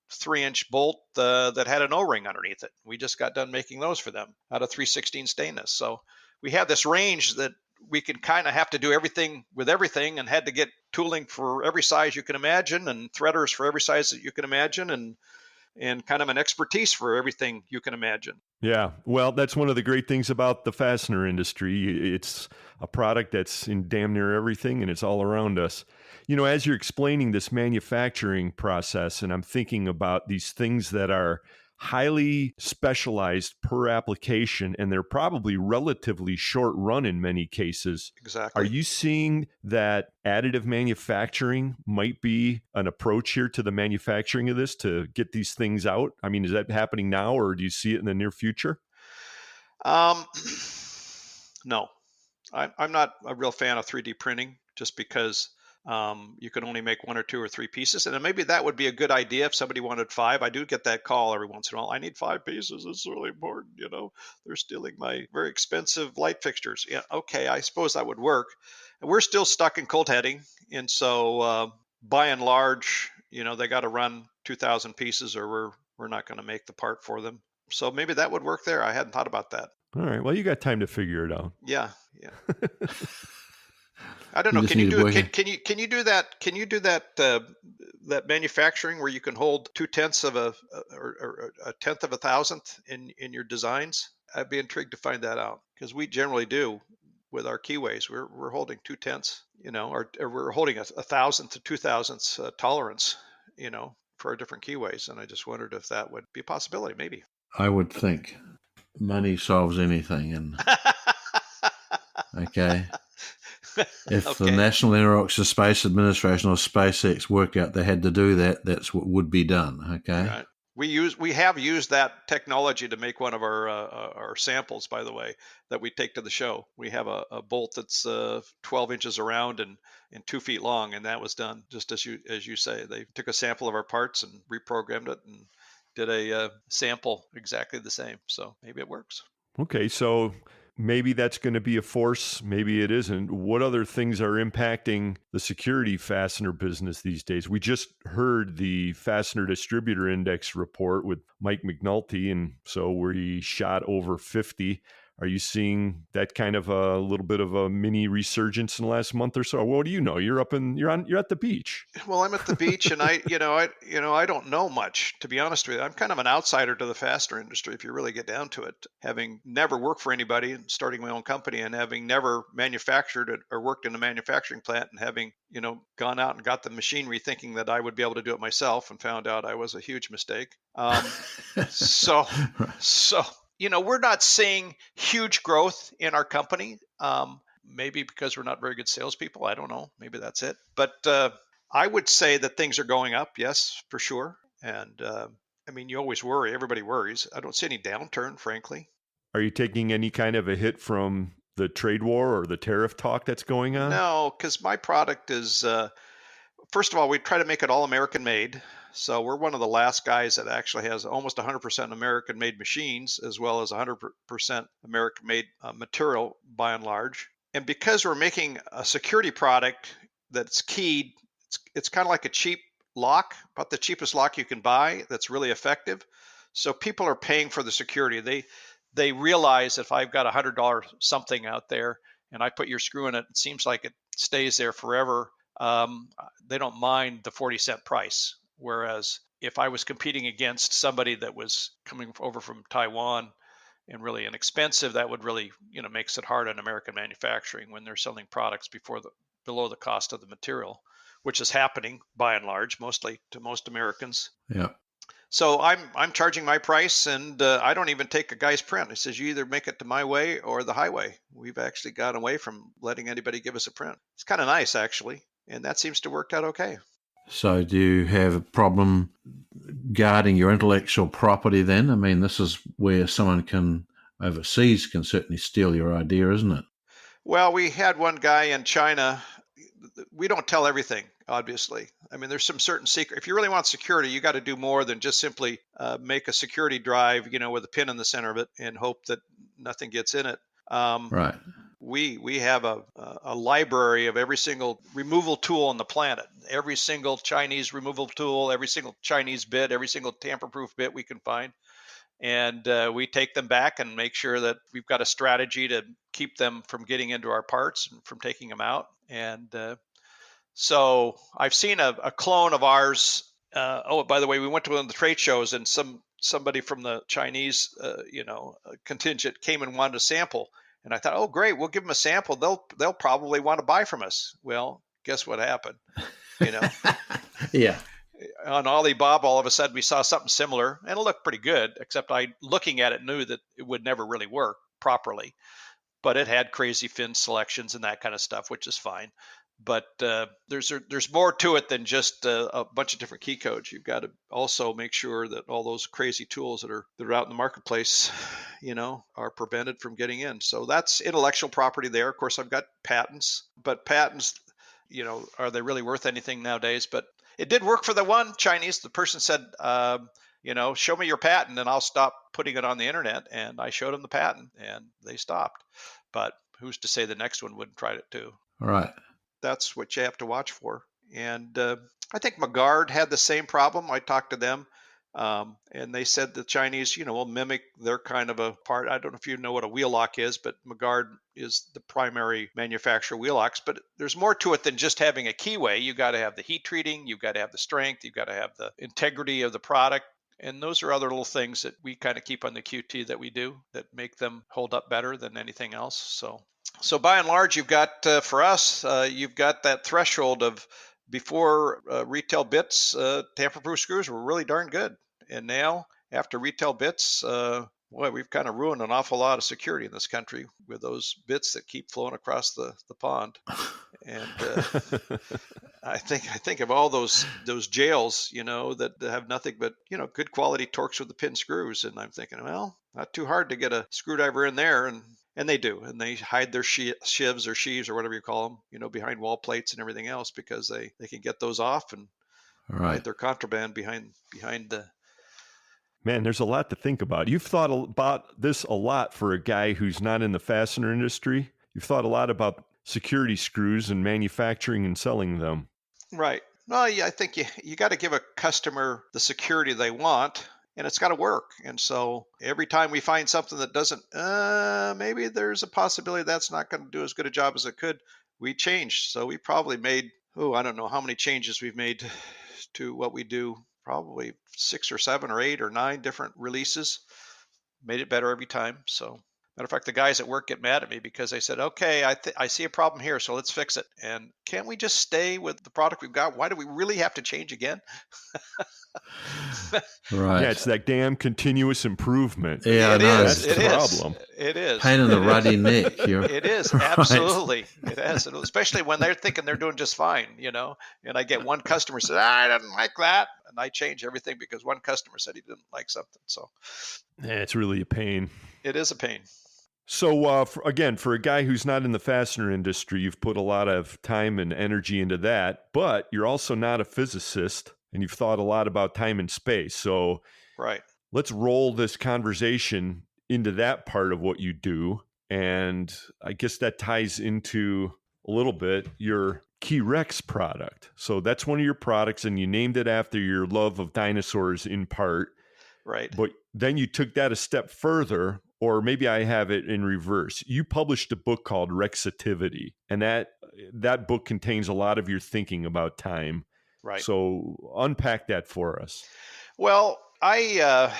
3-inch bolt that had an O-ring underneath it. We just got done making those for them out of 316 stainless. So we have this range that we can kind of have to do everything with everything, and had to get tooling for every size you can imagine, and threaders for every size that you can imagine, and kind of an expertise for everything you can imagine. Yeah, well, that's one of the great things about the fastener industry. It's a product that's in damn near everything, and it's all around us. As you're explaining this manufacturing process, and I'm thinking about these things that are highly specialized per application, and they're probably relatively short run in many cases. Exactly. Are you seeing that additive manufacturing might be an approach here to the manufacturing of this to get these things out? I mean, is that happening now, or do you see it in the near future? No, I'm not a real fan of 3D printing, just because you can only make 1 or 2 or 3 pieces. And then maybe that would be a good idea if somebody wanted 5. I do get that call every once in a while. I need 5 pieces. It's really important. They're stealing my very expensive light fixtures. Yeah. Okay. I suppose that would work. And we're still stuck in cold heading. And so by and large, they got to run 2,000 pieces, or we're not going to make the part for them. So maybe that would work there. I hadn't thought about that. All right. Well, you got time to figure it out. Yeah. I don't know. Can you do it? Can you do that? Can you do that? That manufacturing where you can hold 2/10 of or a tenth of a thousandth in your designs? I'd be intrigued to find that out, because we generally do with our keyways. We're holding 2/10, or we're holding a 1,000th to 2,000ths tolerance, for our different keyways. And I just wondered if that would be a possibility. Maybe. I would think money solves anything, and okay. If the National Aeronautics Space Administration or SpaceX worked out they had to do that, that's what would be done. Okay. Right. We have used that technology to make one of our samples, by the way, that we take to the show. We have a bolt that's 12 inches around and 2 feet long, and that was done just as you say. They took a sample of our parts and reprogrammed it and did a sample exactly the same. So maybe it works. Okay, so maybe that's going to be a force. Maybe it isn't. What other things are impacting the security fastener business these days? We just heard the Fastener Distributor Index report with Mike McNulty, and so we shot over 50. Are you seeing that kind of a little bit of a mini resurgence in the last month or so? What do you know? You're at the beach. Well, I'm at the beach, and I don't know much, to be honest with you. I'm kind of an outsider to the fastener industry, if you really get down to it. Having never worked for anybody, and starting my own company, and having never manufactured it or worked in a manufacturing plant, and having gone out and got the machinery thinking that I would be able to do it myself, and found out I was a huge mistake. So. We're not seeing huge growth in our company. Maybe because we're not very good salespeople. I don't know. Maybe that's it. But I would say that things are going up. Yes, for sure. And you always worry. Everybody worries. I don't see any downturn, frankly. Are you taking any kind of a hit from the trade war or the tariff talk that's going on? No, because my product is, first of all, we try to make it all American made. So we're one of the last guys that actually has almost 100% American-made machines, as well as 100% American-made material by and large. And because we're making a security product that's keyed, it's kind of like a cheap lock, about the cheapest lock you can buy that's really effective. So people are paying for the security. They realize if I've got $100 something out there and I put your screw in it, it seems like it stays there forever. They don't mind the 40-cent price. Whereas if I was competing against somebody that was coming over from Taiwan and really inexpensive, that would really, makes it hard on American manufacturing when they're selling products below the cost of the material. which is happening by and large, mostly to most Americans. Yeah. So I'm charging my price, and I don't even take a guy's print. It says you either make it to my way or the highway. We've actually got away from letting anybody give us a print. It's kind of nice, actually, and that seems to work out okay. So do you have a problem guarding your intellectual property then? I mean, this is where someone overseas can certainly steal your idea, isn't it? Well, we had one guy in China. We don't tell everything, obviously. I mean, there's some certain secret. If you really want security, you got to do more than just simply make a security drive, with a pin in the center of it and hope that nothing gets in it. Right. We have a library of every single removal tool on the planet, every single Chinese removal tool, every single Chinese bit, every single tamper-proof bit we can find. And we take them back and make sure that we've got a strategy to keep them from getting into our parts and from taking them out. And so I've seen a clone of ours. By the way, we went to one of the trade shows, and somebody from the Chinese, contingent came and wanted a sample. And I thought, oh, great, we'll give them a sample. They'll probably want to buy from us. Well, guess what happened? Yeah. On Alibaba, all of a sudden we saw something similar, and it looked pretty good, except looking at it, knew that it would never really work properly. But it had crazy fin selections and that kind of stuff, which is fine. But there's more to it than just a bunch of different key codes. You've got to also make sure that all those crazy tools that are out in the marketplace, are prevented from getting in. So that's intellectual property there. Of course, I've got patents, but patents, are they really worth anything nowadays? But it did work for the one Chinese. The person said, show me your patent and I'll stop putting it on the internet. And I showed them the patent and they stopped. But who's to say the next one wouldn't try it too? All right. That's what you have to watch for. And I think Magard had the same problem. I talked to them and they said the Chinese, will mimic their kind of a part. I don't know if you know what a wheel lock is, but Magard is the primary manufacturer of wheel locks. But there's more to it than just having a keyway. You got to have the heat treating. You've got to have the strength. You've got to have the integrity of the product. And those are other little things that we kind of keep on the QT that we do that make them hold up better than anything else. So by and large, you've got, for us, you've got that threshold of before retail bits, tamper-proof screws were really darn good. And now, after retail bits, we've kind of ruined an awful lot of security in this country with those bits that keep flowing across the pond. And I think of all those jails, that have nothing but, good quality Torx with the pin screws. And I'm thinking, well, not too hard to get a screwdriver in there. And they do. And they hide their shivs or sheaves or whatever you call them, behind wall plates and everything else because they can get those off and hide their contraband behind the. Man, there's a lot to think about. You've thought about this a lot for a guy who's not in the fastener industry. You've thought a lot about security screws and manufacturing and selling them. Right. Well, yeah, I think you got to give a customer the security they want, and it's got to work. And so every time we find something that doesn't, maybe there's a possibility that's not going to do as good a job as it could, we change. So we probably made, I don't know how many changes we've made to what we do. Probably 6 or 7 or 8 or 9 different releases, made it better every time. So matter of fact, the guys at work get mad at me because they said, okay, I see a problem here, so let's fix it. And can't we just stay with the product we've got? Why do we really have to change again? Right. Yeah, it's that damn continuous improvement. Yeah, that's the problem. It is. Pain in the ruddy neck. It is, absolutely. Right. It is, especially when they're thinking they're doing just fine, And I get one customer says, I didn't like that. And I change everything because one customer said he didn't like something. So yeah, it's really a pain. It is a pain. So for a guy who's not in the fastener industry, you've put a lot of time and energy into that, but you're also not a physicist and you've thought a lot about time and space. So right. Let's roll this conversation into that part of what you do. And I guess that ties into a little bit your Key Rex product. So that's one of your products and you named it after your love of dinosaurs in part. Right. But then you took that a step further, or maybe I have it in reverse. You published a book called Hexitivity, and that book contains a lot of your thinking about time. Right. So unpack that for us. Well, I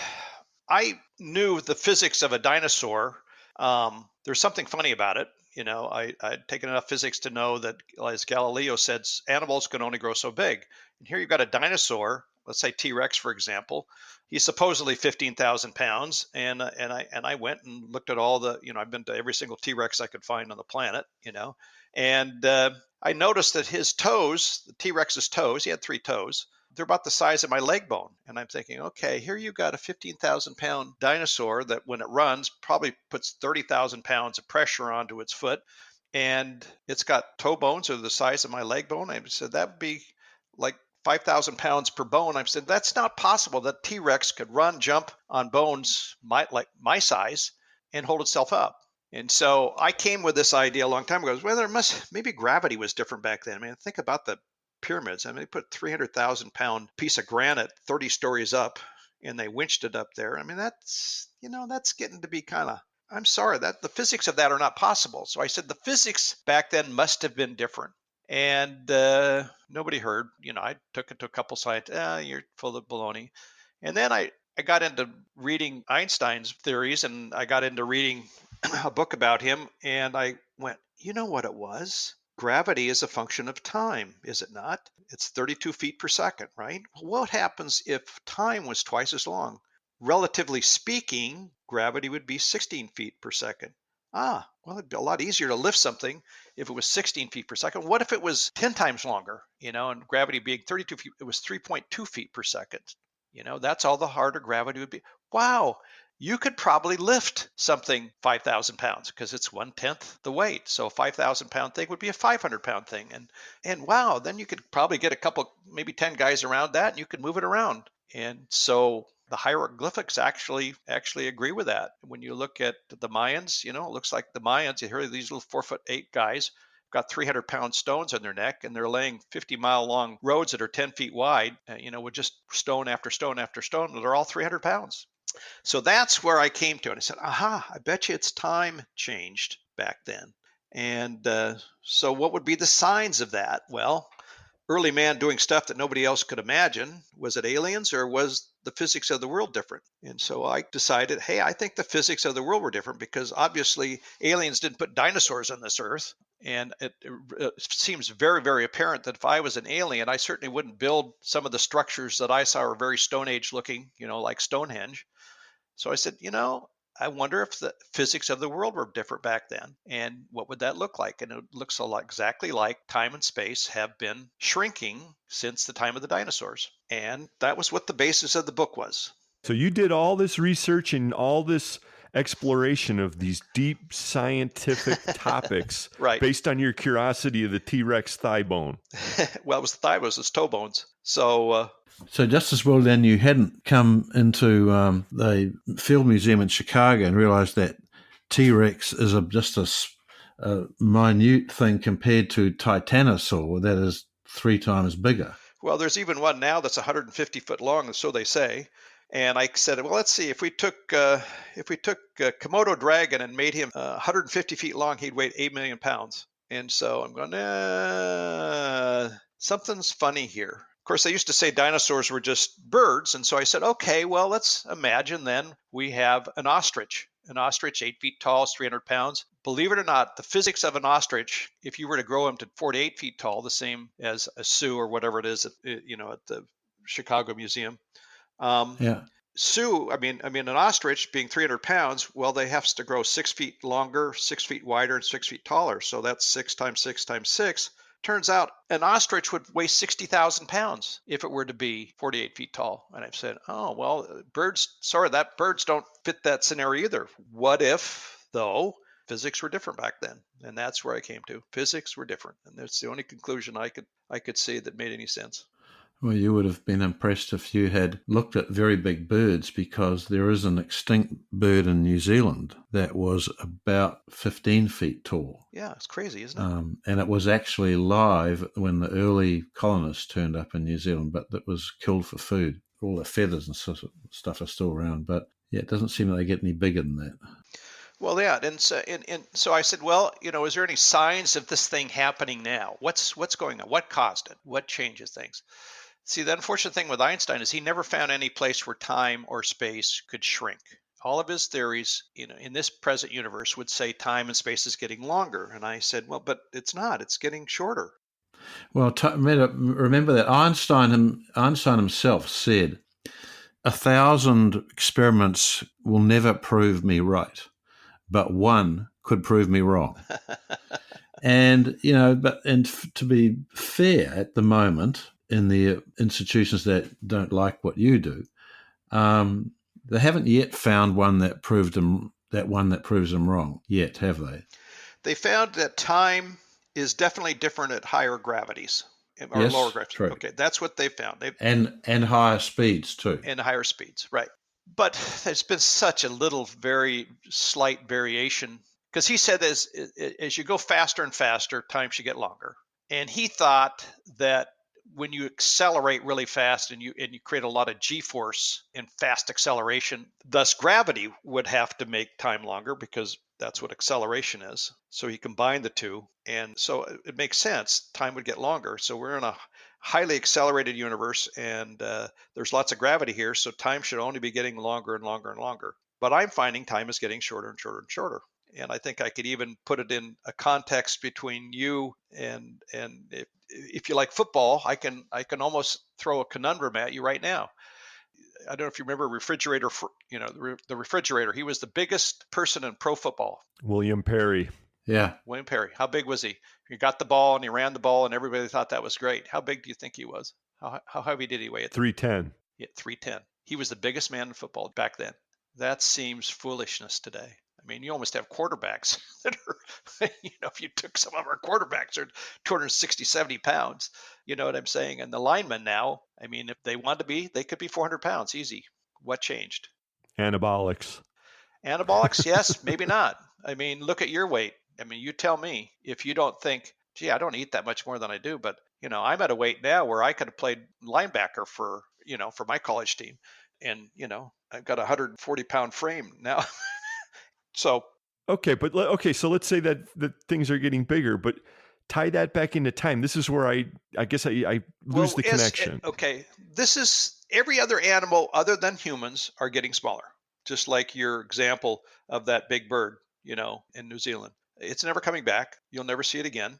knew the physics of a dinosaur. There's something funny about it. I'd taken enough physics to know that, as Galileo said, animals can only grow so big. And here you've got a dinosaur, let's say T-Rex, for example. He's supposedly 15,000 pounds. And I went and looked at all the, I've been to every single T-Rex I could find on the planet, and I noticed that his toes, the T-Rex's toes, he had 3 toes, they're about the size of my leg bone. And I'm thinking, okay, here you've got a 15,000 pound dinosaur that when it runs probably puts 30,000 pounds of pressure onto its foot. And it's got toe bones that are the size of my leg bone. I said, that would be like 5,000 pounds per bone. I said, that's not possible that T-Rex could run, jump on bones like my size and hold itself up. And so I came with this idea a long time ago. Well, maybe gravity was different back then. I mean, think about the pyramids. I mean, they put 300,000 pound piece of granite 30 stories up and they winched it up there. I mean, that's getting to be kind of, I'm sorry, that the physics of that are not possible. So I said the physics back then must have been different. And nobody heard. I took it to a couple sites. You're full of baloney. And then I got into reading Einstein's theories, and I got into reading a book about him, and I went, you know what it was? Gravity is a function of time, is it not? It's 32 feet per second, right? Well, what happens if time was twice as long? Relatively speaking, gravity would be 16 feet per second. Well, it'd be a lot easier to lift something if it was 16 feet per second. What if it was 10 times longer, and gravity being 32 feet, it was 3.2 feet per second. That's all the harder gravity would be. Wow, you could probably lift something 5,000 pounds because it's 1/10 the weight. So a 5,000 pound thing would be a 500 pound thing. And wow, then you could probably get a couple, maybe 10 guys around that and you could move it around. And so the hieroglyphics actually agree with that. When you look at the Mayans, it looks like the Mayans, you hear these little 4'8" guys got 300 pound stones on their neck and they're laying 50-mile long roads that are 10 feet wide, with just stone after stone after stone. They're all 300 pounds. So that's where I came to it. I said, I bet you it's time changed back then. And so what would be the signs of that? Well, early man doing stuff that nobody else could imagine. Was it aliens or was the physics of the world different? And so I decided, hey, I think the physics of the world were different because obviously aliens didn't put dinosaurs on this earth. And it seems very, very apparent that if I was an alien, I certainly wouldn't build some of the structures that I saw are very Stone Age looking, like Stonehenge. So I said, I wonder if the physics of the world were different back then. And what would that look like? And it looks a lot exactly like time and space have been shrinking since the time of the dinosaurs. And that was what the basis of the book was. So you did all this research and all this exploration of these deep scientific topics right, based on your curiosity of the T-Rex thigh bone. Well, it was the thigh, it was his toe bones. So just as well then you hadn't come into the Field Museum in Chicago and realized that T-Rex is just a minute thing compared to Titanosaur that is 3 times bigger. Well, there's even one now that's 150 foot long, so they say. And I said, well, let's see, if we took Komodo dragon and made him 150 feet long, he'd weigh 8 million pounds. And so I'm going, something's funny here. Of course, they used to say dinosaurs were just birds. And so I said, okay, well, let's imagine then we have an ostrich. An ostrich, 8 feet tall, is 300 pounds. Believe it or not, the physics of an ostrich, if you were to grow him to 48 feet tall, the same as a Sioux or whatever it is, at the Chicago Museum. Sioux, I mean, an ostrich being 300 pounds, well, they have to grow 6 feet longer, 6 feet wider, and 6 feet taller. So that's 6 times 6 times 6. Turns out an ostrich would weigh 60,000 pounds if it were to be 48 feet tall. And I've said, oh, well, birds don't fit that scenario either. What if, though, physics were different back then? And that's where I came to. Physics were different. And that's the only conclusion I could see that made any sense. Well, you would have been impressed if you had looked at very big birds, because there is an extinct bird in New Zealand that was about 15 feet tall. Yeah, it's crazy, isn't it? And it was actually live when the early colonists turned up in New Zealand, but it was killed for food. All the feathers and stuff are still around, but yeah, it doesn't seem like they get any bigger than that. Well, yeah, and so I said, well, is there any signs of this thing happening now? What's going on? What caused it? What changes things? See, the unfortunate thing with Einstein is he never found any place where time or space could shrink. all of his theories, in this present universe would say time and space is getting longer. And I said, well, but it's not. It's getting shorter. Well, remember that Einstein himself said, 1,000 experiments will never prove me right, but one could prove me wrong. And, to be fair, at the moment, in the institutions that don't like what you do, they haven't yet found one that proves them wrong yet, have they? They found that time is definitely different at higher gravities or Yes, lower gravities. true. Okay, that's what they found. And higher speeds too. And higher speeds, right. But there's been such a little, very slight variation, because he said as you go faster and faster, time should get longer. And he thought that when you accelerate really fast and you create a lot of G-force and fast acceleration, thus gravity would have to make time longer, because that's what acceleration is. So he combined the two, and so it makes sense. Time would get longer. So we're in a highly accelerated universe, and there's lots of gravity here, so time should only be getting longer and longer and longer. But I'm finding time is getting shorter and shorter and shorter. And I think I could even put it in a context between you and if you like football, I can almost throw a conundrum at you right now. I don't know if you remember refrigerator, the refrigerator. He was the biggest person in pro football. William Perry. Yeah. William Perry. How big was he? He got the ball and he ran the ball and everybody thought that was great. How big do you think he was? How heavy did he weigh? 310. Yeah, 310. He was the biggest man in football back then. That seems foolishness today. I mean, you almost have quarterbacks that are, if you took some of our quarterbacks are 260, 70 pounds, you know what I'm saying? And the linemen now, I mean, if they want to be, they could be 400 pounds easy. What changed? Anabolics. Anabolics, yes, maybe not. I mean, look at your weight. I mean, you tell me if you don't think, gee, I don't eat that much more than I do, but, I'm at a weight now where I could have played linebacker for my college team. And, I've got a 140-pound frame now. So so let's say that things are getting bigger, but tie that back into time. This is where I guess I lose the connection. This is every other animal other than humans are getting smaller. Just like your example of that big bird, in New Zealand. It's never coming back. You'll never see it again.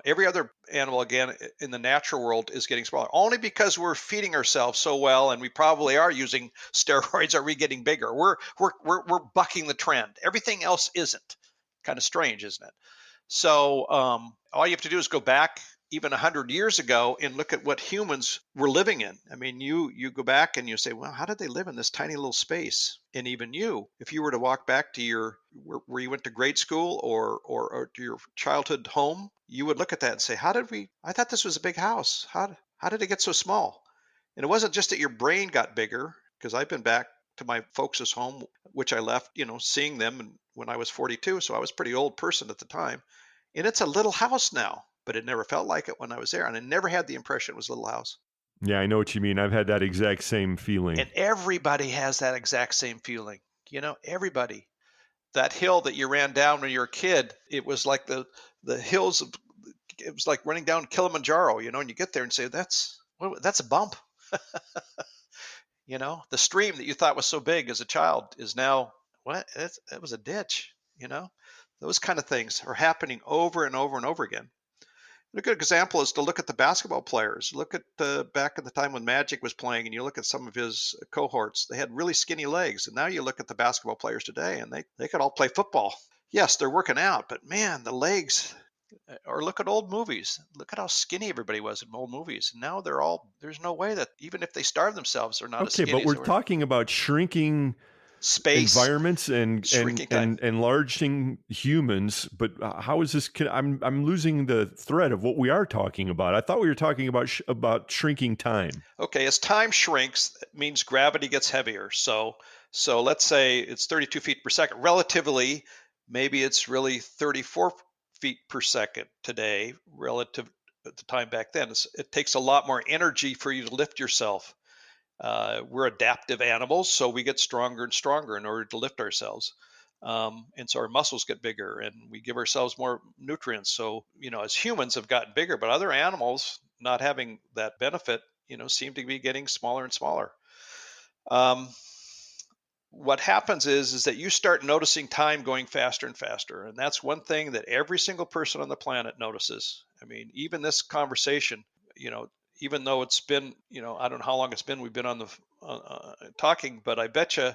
Every other animal, again, in the natural world is getting smaller. Only because we're feeding ourselves so well, and we probably are using steroids, are we getting bigger. We're bucking the trend. Everything else isn't. Kind of strange, isn't it? So all you have to do is go back even 100 years ago and look at what humans were living in. I mean, you go back and you say, well, how did they live in this tiny little space? And even if you were to walk back to where you went to grade school or to your childhood home, you would look at that and say, I thought this was a big house. How did it get so small? And it wasn't just that your brain got bigger, because I've been back to my folks' home, which I left, seeing them when I was 42. So I was a pretty old person at the time. And it's a little house now. But it never felt like it when I was there. And I never had the impression it was a little house. Yeah, I know what you mean. I've had that exact same feeling. And everybody has that exact same feeling. Everybody. That hill that you ran down when you were a kid, it was like the hills it was like running down Kilimanjaro, and you get there and say, that's a bump. The stream that you thought was so big as a child is now, it was a ditch, Those kind of things are happening over and over and over again. A good example is to look at the basketball players. Look at back at the time when Magic was playing, and you look at some of his cohorts. They had really skinny legs. And now you look at the basketball players today, and they could all play football. Yes, they're working out, but man, the legs. Or look at old movies. Look at how skinny everybody was in old movies. And now there's no way that even if they starve themselves, they're not as skinny. Okay, but we're talking about shrinking space environments and enlarging humans, but how is this? I'm losing the thread of what we are talking about. I thought we were talking about shrinking time. Okay, as time shrinks, it means gravity gets heavier. So let's say it's 32 feet per second. Relatively, maybe it's really 34 feet per second today, relative to the time back then. It takes a lot more energy for you to lift yourself. We're adaptive animals, so we get stronger and stronger in order to lift ourselves. And so our muscles get bigger and we give ourselves more nutrients. So, as humans have gotten bigger, but other animals not having that benefit, seem to be getting smaller and smaller. what happens is that you start noticing time going faster and faster. And that's one thing that every single person on the planet notices. I mean, even this conversation, even though it's been, I don't know how long it's been, we've been on the talking, but I bet you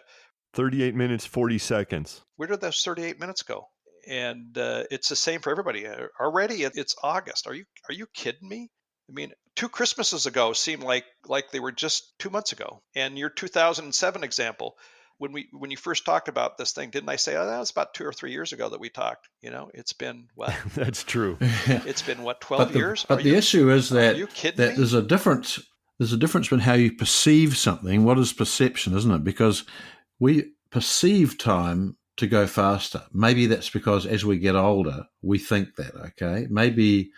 38 minutes, 40 seconds. Where did those 38 minutes go? And it's the same for everybody. Already it's August. Are you kidding me? I mean, 2 Christmases ago seemed like they were just 2 months ago. And your 2007 example, when you first talked about this thing, didn't I say, that was about 2 or 3 years ago that we talked? It's been what? That's true. It's been what, 12 years? But the issue is that, are you kidding that me? there's a difference. There's a difference between how you perceive something. What is perception, isn't it? Because we perceive time to go faster. Maybe that's because as we get older, we think that, okay? Maybe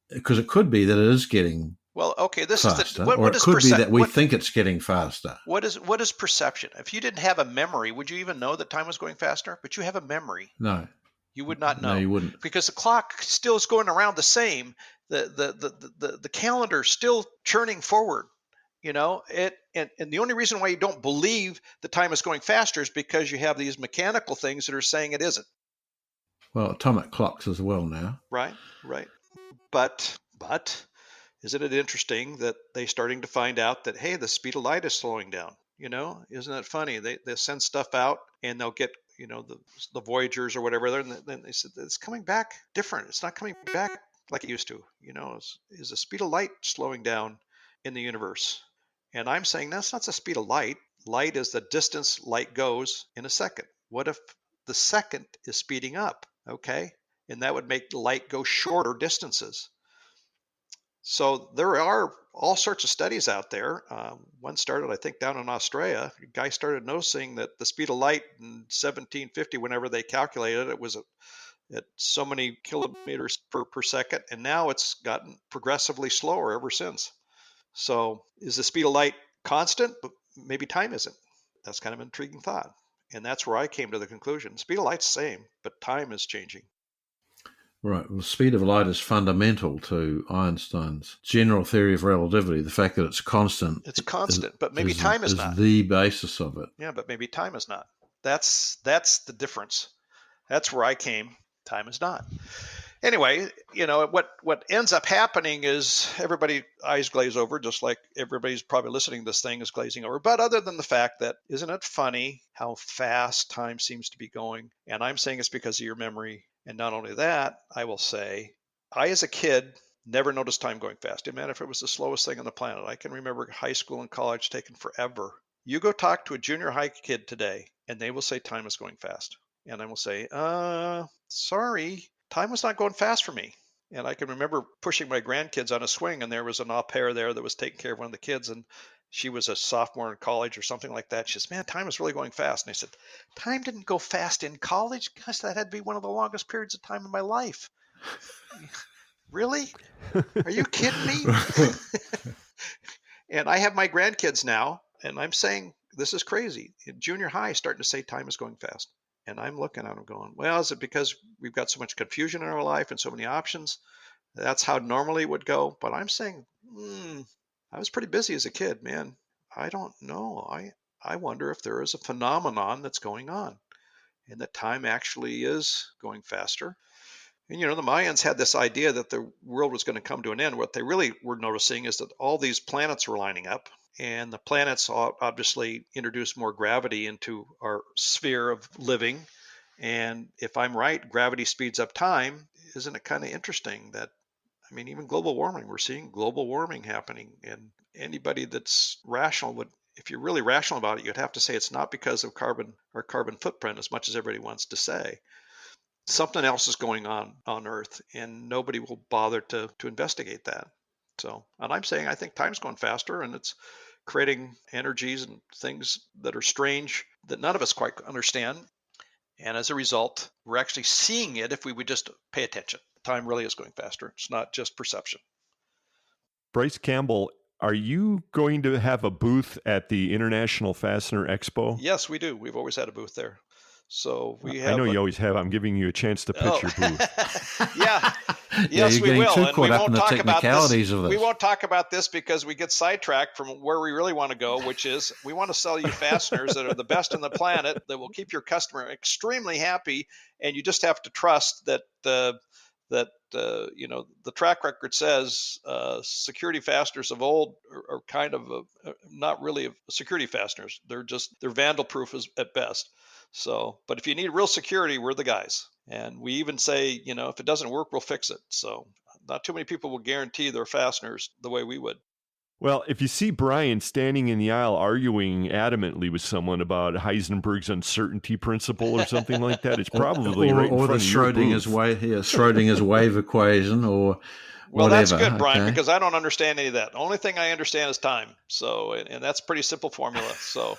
because it could be that it is getting well, okay, this faster, is what or it is could be that we think it's getting faster. What is perception? If you didn't have a memory, would you even know that time was going faster? But you have a memory. No. You would not know. No, you wouldn't. Because the clock still is going around the same. The calendar still churning forward. And the only reason why you don't believe the time is going faster is because you have these mechanical things that are saying it isn't. Well, atomic clocks as well now. Right. But isn't it interesting that they're starting to find out that, hey, the speed of light is slowing down? Isn't it funny? They send stuff out and they'll get, the Voyagers or whatever. And then they said, it's coming back different. It's not coming back like it used to. Is the speed of light slowing down in the universe? And I'm saying that's not the speed of light. Light is the distance light goes in a second. What if the second is speeding up? Okay. And that would make the light go shorter distances. So there are all sorts of studies out there. One started, I think, down in Australia. A guy started noticing that the speed of light in 1750, whenever they calculated it, was at so many kilometers per second. And now it's gotten progressively slower ever since. So is the speed of light constant? But maybe time isn't. That's kind of an intriguing thought. And that's where I came to the conclusion. Speed of light's the same, but time is changing. Right. Well, the speed of light is fundamental to Einstein's general theory of relativity. The fact that it's constant. It's constant, but maybe time is not. The basis of it. Yeah, but maybe time is not. That's the difference. That's where I came. Time is not. Anyway, what ends up happening is everybody eyes glaze over, just like everybody's probably listening to this thing is glazing over. But other than the fact that, isn't it funny how fast time seems to be going? And I'm saying it's because of your memory. And not only that, I will say, I as a kid never noticed time going fast. It matter if it was the slowest thing on the planet. I can remember high school and college taking forever. You go talk to a junior high kid today, and they will say time is going fast. And I will say, sorry, time was not going fast for me. And I can remember pushing my grandkids on a swing, and there was an au pair there that was taking care of one of the kids, and she was a sophomore in college or something like that. She says, man, time is really going fast. And I said, time didn't go fast in college? Gosh, that had to be one of the longest periods of time in my life. Really? Are you kidding me? And I have my grandkids now, and I'm saying, this is crazy. In junior high, starting to say time is going fast. And I'm looking at them going, well, is it because we've got so much confusion in our life and so many options? That's how normally it would go. But I'm saying, I was pretty busy as a kid, man. I don't know. I wonder if there is a phenomenon that's going on and that time actually is going faster. And, the Mayans had this idea that the world was going to come to an end. What they really were noticing is that all these planets were lining up, and the planets obviously introduce more gravity into our sphere of living. And if I'm right, gravity speeds up time. Isn't it kind of interesting that, even global warming, we're seeing global warming happening, and anybody that's rational would, if you're really rational about it, you'd have to say it's not because of carbon footprint as much as everybody wants to say. Something else is going on Earth, and nobody will bother to investigate that. So, and I'm saying I think time's going faster, and it's creating energies and things that are strange that none of us quite understand. And as a result, we're actually seeing it if we would just pay attention. Time really is going faster. It's not just perception. Bryce Campbell, are you going to have a booth at the International Fastener Expo? Yes, we do. We've always had a booth there. So we have. I know you always have. I'm giving you a chance to pitch your booth. Yeah. Yeah, Yes, you're we getting will. too And we caught up in won't the talk about technicalities this. of this. We won't talk about this because we get sidetracked from where we really want to go, which is we want to sell you fasteners that are the best on the planet that will keep your customer extremely happy. And you just have to trust that the track record says security fasteners of old are kind of not really security fasteners. They're vandal proof at best. So, but if you need real security, we're the guys. And we even say, if it doesn't work, we'll fix it. So not too many people will guarantee their fasteners the way we would. Well, if you see Brian standing in the aisle arguing adamantly with someone about Heisenberg's uncertainty principle or something like that, it's probably right in or front the of your Schrodinger's booth. Schrodinger's wave equation, or well, whatever. That's good, Brian, okay? because I don't understand any of that. The only thing I understand is time. So, and that's a pretty simple formula. So,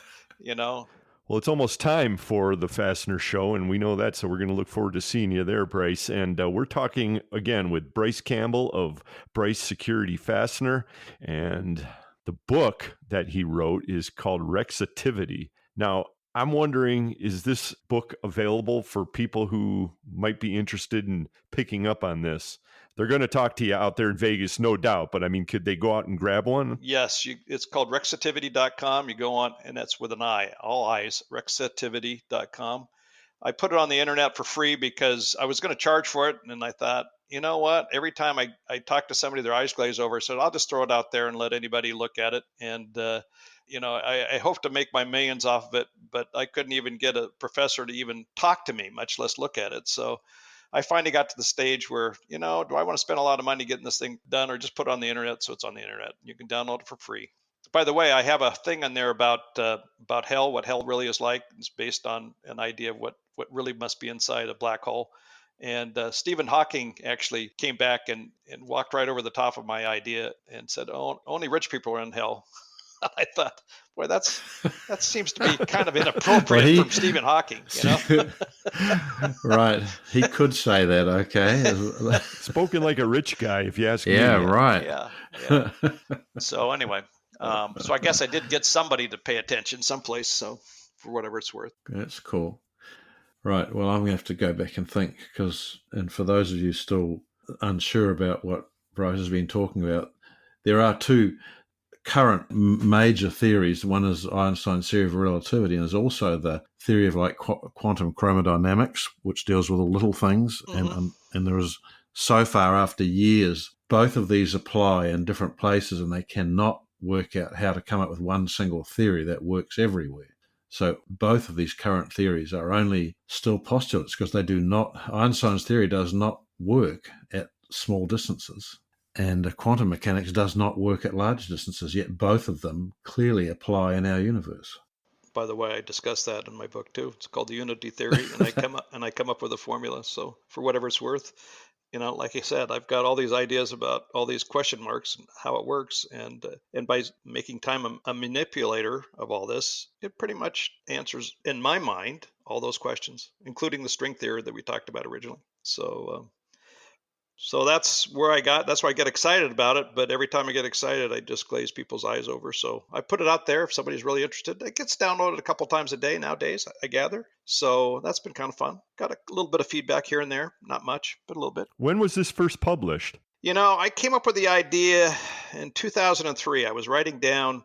Well, it's almost time for the Fastener Show, and we know that, so we're going to look forward to seeing you there, Bryce. And we're talking, again, with Bryce Campbell of Bryce Security Fastener, and the book that he wrote is called Hexitivity. Now, I'm wondering, is this book available for people who might be interested in picking up on this? They're going to talk to you out there in Vegas, no doubt. But I mean, could they go out and grab one? Yes, it's called Hexitivity.com. You go on, and that's with an I, all I's, Hexitivity.com. I put it on the internet for free because I was going to charge for it. And I thought, you know what? Every time I talk to somebody, their eyes glaze over. So I'll just throw it out there and let anybody look at it. And, I hope to make my millions off of it, but I couldn't even get a professor to even talk to me, much less look at it. So I finally got to the stage where, do I want to spend a lot of money getting this thing done or just put it on the internet so it's on the internet? You can download it for free. By the way, I have a thing in there about hell, what hell really is like. It's based on an idea of what really must be inside a black hole. And Stephen Hawking actually came back and walked right over the top of my idea and said, oh, only rich people are in hell. I thought, boy, that seems to be kind of inappropriate from Stephen Hawking, Right. He could say that, okay. Spoken like a rich guy, if you ask me. Yeah, right. Yeah. So anyway, so I guess I did get somebody to pay attention someplace, so for whatever it's worth. That's cool. Right. Well, I'm going to have to go back and think and for those of you still unsure about what Bryce has been talking about, there are two current major theories. One is Einstein's theory of relativity, and there's also the theory of quantum chromodynamics, which deals with all little things. Mm-hmm. And there is, so far after years, both of these apply in different places, and they cannot work out how to come up with one single theory that works everywhere. So both of these current theories are only still postulates because Einstein's theory does not work at small distances. And quantum mechanics does not work at large distances, yet both of them clearly apply in our universe. By the way, I discussed that in my book too. It's called the unity theory, and I come up with a formula. So for whatever it's worth, like I said, I've got all these ideas about all these question marks and how it works, and by making time a manipulator of all this, it pretty much answers, in my mind, all those questions, including the string theory that we talked about originally. So that's where I get excited about it. But every time I get excited, I just glaze people's eyes over. So I put it out there. If somebody's really interested, it gets downloaded a couple times a day nowadays, I gather. So that's been kind of fun. Got a little bit of feedback here and there. Not much, but a little bit. When was this first published? I came up with the idea in 2003. I was writing down,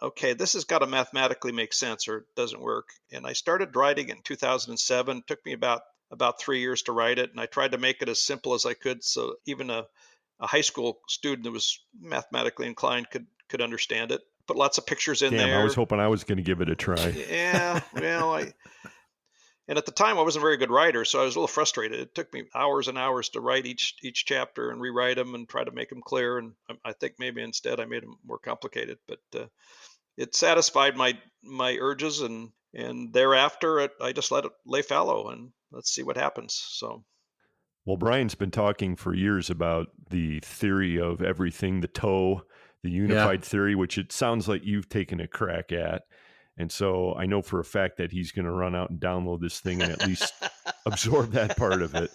okay, this has got to mathematically make sense or it doesn't work. And I started writing in 2007. It took me about 3 years to write it, and I tried to make it as simple as I could so even a high school student that was mathematically inclined could understand it. Put lots of pictures in there. I was hoping I was going to give it a try. Yeah, well, and at the time I wasn't a very good writer, so I was a little frustrated. It took me hours and hours to write each chapter and rewrite them and try to make them clear, and I think maybe instead I made them more complicated, but it satisfied my urges, and thereafter I just let it lay fallow and let's see what happens. So, well, Brian's been talking for years about the theory of everything, the TOE, the unified theory, which it sounds like you've taken a crack at. And so I know for a fact that he's going to run out and download this thing and at least absorb that part of it.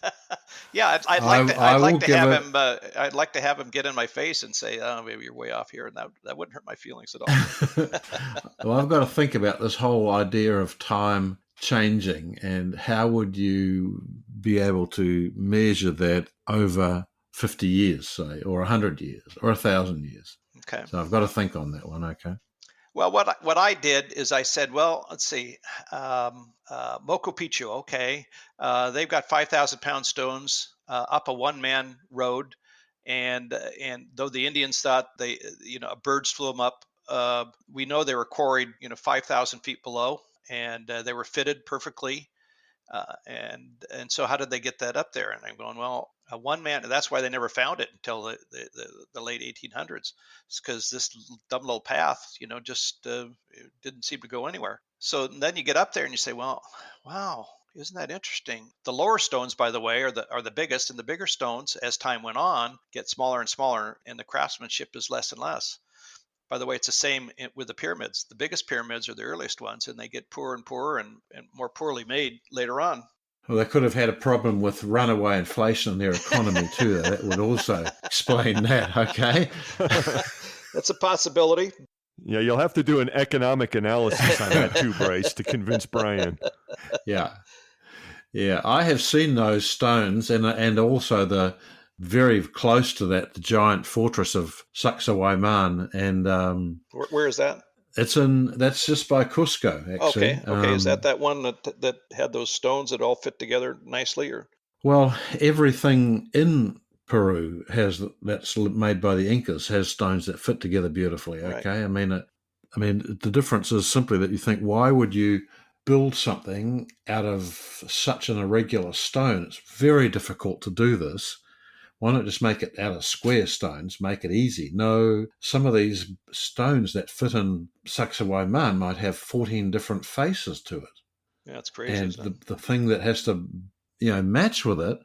Yeah, I'd like to have him get in my face and say, "Oh, maybe you're way off here," and that wouldn't hurt my feelings at all. Well, I've got to think about this whole idea of time changing, and how would you be able to measure that over 50 years, say, or 100 years, or 1,000 years? Okay. So I've got to think on that one, okay? Well, what I did is I said, well, let's see, Moco Picchu, okay, they've got 5,000-pound stones up a one-man road, and though the Indians thought birds flew them up, we know they were quarried 5,000 feet below, and they were fitted perfectly. And so how did they get that up there? And I'm going, well, a one man, that's why they never found it until the late 1800s. It's because this dumb little path, just didn't seem to go anywhere. So then you get up there and you say, well, wow, isn't that interesting? The lower stones, by the way, are the biggest, and the bigger stones, as time went on, get smaller and smaller, and the craftsmanship is less and less. By the way, it's the same with the pyramids. The biggest pyramids are the earliest ones, and they get poorer and poorer and more poorly made later on. Well, they could have had a problem with runaway inflation in their economy too. That would also explain that, okay? That's a possibility. Yeah, you'll have to do an economic analysis on that too, Bryce, to convince Brian. Yeah. I have seen those stones, and also the very close to that, the giant fortress of Sacsayhuaman, and where is that? That's just by Cusco, actually. Okay. Is that one that had those stones that all fit together nicely, or? Well, everything in Peru that's made by the Incas has stones that fit together beautifully. Okay, right. I mean, the difference is simply that you think, why would you build something out of such an irregular stone? It's very difficult to do this. Why not just make it out of square stones, make it easy? No, some of these stones that fit in Sacsayhuaman might have 14 different faces to it. Yeah, that's crazy. And the thing that has to, match with it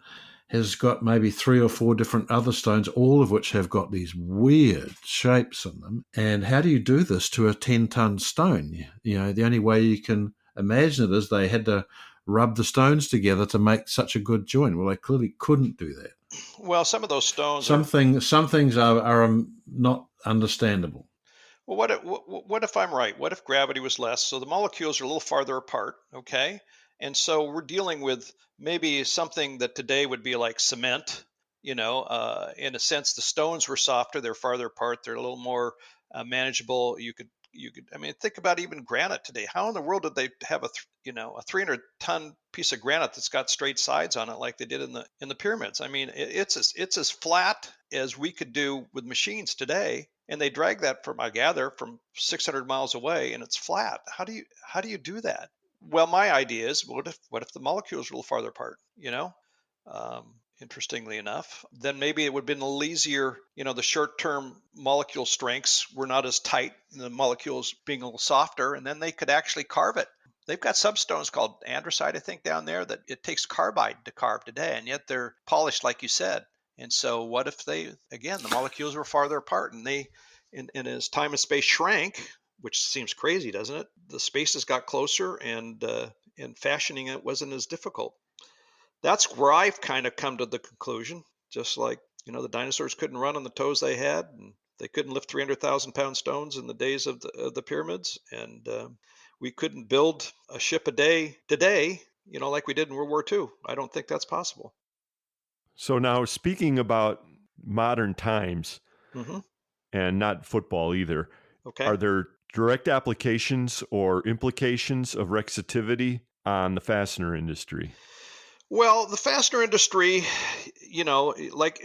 has got maybe 3 or 4 different other stones, all of which have got these weird shapes in them. And how do you do this to a 10-ton stone? The only way you can imagine it is they had to rub the stones together to make such a good joint. Well, they clearly couldn't do that. Well, some of those stones. Some things are not understandable. Well, what if I'm right? What if gravity was less? So the molecules are a little farther apart, okay? And so we're dealing with maybe something that today would be like cement. In a sense, the stones were softer. They're farther apart. They're a little more manageable. You could. I mean, think about even granite today. How in the world did they have a 300-ton piece of granite that's got straight sides on it like they did in the pyramids? I mean, it's as flat as we could do with machines today, and they drag that from 600 miles away, and it's flat. How do you do that? Well, my idea is, what if the molecules are a little farther apart? Interestingly enough, then maybe it would have been a little easier. The short-term molecule strengths were not as tight, the molecules being a little softer, and then they could actually carve it. They've got some stones called andesite, I think, down there that it takes carbide to carve today, and yet they're polished, like you said. And so what if the molecules were farther apart, and and as time and space shrank, which seems crazy, doesn't it? The spaces got closer, and fashioning it wasn't as difficult. That's where I've kind of come to the conclusion, just like, the dinosaurs couldn't run on the toes they had, and they couldn't lift 300,000-pound stones in the days of the pyramids, and we couldn't build a ship a day today, like we did in World War II. I don't think that's possible. So now, speaking about modern times, and not football either, are there direct applications or implications of Hexitivity on the fastener industry? Well, the fastener industry, like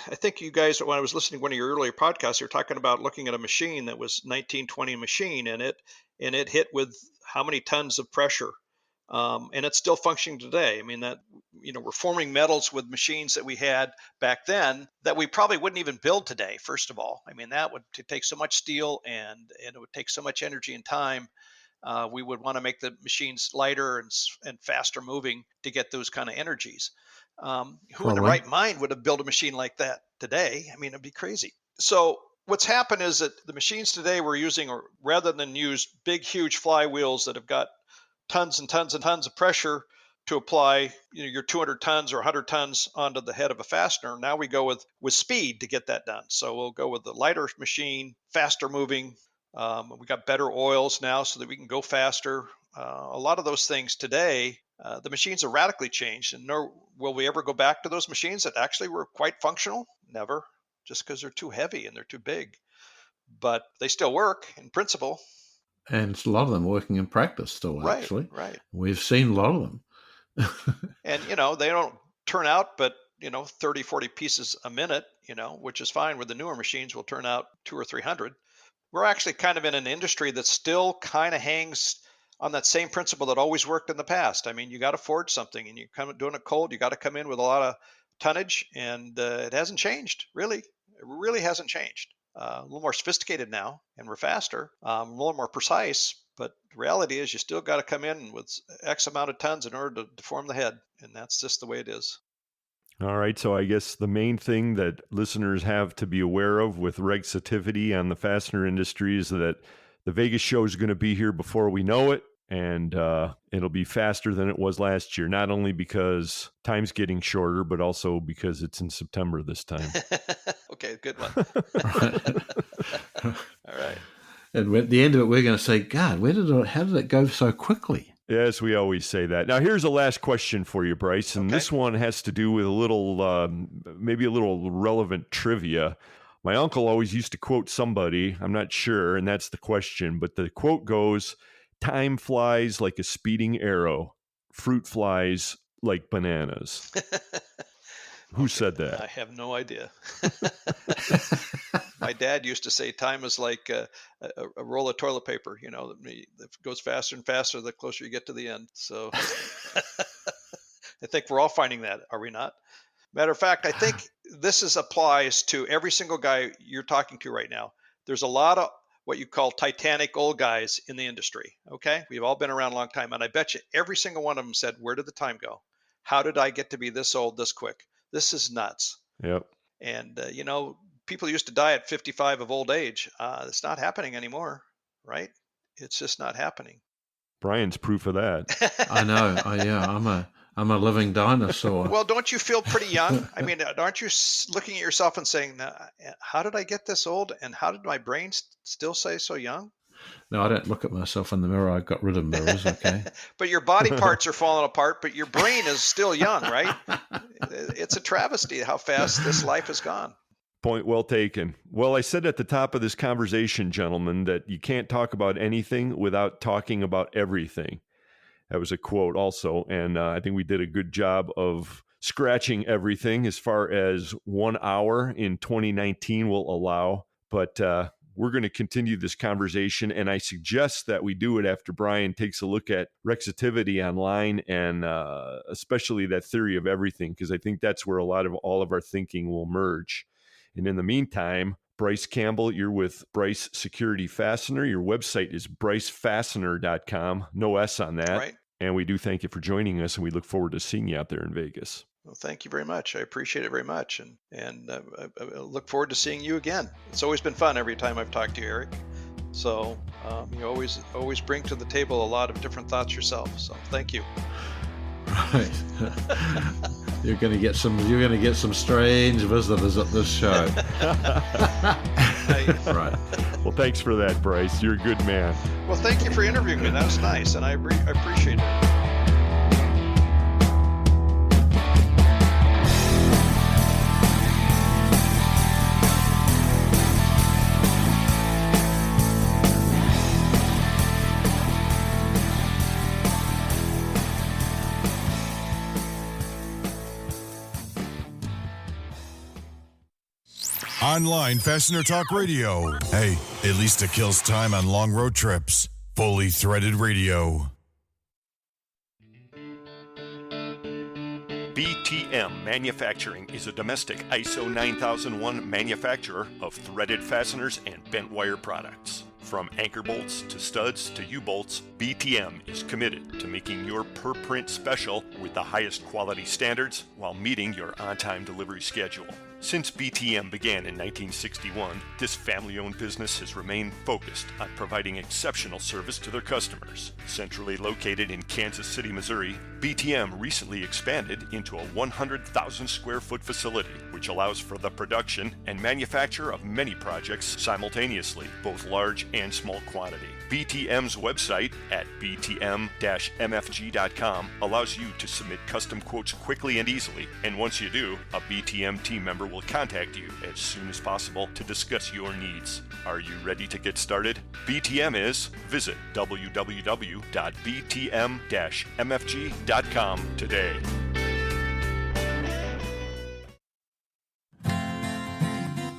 I think you guys, when I was listening to one of your earlier podcasts, you're talking about looking at a machine that was 1920 machine, and it hit with how many tons of pressure, and it's still functioning today. I mean, that we're forming metals with machines that we had back then that we probably wouldn't even build today. First of all, I mean, that would take so much steel and it would take so much energy and time. We would want to make the machines lighter and faster moving to get those kind of energies. Who in the right mind would have built a machine like that today? I mean, it'd be crazy. So what's happened is that the machines today we're using, rather than use big, huge flywheels that have got tons and tons and tons of pressure to apply your 200 tons or 100 tons onto the head of a fastener, now we go with speed to get that done. So we'll go with the lighter machine, faster moving. We got better oils now so that we can go faster. a lot of those things today, the machines have radically changed, and nor will we ever go back to those machines that actually were quite functional. Never, just because they're too heavy and they're too big. But they still work in principle. And a lot of them working in practice still, actually. Right. We've seen a lot of them. And, they don't turn out but 30, 40 pieces a minute, which is fine. Where the newer machines will turn out 200 or 300. We're actually kind of in an industry that still kind of hangs on that same principle that always worked in the past. I mean, you got to forge something, and you come doing it cold. You got to come in with a lot of tonnage, and it hasn't changed, really. It really hasn't changed. A little more sophisticated now, and we're faster, a little more precise. But the reality is you still got to come in with X amount of tons in order to deform the head, and that's just the way it is. All right, so I guess the main thing that listeners have to be aware of with Hexitivity on the fastener industry is that the Vegas show is going to be here before we know it, and it'll be faster than it was last year, not only because time's getting shorter, but also because it's in September this time. Okay, good one. All right. And at the end of it, we're going to say, God, how did it go so quickly? Yes, we always say that. Now, here's a last question for you, Bryce, and this one has to do with a little, maybe a little relevant trivia. My uncle always used to quote somebody, I'm not sure, and that's the question, but the quote goes, "Time flies like a speeding arrow. Fruit flies like bananas." Who said that? I have no idea. My dad used to say time is like a roll of toilet paper. It goes faster and faster the closer you get to the end. So I think we're all finding that, are we not? Matter of fact, I think this applies to every single guy you're talking to right now. There's a lot of what you call Titanic old guys in the industry. Okay, we've all been around a long time, and I bet you every single one of them said, "Where did the time go? How did I get to be this old this quick? This is nuts." Yep. And people used to die at 55 of old age. It's not happening anymore, right? It's just not happening. Brian's proof of that. I know. I'm a living dinosaur. Well, don't you feel pretty young? I mean, aren't you looking at yourself and saying, how did I get this old? And how did my brain still stay so young? No, I don't look at myself in the mirror. I got rid of mirrors, okay? But your body parts are falling apart, but your brain is still young, right? It's a travesty how fast this life has gone. Point well taken. Well, I said at the top of this conversation, gentlemen, that you can't talk about anything without talking about everything. That was a quote also, and I think we did a good job of scratching everything as far as 1 hour in 2019 will allow. But we're going to continue this conversation, and I suggest that we do it after Brian takes a look at Hexitivity online and especially that theory of everything, because I think that's where all of our thinking will merge. And in the meantime, Bryce Campbell, you're with Bryce Security Fastener. Your website is brycefastener.com. No S on that. Right. And we do thank you for joining us, and we look forward to seeing you out there in Vegas. Well, thank you very much. I appreciate it very much. And I look forward to seeing you again. It's always been fun every time I've talked to you, Eric. So you always bring to the table a lot of different thoughts yourself. So thank you. Right. You're going to get some strange visitors at this show. Right. Well, thanks for that, Bryce. You're a good man. Well, thank you for interviewing me. That was nice, and I appreciate it. Online Fastener Talk Radio. Hey, at least it kills time on long road trips. Fully Threaded Radio. BTM Manufacturing is a domestic ISO 9001 manufacturer of threaded fasteners and bent wire products. From anchor bolts to studs to U-bolts, BTM is committed to making your per print special with the highest quality standards while meeting your on-time delivery schedule. Since BTM began in 1961, this family-owned business has remained focused on providing exceptional service to their customers. Centrally located in Kansas City, Missouri, BTM recently expanded into a 100,000 square foot facility, which allows for the production and manufacture of many projects simultaneously, both large and small quantity. BTM's website at btm-mfg.com allows you to submit custom quotes quickly and easily, and once you do, a BTM team member will contact you as soon as possible to discuss your needs. Are you ready to get started? BTM is. Visit www.btm-mfg.com today.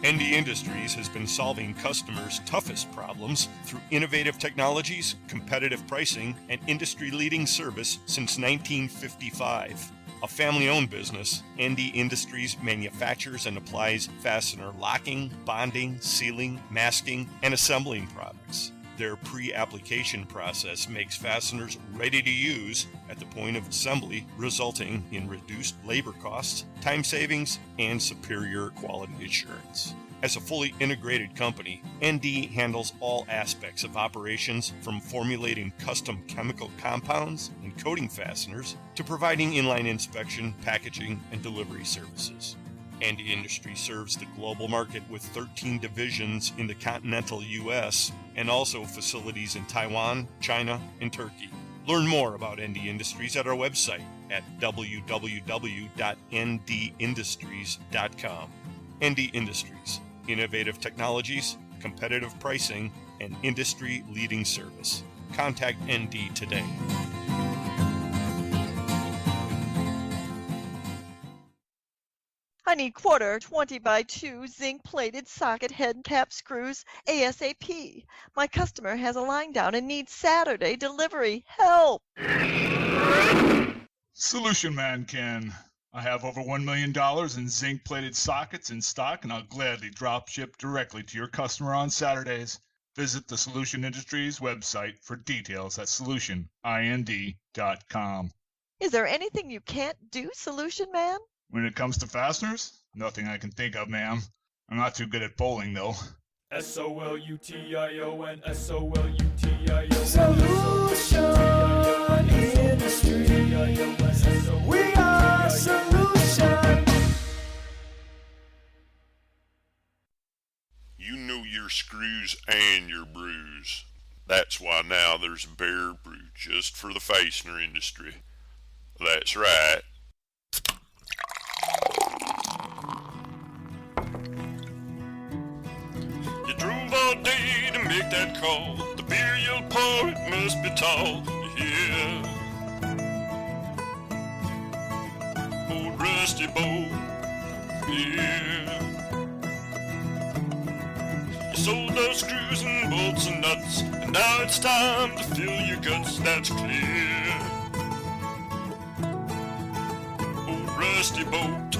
ND Industries has been solving customers' toughest problems through innovative technologies, competitive pricing, and industry-leading service since 1955. A family-owned business, ND Industries manufactures and applies fastener locking, bonding, sealing, masking, and assembling products. Their pre-application process makes fasteners ready to use at the point of assembly, resulting in reduced labor costs, time savings, and superior quality assurance. As a fully integrated company, ND handles all aspects of operations, from formulating custom chemical compounds and coating fasteners to providing inline inspection, packaging, and delivery services. ND Industries serves the global market with 13 divisions in the continental U.S. and also facilities in Taiwan, China, and Turkey. Learn more about ND Industries at our website at www.ndindustries.com. ND Industries, innovative technologies, competitive pricing, and industry-leading service. Contact ND today. I need quarter 20x2 zinc-plated socket head cap screws ASAP. My customer has a line down and needs Saturday delivery. Help! Solution Man can. I have over $1 million in zinc-plated sockets in stock, and I'll gladly drop ship directly to your customer on Saturdays. Visit the Solution Industries website for details at solutionind.com. Is there anything you can't do, Solution Man? When it comes to fasteners, nothing I can think of, ma'am. I'm not too good at bowling, though. SOLUTION, SOLUTION. Solution Industries. We are Solution. You know your screws and your brews. That's why now there's a Baird brew just for the fastener industry. That's right. You drove all day to make that call. The beer you'll pour, it must be tall. Yeah. Old rusty bowl. Yeah. You sold those screws and bolts and nuts, and now it's time to fill your guts. That's clear. Old rusty boat.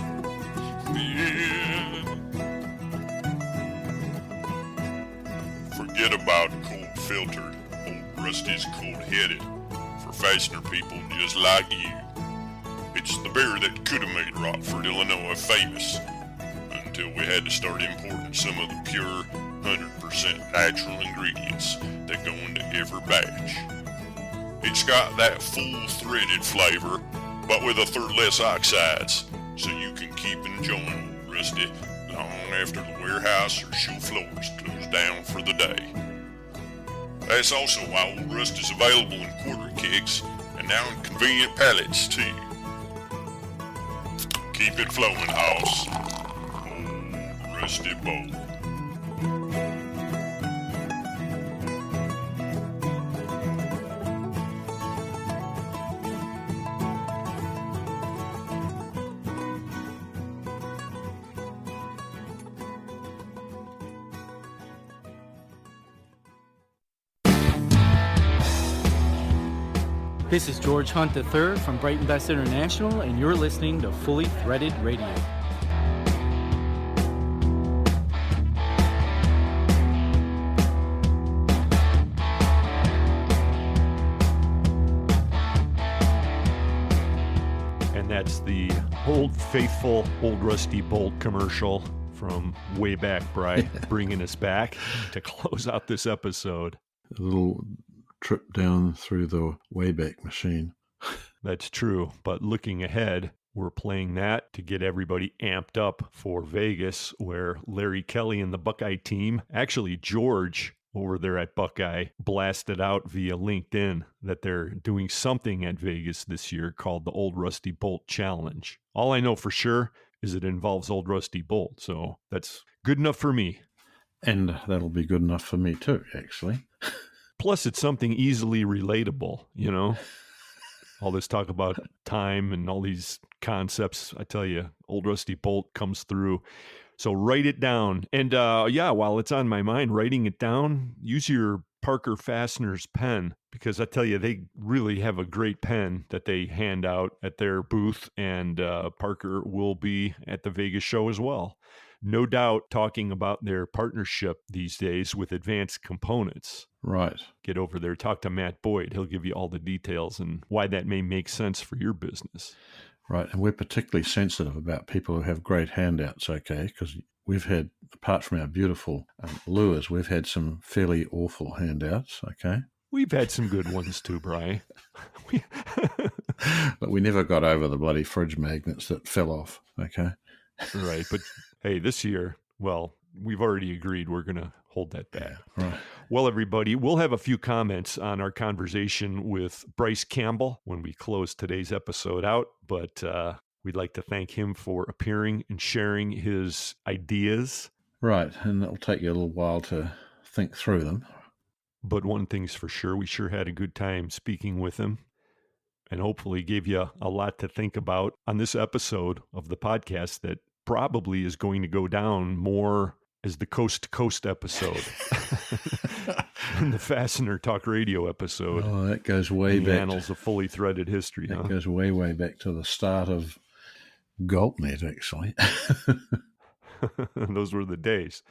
Yeah. Forget about cold filtered. Old Rusty's cold-headed for fastener people just like you. It's the beer that could have made Rockford, Illinois famous until we had to start importing some of the pure 100% natural ingredients that go into every batch. It's got that full-threaded flavor, but with a third less oxides, so you can keep enjoying Old Rusty long after the warehouse or show floors close down for the day. That's also why Old Rusty's available in quarter kegs and now in convenient pallets too. Keep it flowing, house. Old Rusty Bowl. This is George Hunt III from Brighton Best International, and you're listening to Fully Threaded Radio. that's the old faithful, old rusty bolt commercial from way back, Bryce, bringing us back to close out this episode. A little trip down through the Wayback Machine. That's true. But looking ahead, we're playing that to get everybody amped up for Vegas, where Larry Kelly and the Buckeye team, actually George over there at Buckeye, blasted out via LinkedIn that they're doing something at Vegas this year called the Old Rusty Bolt Challenge. All I know for sure is it involves Old Rusty Bolt, so that's good enough for me. And that'll be good enough for me too, actually. Plus, it's something easily relatable, you know? All this talk about time and all these concepts, I tell you, Old Rusty Bolt comes through. So write it down. And while it's on my mind, writing it down, use your Parker Fasteners pen, because I tell you, they really have a great pen that they hand out at their booth, and Parker will be at the Vegas show as well. No doubt talking about their partnership these days with Advanced Components. Right. Get over there, talk to Matt Boyd. He'll give you all the details and why that may make sense for your business. Right, and we're particularly sensitive about people who have great handouts, okay, because we've had, apart from our beautiful lures, we've had some fairly awful handouts, okay? We've had some good ones too, Bri. But we never got over the bloody fridge magnets that fell off, okay? Right, but hey, this year, well, we've already agreed we're going to hold that back. Yeah, right. Well, everybody, we'll have a few comments on our conversation with Bryce Campbell when we close today's episode out, but we'd like to thank him for appearing and sharing his ideas. Right, and it'll take you a little while to think through them. But one thing's for sure, we sure had a good time speaking with him, and hopefully gave you a lot to think about on this episode of the podcast that probably is going to go down more as the Coast to Coast episode than the Fastener Talk Radio episode. Oh, that goes way in the back. Annals of Fully Threaded History. That goes way, way back to the start of GulpNet, actually. Those were the days.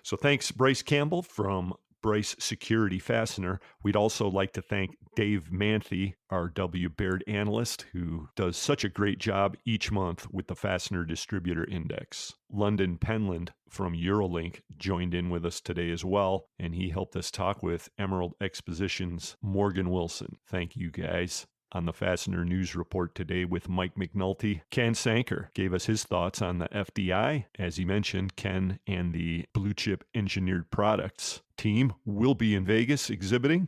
So thanks, Bryce Campbell from Bryce Security Fastener. We'd also like to thank Dave Manthey, our Baird analyst, who does such a great job each month with the Fastener Distributor Index. London Penland from Eurolink joined in with us today as well, and he helped us talk with Emerald Exposition's Morgan Wilson. Thank you, guys. On the Fastener News Report today with Mike McNulty, Ken Sanker gave us his thoughts on the FDI. As he mentioned, Ken and the Blue Chip Engineered Products team will be in Vegas exhibiting.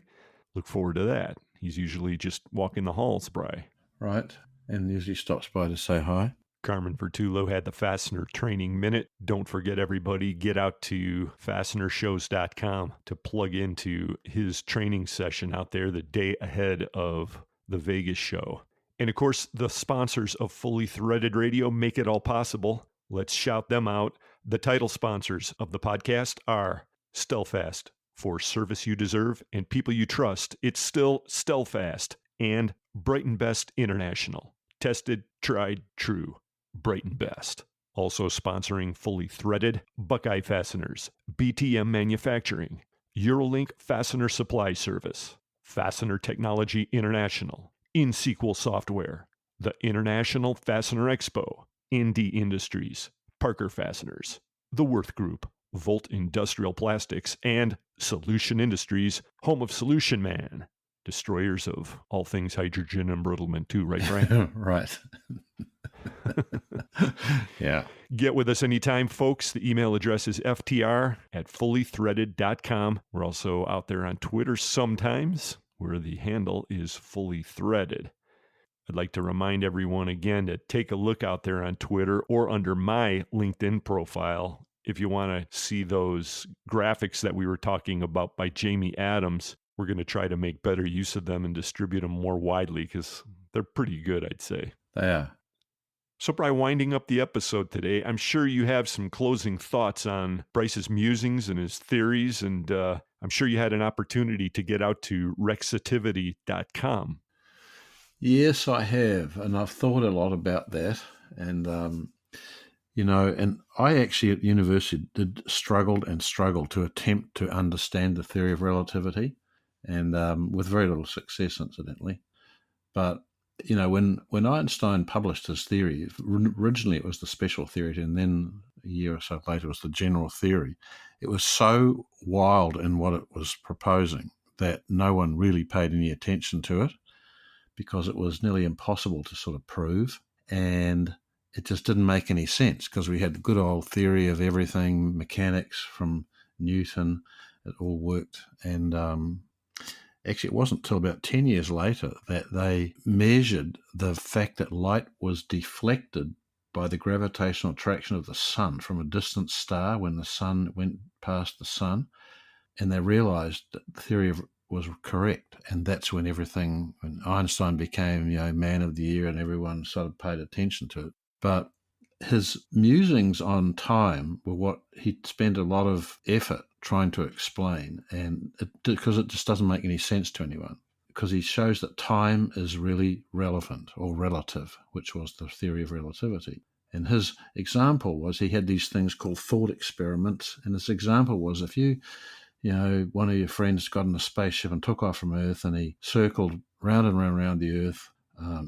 Look forward to that. He's usually just walking the halls, Bri. Right, and usually stops by to say hi. Carmen Vertullo had the Fastener Training Minute. Don't forget, everybody, get out to fastenershows.com to plug into his training session out there the day ahead of the Vegas show. And of course, the sponsors of Fully Threaded Radio make it all possible. Let's shout them out. The title sponsors of the podcast are Stelfast, for service you deserve and people you trust. It's still Stelfast. And Brighton Best International. Tested, tried, true. Brighton Best. Also sponsoring Fully Threaded, Buckeye Fasteners, BTM Manufacturing, Eurolink Fastener Supply Service, Fastener Technology International, InSequel Software, the International Fastener Expo, ND Industries, Parker Fasteners, The Worth Group, Volt Industrial Plastics, and Solution Industries, home of Solution Man, destroyers of all things hydrogen embrittlement too, right, Brian? Right. Yeah. Get with us anytime, folks. The email address is ftr@fullythreaded.com. We're also out there on Twitter sometimes, where the handle is Fully Threaded. I'd like to remind everyone again to take a look out there on Twitter or under my LinkedIn profile if you want to see those graphics that we were talking about by Jamie Adams. We're going to try to make better use of them and distribute them more widely because they're pretty good, I'd say. They are. So, by winding up the episode today, I'm sure you have some closing thoughts on Bryce's musings and his theories, and I'm sure you had an opportunity to get out to Hexitivity.com. Yes, I have, and I've thought a lot about that, and and I actually at university did struggle to attempt to understand the theory of relativity, and with very little success, incidentally. But when Einstein published his theory, originally it was the special theory, and then a year or so later it was the general theory. It was so wild in what it was proposing that no one really paid any attention to it because it was nearly impossible to sort of prove, and it just didn't make any sense because we had the good old theory of everything, mechanics from Newton, it all worked. And actually, it wasn't until about 10 years later that they measured the fact that light was deflected by the gravitational attraction of the sun from a distant star when the sun went past the sun. And they realized that the theory was correct. And that's when Einstein became, man of the year and everyone sort of paid attention to it. But his musings on time were what he spent a lot of effort trying to explain, and because it just doesn't make any sense to anyone, because he shows that time is really relevant or relative, which was the theory of relativity. And his example was he had these things called thought experiments, and his example was if one of your friends got in a spaceship and took off from Earth, and he circled round and round around the Earth,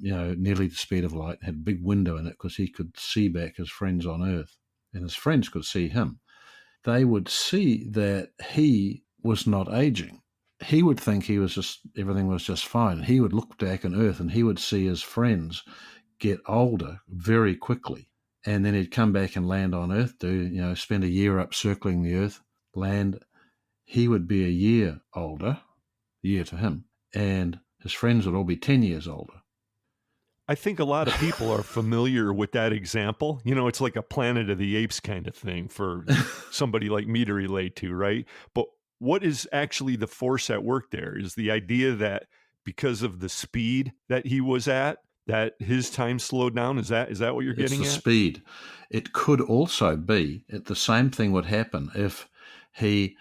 nearly the speed of light, had a big window in it because he could see back his friends on Earth, and his friends could see him. They would see that he was not aging. He would think everything was just fine. He would look back on Earth and he would see his friends get older very quickly. And then he'd come back and land on Earth, spend a year up circling the Earth, land. He would be a year older, a year to him, and his friends would all be 10 years older. I think a lot of people are familiar with that example. It's like a Planet of the Apes kind of thing for somebody like me to relate to, right? But what is actually the force at work there? Is the idea that because of the speed that he was at, that his time slowed down? Is that what you're getting at? It's the speed. It could also be the same thing would happen if he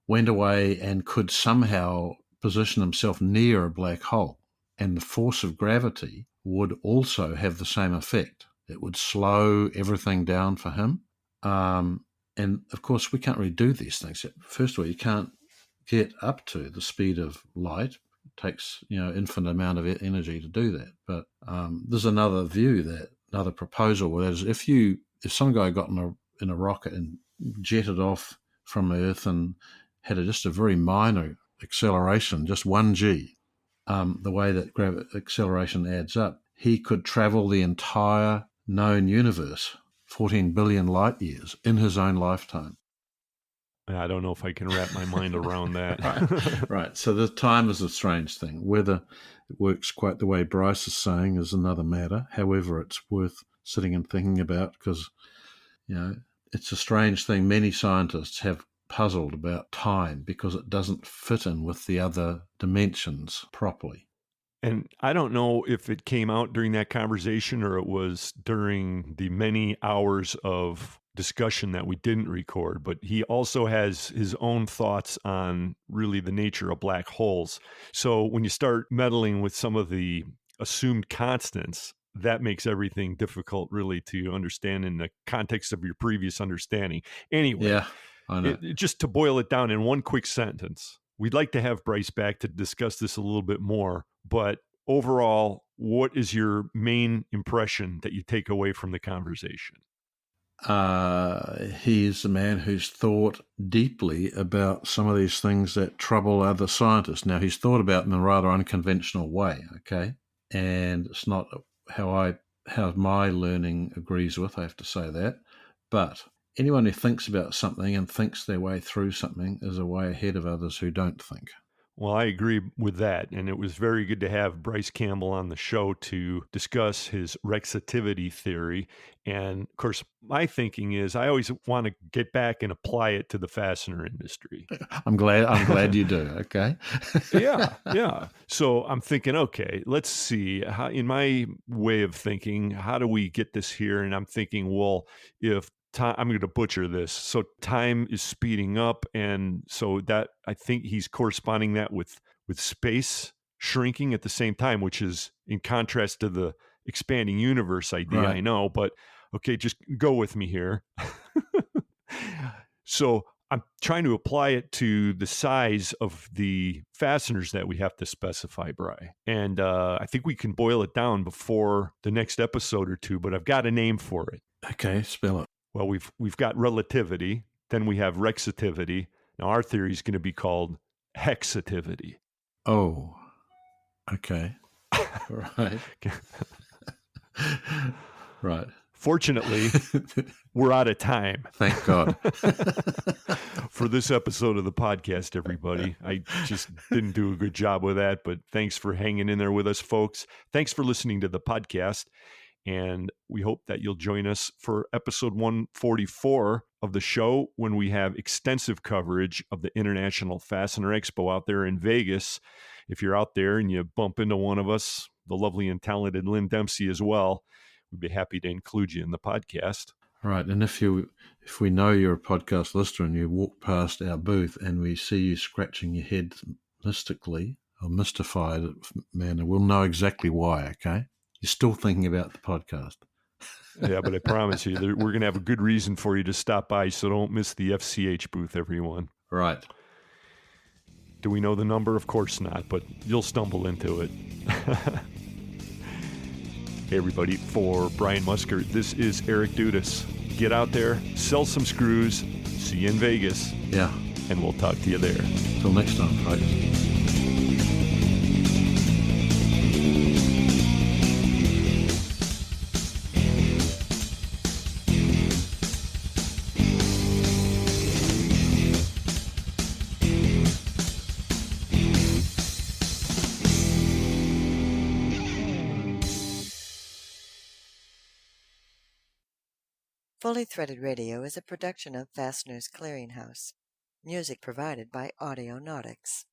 went away and could somehow position himself near a black hole, and the force of gravity would also have the same effect. It would slow everything down for him. And of course, we can't really do these things. First of all, you can't get up to the speed of light. It takes, infinite amount of energy to do that. But there's another proposal where if some guy got in a rocket and jetted off from Earth and had just a very minor acceleration, just 1g, the way that acceleration adds up, he could travel the entire known universe, 14 billion light years, in his own lifetime. I don't know if I can wrap my mind around that. Right. So the time is a strange thing. Whether it works quite the way Bryce is saying is another matter. However, it's worth sitting and thinking about because, it's a strange thing. Many scientists have puzzled about time because it doesn't fit in with the other dimensions properly. And I don't know if it came out during that conversation or it was during the many hours of discussion that we didn't record, but he also has his own thoughts on really the nature of black holes. So when you start meddling with some of the assumed constants, that makes everything difficult really to understand in the context of your previous understanding. Anyway, yeah, I know. Just to boil it down in one quick sentence, we'd like to have Bryce back to discuss this a little bit more, but overall, what is your main impression that you take away from the conversation? He's a man who's thought deeply about some of these things that trouble other scientists. Now, he's thought about them in a rather unconventional way, okay? And it's not how my learning agrees with, I have to say that. But anyone who thinks about something and thinks their way through something is a way ahead of others who don't think. Well, I agree with that. And it was very good to have Bryce Campbell on the show to discuss his Hexitivity theory. And of course, my thinking is I always want to get back and apply it to the fastener industry. I'm glad you do. Okay. Yeah. So I'm thinking, okay, let's see how, in my way of thinking, how do we get this here? And I'm thinking, well, if I'm going to butcher this. So time is speeding up. And so that I think he's corresponding that with space shrinking at the same time, which is in contrast to the expanding universe idea. Right. I know, but okay, just go with me here. So I'm trying to apply it to the size of the fasteners that we have to specify, Bry. And I think we can boil it down before the next episode or two, but I've got a name for it. Okay, spell it. Well, we've got relativity, then we have Hexitivity. Now our theory is going to be called Hexitivity. Oh, okay. Right. Right. Fortunately, we're out of time. Thank God. For this episode of the podcast, everybody. I just didn't do a good job with that, but thanks for hanging in there with us, folks. Thanks for listening to the podcast. And we hope that you'll join us for episode 144 of the show when we have extensive coverage of the International Fastener Expo out there in Vegas. If you're out there and you bump into one of us, the lovely and talented Lynn Dempsey as well, we'd be happy to include you in the podcast. Right. And if we know you're a podcast listener and you walk past our booth and we see you scratching your head mystically or mystified manner, we'll know exactly why, okay? You're still thinking about the podcast. Yeah, but I promise you, we're going to have a good reason for you to stop by, so don't miss the FCH booth, everyone. Right. Do we know the number? Of course not, but you'll stumble into it. Hey, everybody, for Brian Musker, this is Eric Dudas. Get out there, sell some screws, see you in Vegas. Yeah. And we'll talk to you there. Till next time, folks. Fully Threaded Radio is a production of Fastener's Clearinghouse. Music provided by Audionautics.